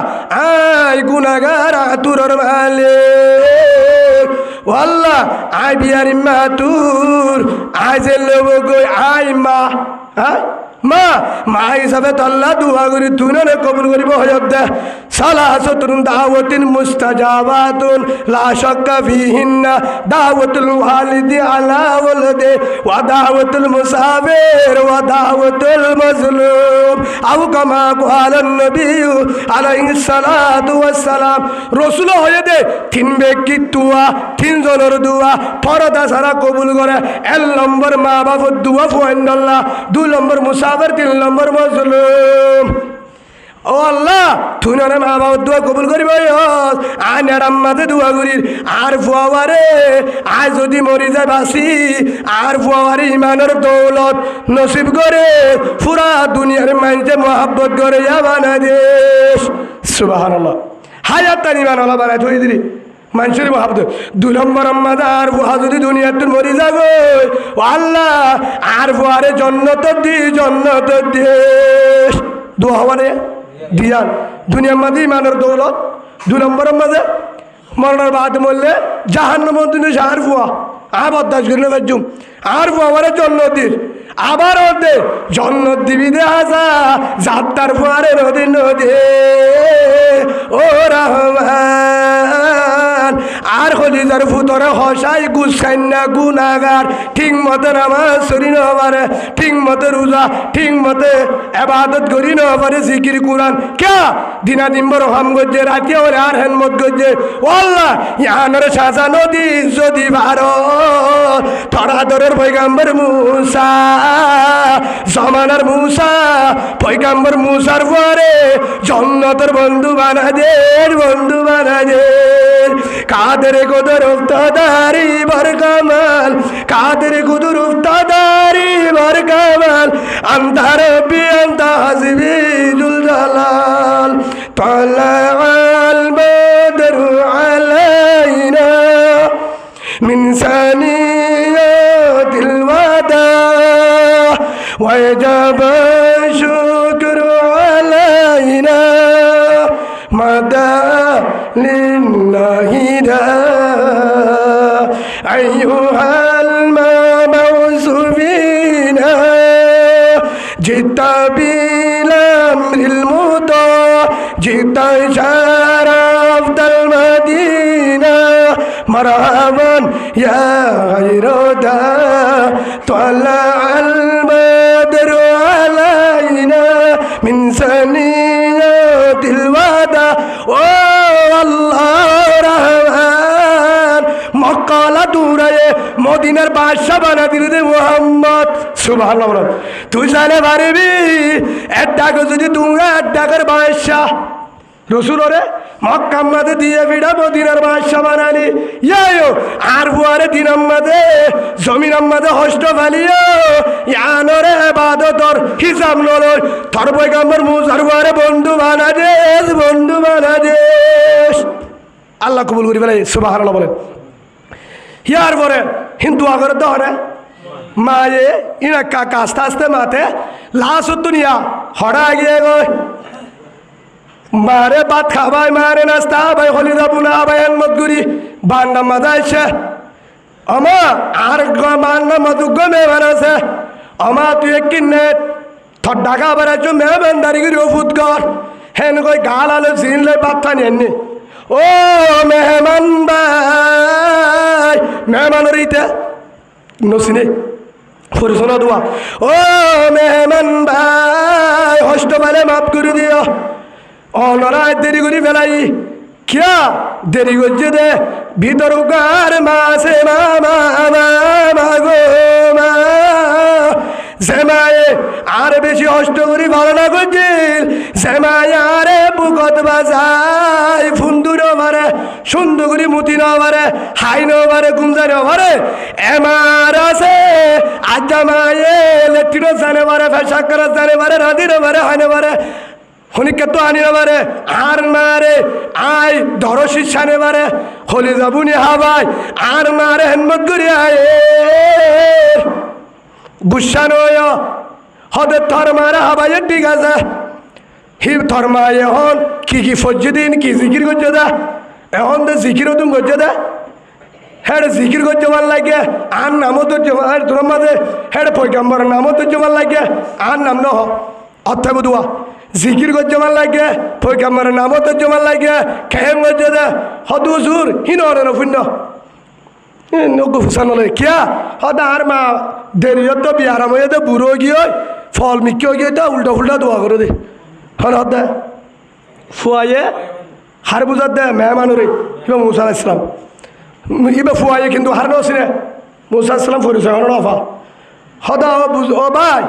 আয় গুনাহগার আতুরর মালিক ও আল্লাহ আয় বিয়ারি মাতুর আয় যে লোক গই আয় মা হ্যাঁ মা মা হিসাবে তো আল্লাহ দোয়া করি তুই না কবুল করিব হয়ত দে সালাসাতুন দাওয়াতিন মুস্তাজাবাতুন লা শাক্কা ফিহিন্না দাওয়াতুল ওয়ালিদি আলা ওয়ালদি ওয়া দাওয়াতুল মুসাফির ওয়া দাওয়াতুল মাজলুম আও কামা ক্বালান নবী আলাইহিস সালাতু ওয়াস সালাম রাসূল হয়ে দে 3 ব্যক্তি দোয়া 3 জনের দোয়া পরদা সারা কবুল করে 1 নম্বর মা বাবার দোয়া ফুয়েন্দাল্লাহ 2 নম্বর মুসাফির 3 নম্বর মাজলুম ও আল্লাহ তুই না মা বাবার দোয়া কবুল করিব আয় আম্মাতে দোয়া করির আর ফুয়ারে আয় যদি মরি যায় বাসি আর ফুয়ারে ইমানের দৌলত নসিব করে পুরা দুনিয়ার মানুষে মহাব্বত করে বাংলাদেশ সুবহানাল্লাহ হায়াত ইমান আল্লাহ বানাই থই দিলি মানুষের মহাব্বত 2 নম্বর আম্মাদা আর ফুয়া যদি দুনিয়ার তুই মরি যাব ও আল্লাহ আর ফুয়ারে জান্নাত দেশ দোয়া মানে দিয়ান দুনিয়ার মাঝে ইমানের দৌলত 2 নম্বরের মাঝে মরণের বাদ মরলে জাহান্নাম দুনিয়া আর ফুয়া আবার দাস করি না আর ফুয়া আমার জন্নতির আবার ওদের জন্নত দিবি দে আসা যাত্রার ফুয়ারে নদী ও রহমান আর হলিজার ফুতরে হসাই গুসাইন না গুনাগার ঠিক মতে নামাজ সরি না পারে ঠিক মতে রোজা ঠিক মতে এবাদত করি না পারে জিকির কুরআন কে দিনা দিন বড় হাম গজে রাতে ওরে আর হেনমত গজে আল্লাহ ইয়ানের সাজা নদী যদি ভারত তোরা দরের পয়গাম্বর মুসা জমানার মুসা পয়গাম্বর মুসার পরে জন্নতের বন্ধু বানা দে কাদের কুদর উফতাদারি বর কামাল কাদের কুদর উফতাদারি বর কামাল আনতা রব্বি আনতা হাসবি জুল জালাল তালাআল বদরু আলাইনা মিন সানিয়াতিল ওয়াদা وجب الشكر علينا مدى لله دا أيها المبعوث فينا جئت بالأمر المطاع جئت شرفت المدينة مرحبا يا خير داع طلع البدر علينا من ثنيات الوداع والله رحمن মক্কালা দূরায়ে মদিনার বাদশা বানা দিল রে মুহাম্মদ সুবহানাল্লাহ বল তুই জানে পারবি একটা যদি তোমরা ডাকার বাদশা রসুল রে মক্কা মাঝে দিয়ে বিড়া মদিনার বাদশা বানালি ইয়ায়ো আর বুয়ারে দিন আমাদে জমিন আমাদে হষ্ট ফালিও ইয়ানরে ইবাদতর হিসাব নলয় তোর পয়গম্বর মুসার বুয়ারে বন্ধু বানা দে আল্লাহ কবুল করি বলে সুবহানাল্লাহ বলেন ইয়ার পরে হিন্দু আগরে তো হরে মায়ে ইনা কাকা আস্তে আস্তে মাতে লাশ দুনিয়া হড়া গিয়ে গই মারে ভাত খাবাই মারে নাস্তা ভাই হলি যাবো না ভাই মতগুরি বান্না মাথা আছে আমা আর বান্না মধুগ্য মেহমান আছে আমা তুই কিনে থর ঢাকা বেড়াচ্ছ মেহমানদারি করি ওফুত কর হেন কই গাল আলো চিনলে পাত্তা নিয়ে ও মেহমান ভাই মেহমানের ইতে নসিনে পরিচনা দোয়া ও মেহমান ভাই হষ্ট পালে মাফ করে দিও অনরায় দেরি করি ফেলাই কিয়া দেরি করছে দে ভিতর গার মাসে মামা গো মা সেমায়ে আর বেশি অষ্ট করি ভালো না করছিল সেমায় আরে বুকত বাজাই ফুন্দুরও পারে সুন্দর করি মুতি ন পারে হাই ন পারে গুমজা ন পারে এমার আছে আজ্জা মায়ে লেট্রিনও জানে পারে ফেসাক করা জানে পারে রাঁধিরও পারে হাইনে পারে হনিকে তো আনি পারে আর মারে আই ধরসি সানে পারে হলি যাবুনি হাবাই আর মারে হেনমত করি আয় গুসা নয় হদে থর মারা হাবাই ঠিক আছে হি থর মা এখন কি ফজ্জি দিন কি জিকির করছে দা এখন তো জিকিরও তুমি করছে দা হ্যাঁ জিকির করছে ভাল লাগে আর নামও তো তোর মাঝে হ্যাঁ পয়গাম্বরের নামও তো জমার লাগে আর নাম ন অর্থ বুধুয়া জিকির করছে ভাল লাগে পয়গাম্বরের নামও তো জমার লাগে খেম করছে দা হদু সুর হিন ফুন্য নগু ফুসান কিয়া হদা আর মা দেরিয়ত তো বিয়ারাম হয়ে দে বুড়ো গিয়ে ফল মিক্কি গিয়ে তো উল্টা ফুল্টা দোয়া করে দে হন হদ ফুয়াইয়ে হার বুঝার দে মেহমানুরে ইবা মুসা ইসলাম ইবা ফুয়াইয়ে কিন্তু হার নসিনে মুসা ইসলাম পরিচয় হন অফা হদা ও ভাই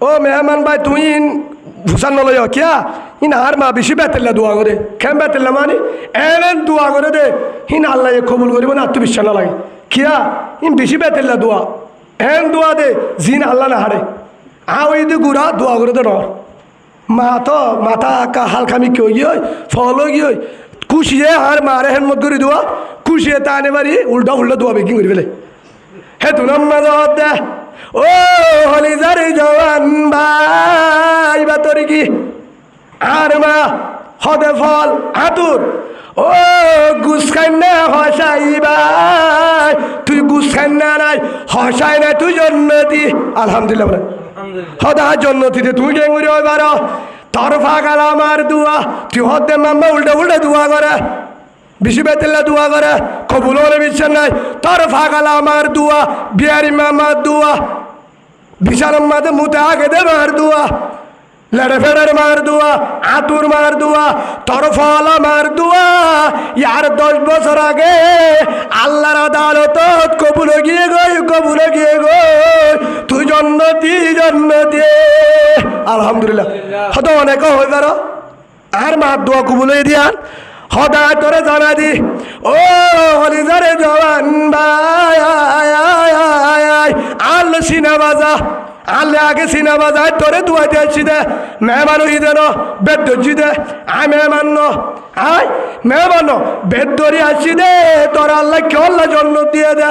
ও মেহমান ভাই তুই ফুসান নলয় কিয়া ইন আর মা বেশি বেতেল্লা দোয়া করে কেম বেতেল্লা মানে এলেন দোয়া করে দে হিন আল্লাহ কবুল করিব না আত্মবিশ্বাস না লাগে কিয়া ইন বেশি বেতেল্লা দোয়া এন দোয়া দে জিন আল্লাহ না হারে ওই দে গুড়া দোয়া করে দে নর মা তো মাথা কা হালখামি কেউ গিয়ে ফল গিয়ে খুশিয়ে আর মারে হেন মত করে দোয়া খুশিয়ে তা আনে বাড়ি উল্টা উল্টা দোয়া বেকিং করে ফেলে হে তু নাম্মা দে ও হলি জারি জওয়ান ভাই বা তোর কি আর মা হদে ফল আতুর ও গুস খাই না হসাই ভাই তুই গুস খাই না নাই হসাই না তুই জন্নতি আলহামদুলিল্লাহ বলে হদা জন্নতিতে তুই গেঙ্গুরি ওই বারো তোর ফাঁকাল আমার দুয়া তুই হদে মাম্মা উল্টা উল্টা দুয়া করে বেশি বেতেল্লা দোয়া করে কবুল হলে বিশ্বাস নাই তোর ফাঁকাল আমার দুয়া বিহারি মামার দুয়া বিশাল মাতে মুতে আগে দে মার দুয়া লেড়ে ফেড়ের মার দুয়া আতুর মার দুয়া তোর ফল মার দুয়া ইয়ার 10 বছর আগে আল্লাহর আদালত কবুল গিয়ে গই তুই জন্নতি আলহামদুলিল্লাহ হয়তো অনেক হয়ে গেল আর মার দোয়া কবুল হয়ে দিয়ান হদা তোরে জানা দি ও হলিজারে জওয়ান ভাই আল সিনা বাজা আল্লে আগে সিনা বাজায় তোরে দুয়াইতে আসছি দে মেহমান হই দেন বেদ ধরছি দে আয় মেহমান আয় মেহমান বেদ ধরি আসছি দে তোর আল্লাহ কে আল্লাহ জন্ম দিয়ে দে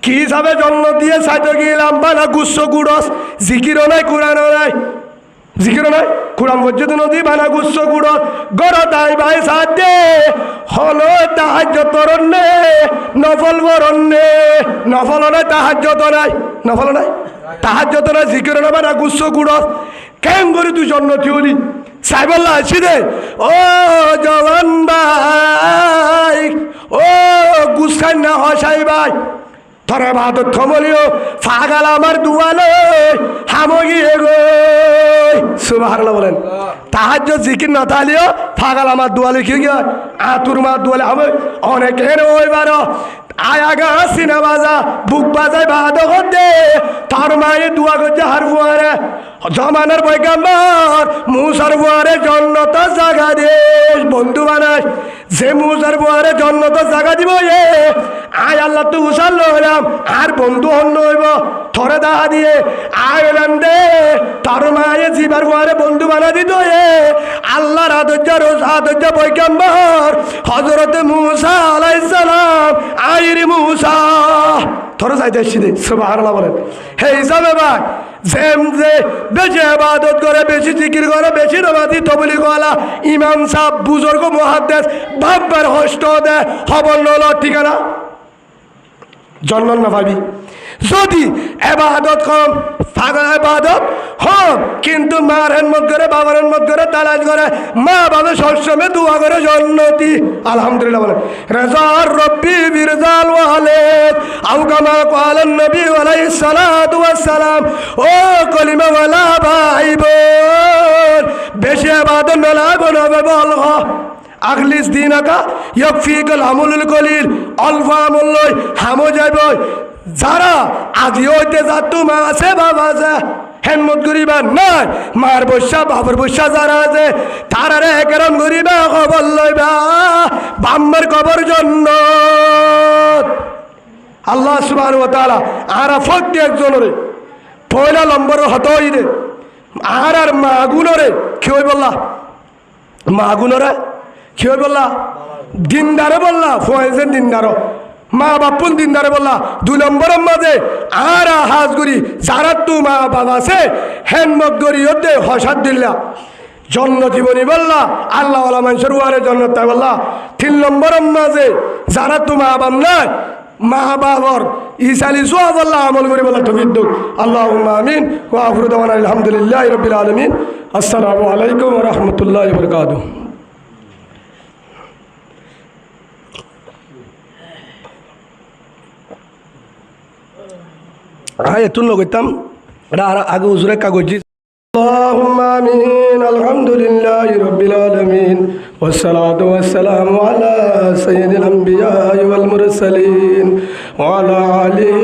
কি হিসাবে জন্ম দিয়ে সাইতে গেলাম বানা গুচ্ছ গুড়স জিকিরও নাই কোরআনও নাই জিকিরও নাই কোরআন পর্যন্ত নদী বানা গুচ্ছ গুড় গড় তাই ভাই সাথে হলো তাহাজ্জত রন্নে নফল বরন্নে নফল নাই তাহাজ্জত নাই নফল নাই তাহাজ্জত নাই জিকিরও নাই বানা গুচ্ছ গুড়স কেন করে তুই জন্নতি হলি সাইবল্লা আছি দে ও জওয়ান ভাই ও গুসাই না হসাই ভাই তোরে বাদত থমলিও ফাগাল আমার দুয়ালে হামগিয়ে গো সুবহানাল্লাহ বলেন তাহাজ্জুদ জিকির না তালিও ফাগাল আমার দুয়ালে কি গিয়া আতুর মা দুয়ালে হবে অনেকের ওই বারো আয়াগা সিনা বাজা বুক বাজায় বাদ হতে তার মায়ে দুয়া করছে হার ফুয়ারে জমানার পয়গাম্বর মুসার ফুয়ারে জন্নত জাগা দেশ বন্ধু বানাস যে মুসার ফুয়ারে জন্নত জাগা দিব এ আয় আল্লাহ তো উসাল লইলাম আর বন্ধু অন্য হইব থরে দাহা দিয়ে আয় এলাম দে তার মায়ে জিবার ফুয়ারে বন্ধু বানা দিত এ আল্লাহর আদর্য পয়গাম্বর হযরতে মুসা আলাইহিস সালাম আইরে মুসা থরে যাইতে আসছি সুবহানাল্লাহ বলেন হে হিসাবে ভাই যেম যে বেশি ইবাদত করে বেশি জিকির করে বেশি নামাজি তবলিগ ওয়ালা ইমাম সাহেব বুজুর্গ মুহাদ্দিস ভাববার হস্ত দে খবর লল ঠিকানা জন্ম না ভাবি যদি ইবাদত কম পাগল ইবাদত হম কিন্তু মার হেনমত করে বাবার হেনমত করে তালাশ করে মা বাবা সবসময় দোয়া করে জন্নতি আলহামদুলিল্লাহ বলেন রাজার রব্বি বিরজাল ওয়ালিদ আও কামা ক্বালান নবী আলাইহিস সালাতু ওয়াস সালাম ও কলিমা ওয়ালা ভাই বোন বেশি ইবাদত না লাগবে বলহ আগলিস দিনাকা ইয়াকফিকাল আমলুল কলিল অল্প আমল লই হামো যাইব যারা আজি হইতে যাতু মা আছে বাবা আছে হেনমত করিবা নাই মার বৈশা বাবার বৈশা যারা আছে তারারে একরম করিবা খবর লইবা বাম্মার কবর জন্য আল্লাহ সুবহানাহু ওয়া তাআলা আরাফত একজনরে পয়লা নম্বর হতই রে আর মাগুনরে কি হই বললা মাগুনরে কি হই বললা দিনদারে বললা ফয়েজের দিনদার মা বাপুন দিনদারে বললা 2 নম্বরের মাঝে আর হাজগুড়ি যারা তু মা বাবা আছে হেনমত গড়ি হতে হসাদ দিল্লা জন্ম জীবনী বললা আল্লাহ ওয়ালা মানুষের উয়ারে জন্নত তাই বললা 3 নম্বরের মাঝে যারা তু মা বাপ নাই মা বাবার ইসালি সোয়া বললা আমল করি বলা তৌফিক আল্লাহুম্মা আমিন ওয়া আখিরু দাওয়ানা আলহামদুলিল্লাহি রাব্বিল আলামিন আসসালামু আলাইকুম ওয়া রাহমাতুল্লাহি ওয়া বারাকাতুহু এতুন লগতাম আগে হুজুরে কাগজ اللهم آمين الحمد لله رب العالمين والصلاة والسلام على سيد الأنبياء والمرسلين وعلى آله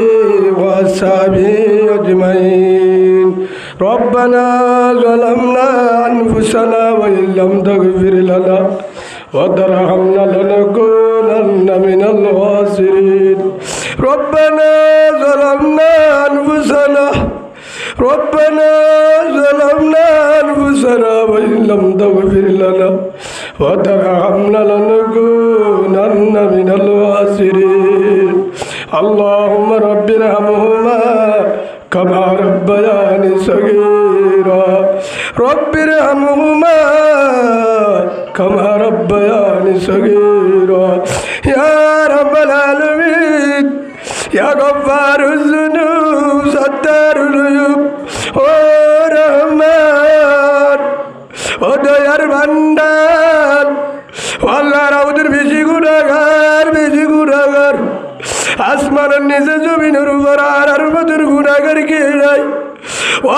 وأصحابه أجمعين ربنا ظلمنا أنفسنا وإن لم تغفر لنا وترحمنا لنكونن من الخاسرين ربنا ظلمنا أنفسنا ربنا ظلمنا أنفسنا وإن لم تغفر لنا وترحمنا لنكونن من الخاسرين اللهم رب ارحمهما كما ربياني صغيرا رب ارحمهما كما ربياني صغيرا يا رب العالمين يا غفار الذنوب ستار العيوب ورحمن وديار بندان والله রাউদের বেশি গুনাহগার আসমানের নিচে জমিনের উপর আর মধুর গুনাহগার কে নাই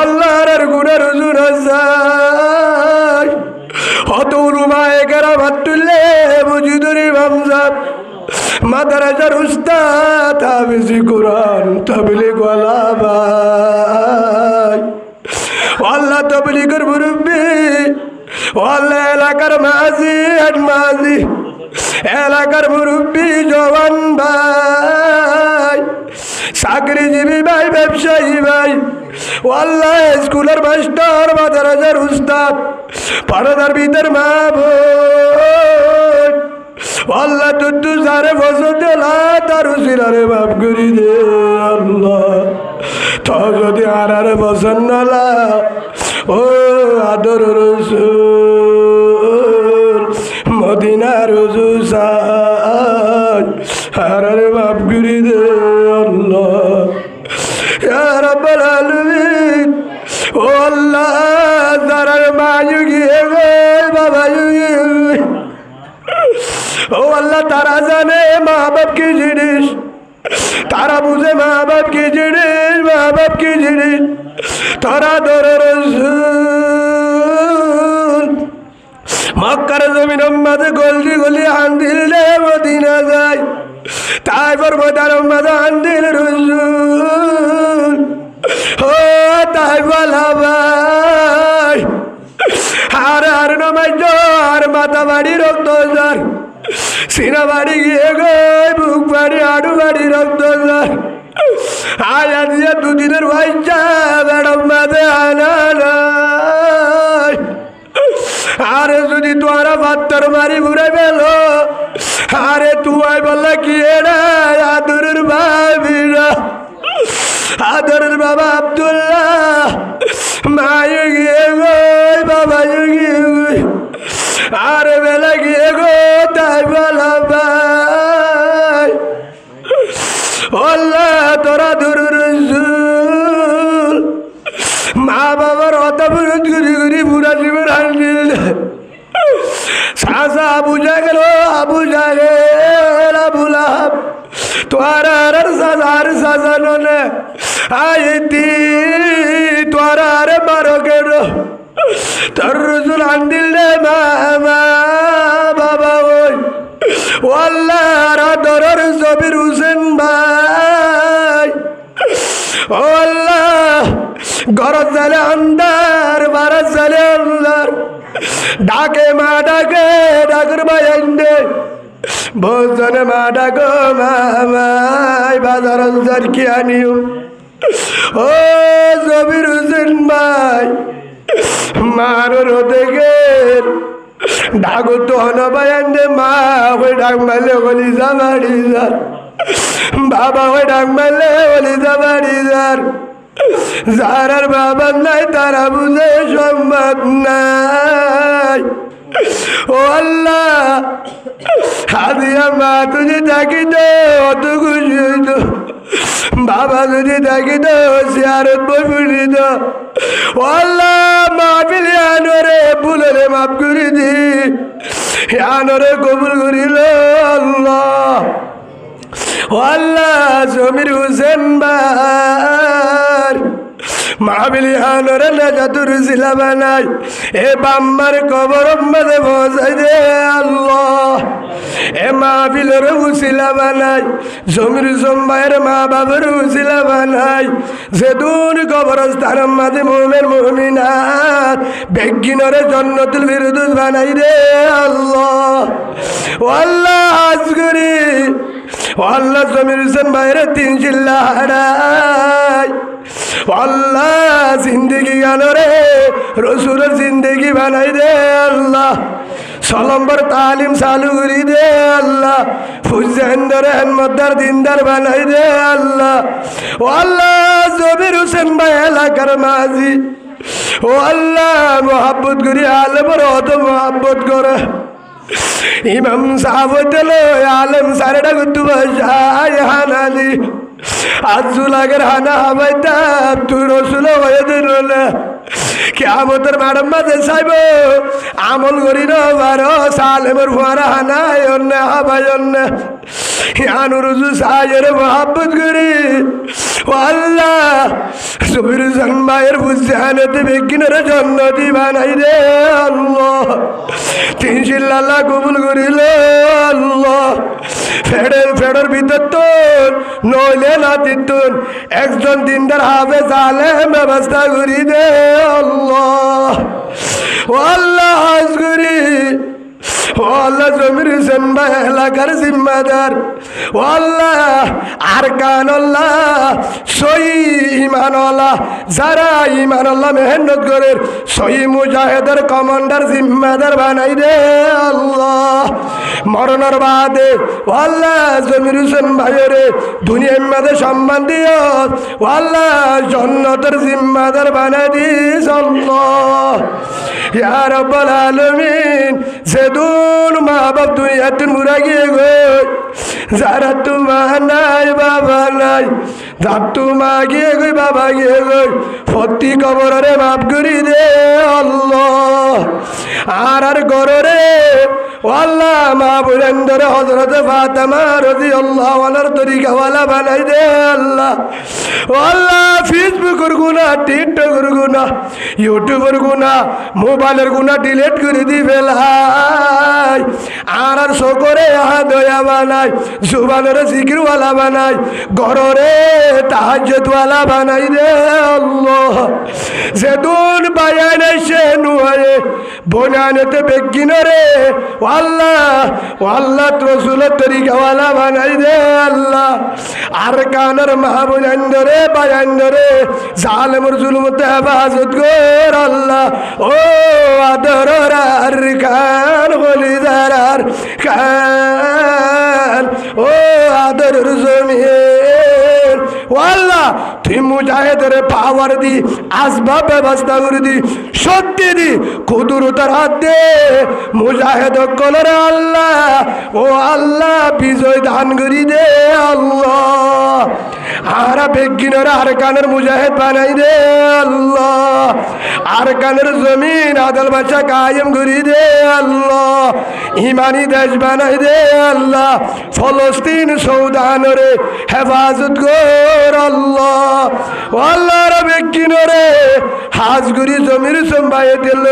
আল্লাহর আর গুনার হুজুর আসাই হত উলুমায়ে কেরামাত তুললে মজুদুরি বামজাব মাদ্রাসার উস্তাদ হাফিজি কুরআন তাবলীগ ওয়ালা ভাই আল্লাহ তাবলীগের মুরব্বি আল্লাহ এলাকার মাঝি এলাকার মুরব্বি জওয়ান ভাই চাকরিজীবী ভাই ব্যবসায়ী ভাই আল্লাহ স্কুলের মাস্টার মাদ্রাসার উস্তাদ পর্দার ভিতর মা বোন আল্লাহ তুই সারে ফসল দিলা তার উসিলারে মাফ করি দে আল্লাহ তো যদি আর পছন্দ না ও আদর রসুল মদিনার রসুল আর মাফ করি দে আল্লাহ ইয়া রাব্বাল আলামিন ও আল্লাহ যারার মা গিয়ে গো বাবা গিয়ে ও আল্লাহ তারা জানে মা বাপ কি জিনিস, তারা বুঝে মা বাপ কি জিনিস, মা বাপ কি জিনিস। তারা ধরে রসুল মক্কার জমিন মাঝে গলি গলি আন্দিল মদিনা যায়, তাই পর্বতার মাঝে আন্দিল রসুল ও তাই বলা ভাই আর নমাই আর মাথা বাড়ি রক্ত যার সিনা বাড়ি গিয়ে গই বুক বাড়ি আডু বাড়ি রক্ত যার আয়া দিয়ে দুদিনের ভাইজা ম্যাডাম মাঝে আনা আরে যদি তোরা পাত্তর মারি ঘুরে গেল আরে তুই বললে কি এরা আদরের ভাবিরা আদরের বাবা আব্দুল্লাহ মায়ে গিয়ে গই বাবা গিয়ে গই আরে বেলা গিয়ে গো তাই বলা ভাই আল্লাহ তোরা দূরের রসুল মা বাবার অতাবরত ঘুরি ঘুরি বুড়া জীবন আনছিল সাসা বুঝা গেল আবু জাহেল আবু লাহাব তোরা আর সাজানো নে আইতি তোরা আরে মারো কেন তোর রসুল আন্দিল রে মা বাবা ওই আল্লাহ দরর জবির হুসেন ভাই ও আল্লাহ ঘর চালে আন্দার বারা চালে আন্দার ডাকে মা ডাকে ডাকর ভাই আন্ডে ভোজনে মা ডাকো মামাই বাজার অঞ্চল কি আনিও ও জবির হুসেন ভাই মারোর দেখে ডাকো তো হনবাই আন্ডে মা ওই ডাক মারলে বলি যা বাড়ি যার বাবা ওই ডাক মারলে বলি যা বাড়ি যার যার বাবা নাই তারা বুঝে সম্ভব নাই ও আল্লাহ হাদিয়া মা তুঝে থাকি তো অত খুশি হইত বাবা যদি থাকি তো সিয়ারত বই ফুটি তো ও আল্লাহ মাহফিল আনরে ভুলরে মাফ করে দি আনরে কবুল করিল আল্লাহ ও আল্লাহ জমির হুসেন বার মাহফিল আনরে নাজাতুর সিলা বানাই এ বাম্মার কবর মধ্যে বসাই দে আল্লাহ এ মাহফিলের উসিলা বানাই জমির সম্বায়ের মা বাবার উসিলা বানাই যেদুন কবরস্থান মাঝে মুমিন মুমিনাত বেগিনরে জান্নাতুল ফিরদৌস বানাই দে আল্লাহ ও আল্লাহ আজগরি ও আল্লাহ জমির হোসেন বাইরে 3 চিল্লা হারাই আল্লাহ জিন্দগি গানরে রসুলের জিন্দগি বানাই দে আল্লাহ সলম্বর তালিম চালু করি দে আল্লাহ ফুজেন্দরে হেনমদার দিনদার বানাই দে আল্লাহ ও আল্লাহ জবির হোসেন ভাই এলাকার মাঝি ও আল্লাহ মোহাব্বত করি আলমর অত মোহাব্বত করে ইমাম সাহেব হইতেলো আলম সারেটা করতে বসায় হানালি আজুলাগের হানা হাবাইতাম তুই রসুল হয়ে দিল না কিয়ামতের মাঠের মাঝে চাইব আমল করি নারো সালেমের ফুয়ারা হানায় অন্য হাবাই অন্য আনুরুজু সাহের মোহাব্বত করি ও আল্লাহ জবির হোসেন ভাইয়ের বুঝানতে বেগিনের জন্নতি বানাই রে আল্লাহ 3 চিল্লা কবুল করিল আল্লাহ ফেডের ভিতর তো নইলে না তিতুন একজন দিনদার হাফেজ আলেম ব্যবস্থা করি দে আল্লাহ ও আল্লাহ হাজ করি ও আল্লাহ জমির হোসেন ভাই এলাকার জিম্মাদার ও আল্লাহ আর কান আল্লাহ সই ইমান আল্লাহ যারা ইমান আল্লাহ মেহনত করে সই মুজাহিদের কমান্ডার জিম্মাদার বানাই দে আল্লাহ মরণের বাদে ও আল্লাহ জমির হোসেন ভাইয়ের দুনিয়ার মাঝে সম্মান দিও ও আল্লাহ জান্নাতের জিম্মাদার বানাই দিস আল্লাহ ইয়া রাব্বাল আলামিন যেদুন মা বাপ তুই এতন মুরা গিয়ে গই যারা তোমার নাই বাবা নাই যার তোমা গিয়ে গই গুণা ভাঙিয়ে গই প্রতি কবরে মাফ করি দে আল্লাহ। আর গররে আল্লাহ মা বুলন্দর হযরত ফাতেমা রাদিয়াল্লাহু আনহার তরিকাওয়ালা বানাই দে আল্লাহ। আল্লাহ ফেসবুকের গুনাহ, টিকটকের গুনাহ, ইউটিউবের গুনাহ, মোবাইলের গুনাহ ডিলিট করে দি ফেলাই। আর সকরে দয়া বানাই, জুবানের জিকিরওয়ালা বানাই, ঘরে তাহাজ্জুদওয়ালা বানাই দে আল্লাহ। যেদুন বায়ান এসে নুয়ে বনানেতে বেগিনরে আল্লাহ আল্লাহ রাসূলের তরিকাওয়ালা বানাই দে আল্লাহ। আর কানের মাহবুবন্দরে বায়ান্দরে জালেমের জুলুমতে হেফাজত কর আল্লাহ। ও আদরের আর কান বলিদার কান, ও আদরের জমিন আল্লাহ তুই মুজাহিদের পাওয়ার দি, আসবাব ব্যবস্থা করে দি, সত্যি দি, কুদরতের হাত দে মুজাহিদ কলরে আল্লাহ। ও আল্লাহ বিজয় দান করি দে আল্লাহ। আর বেগিনের আর কানের মুজাহিদ বানাই দে আল্লাহ। আর কানের জমিন আদল বাচ্চা কায়েম করি দে আল্লাহ। ইমানি দেশ বানাই দে আল্লাহ। ফলস্তিন সৌদানরে হেফাজত কর আল্লাহ। আল্লাহ বেগিনরে হাজগুড়ি জমির সম্ভায়ে দিল।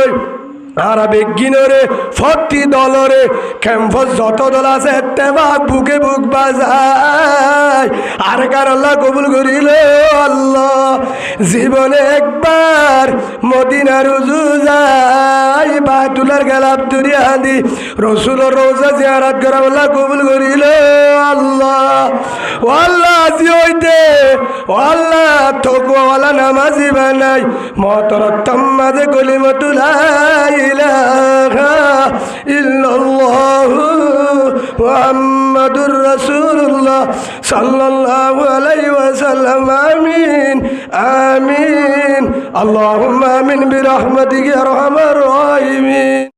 আর বেগিনরে ফটি দলরে ক্যাম্পাস যত দল আছে এত্তেবাক বুকে বুক বাজায়। আর কার আল্লাহ কবুল করিল আল্লাহ। জীবনে একবার মদিনার উজু যাই, বায়তুল্লাহর গেলাপ তুরি আদি রসুলের রোজা জিয়ারত করা আল্লাহ কবুল করিল আল্লাহ। আল্লাহ আজি হইতে আল্লাহ তকওয়ালা নামাজি বানাই মতরত্তম মাঝে কলিমতুল্লাহ ইলাহা ইল্লাল্লাহু মুহাম্মাদুর রাসূলুল্লাহ সাল্লাল্লাহু আলাইহি ওয়াসাল্লাম। আমিন আমিন। আল্লাহুম্মা আমিন বিরহমাতিকা ইয়া আরহামার রাহিমিন।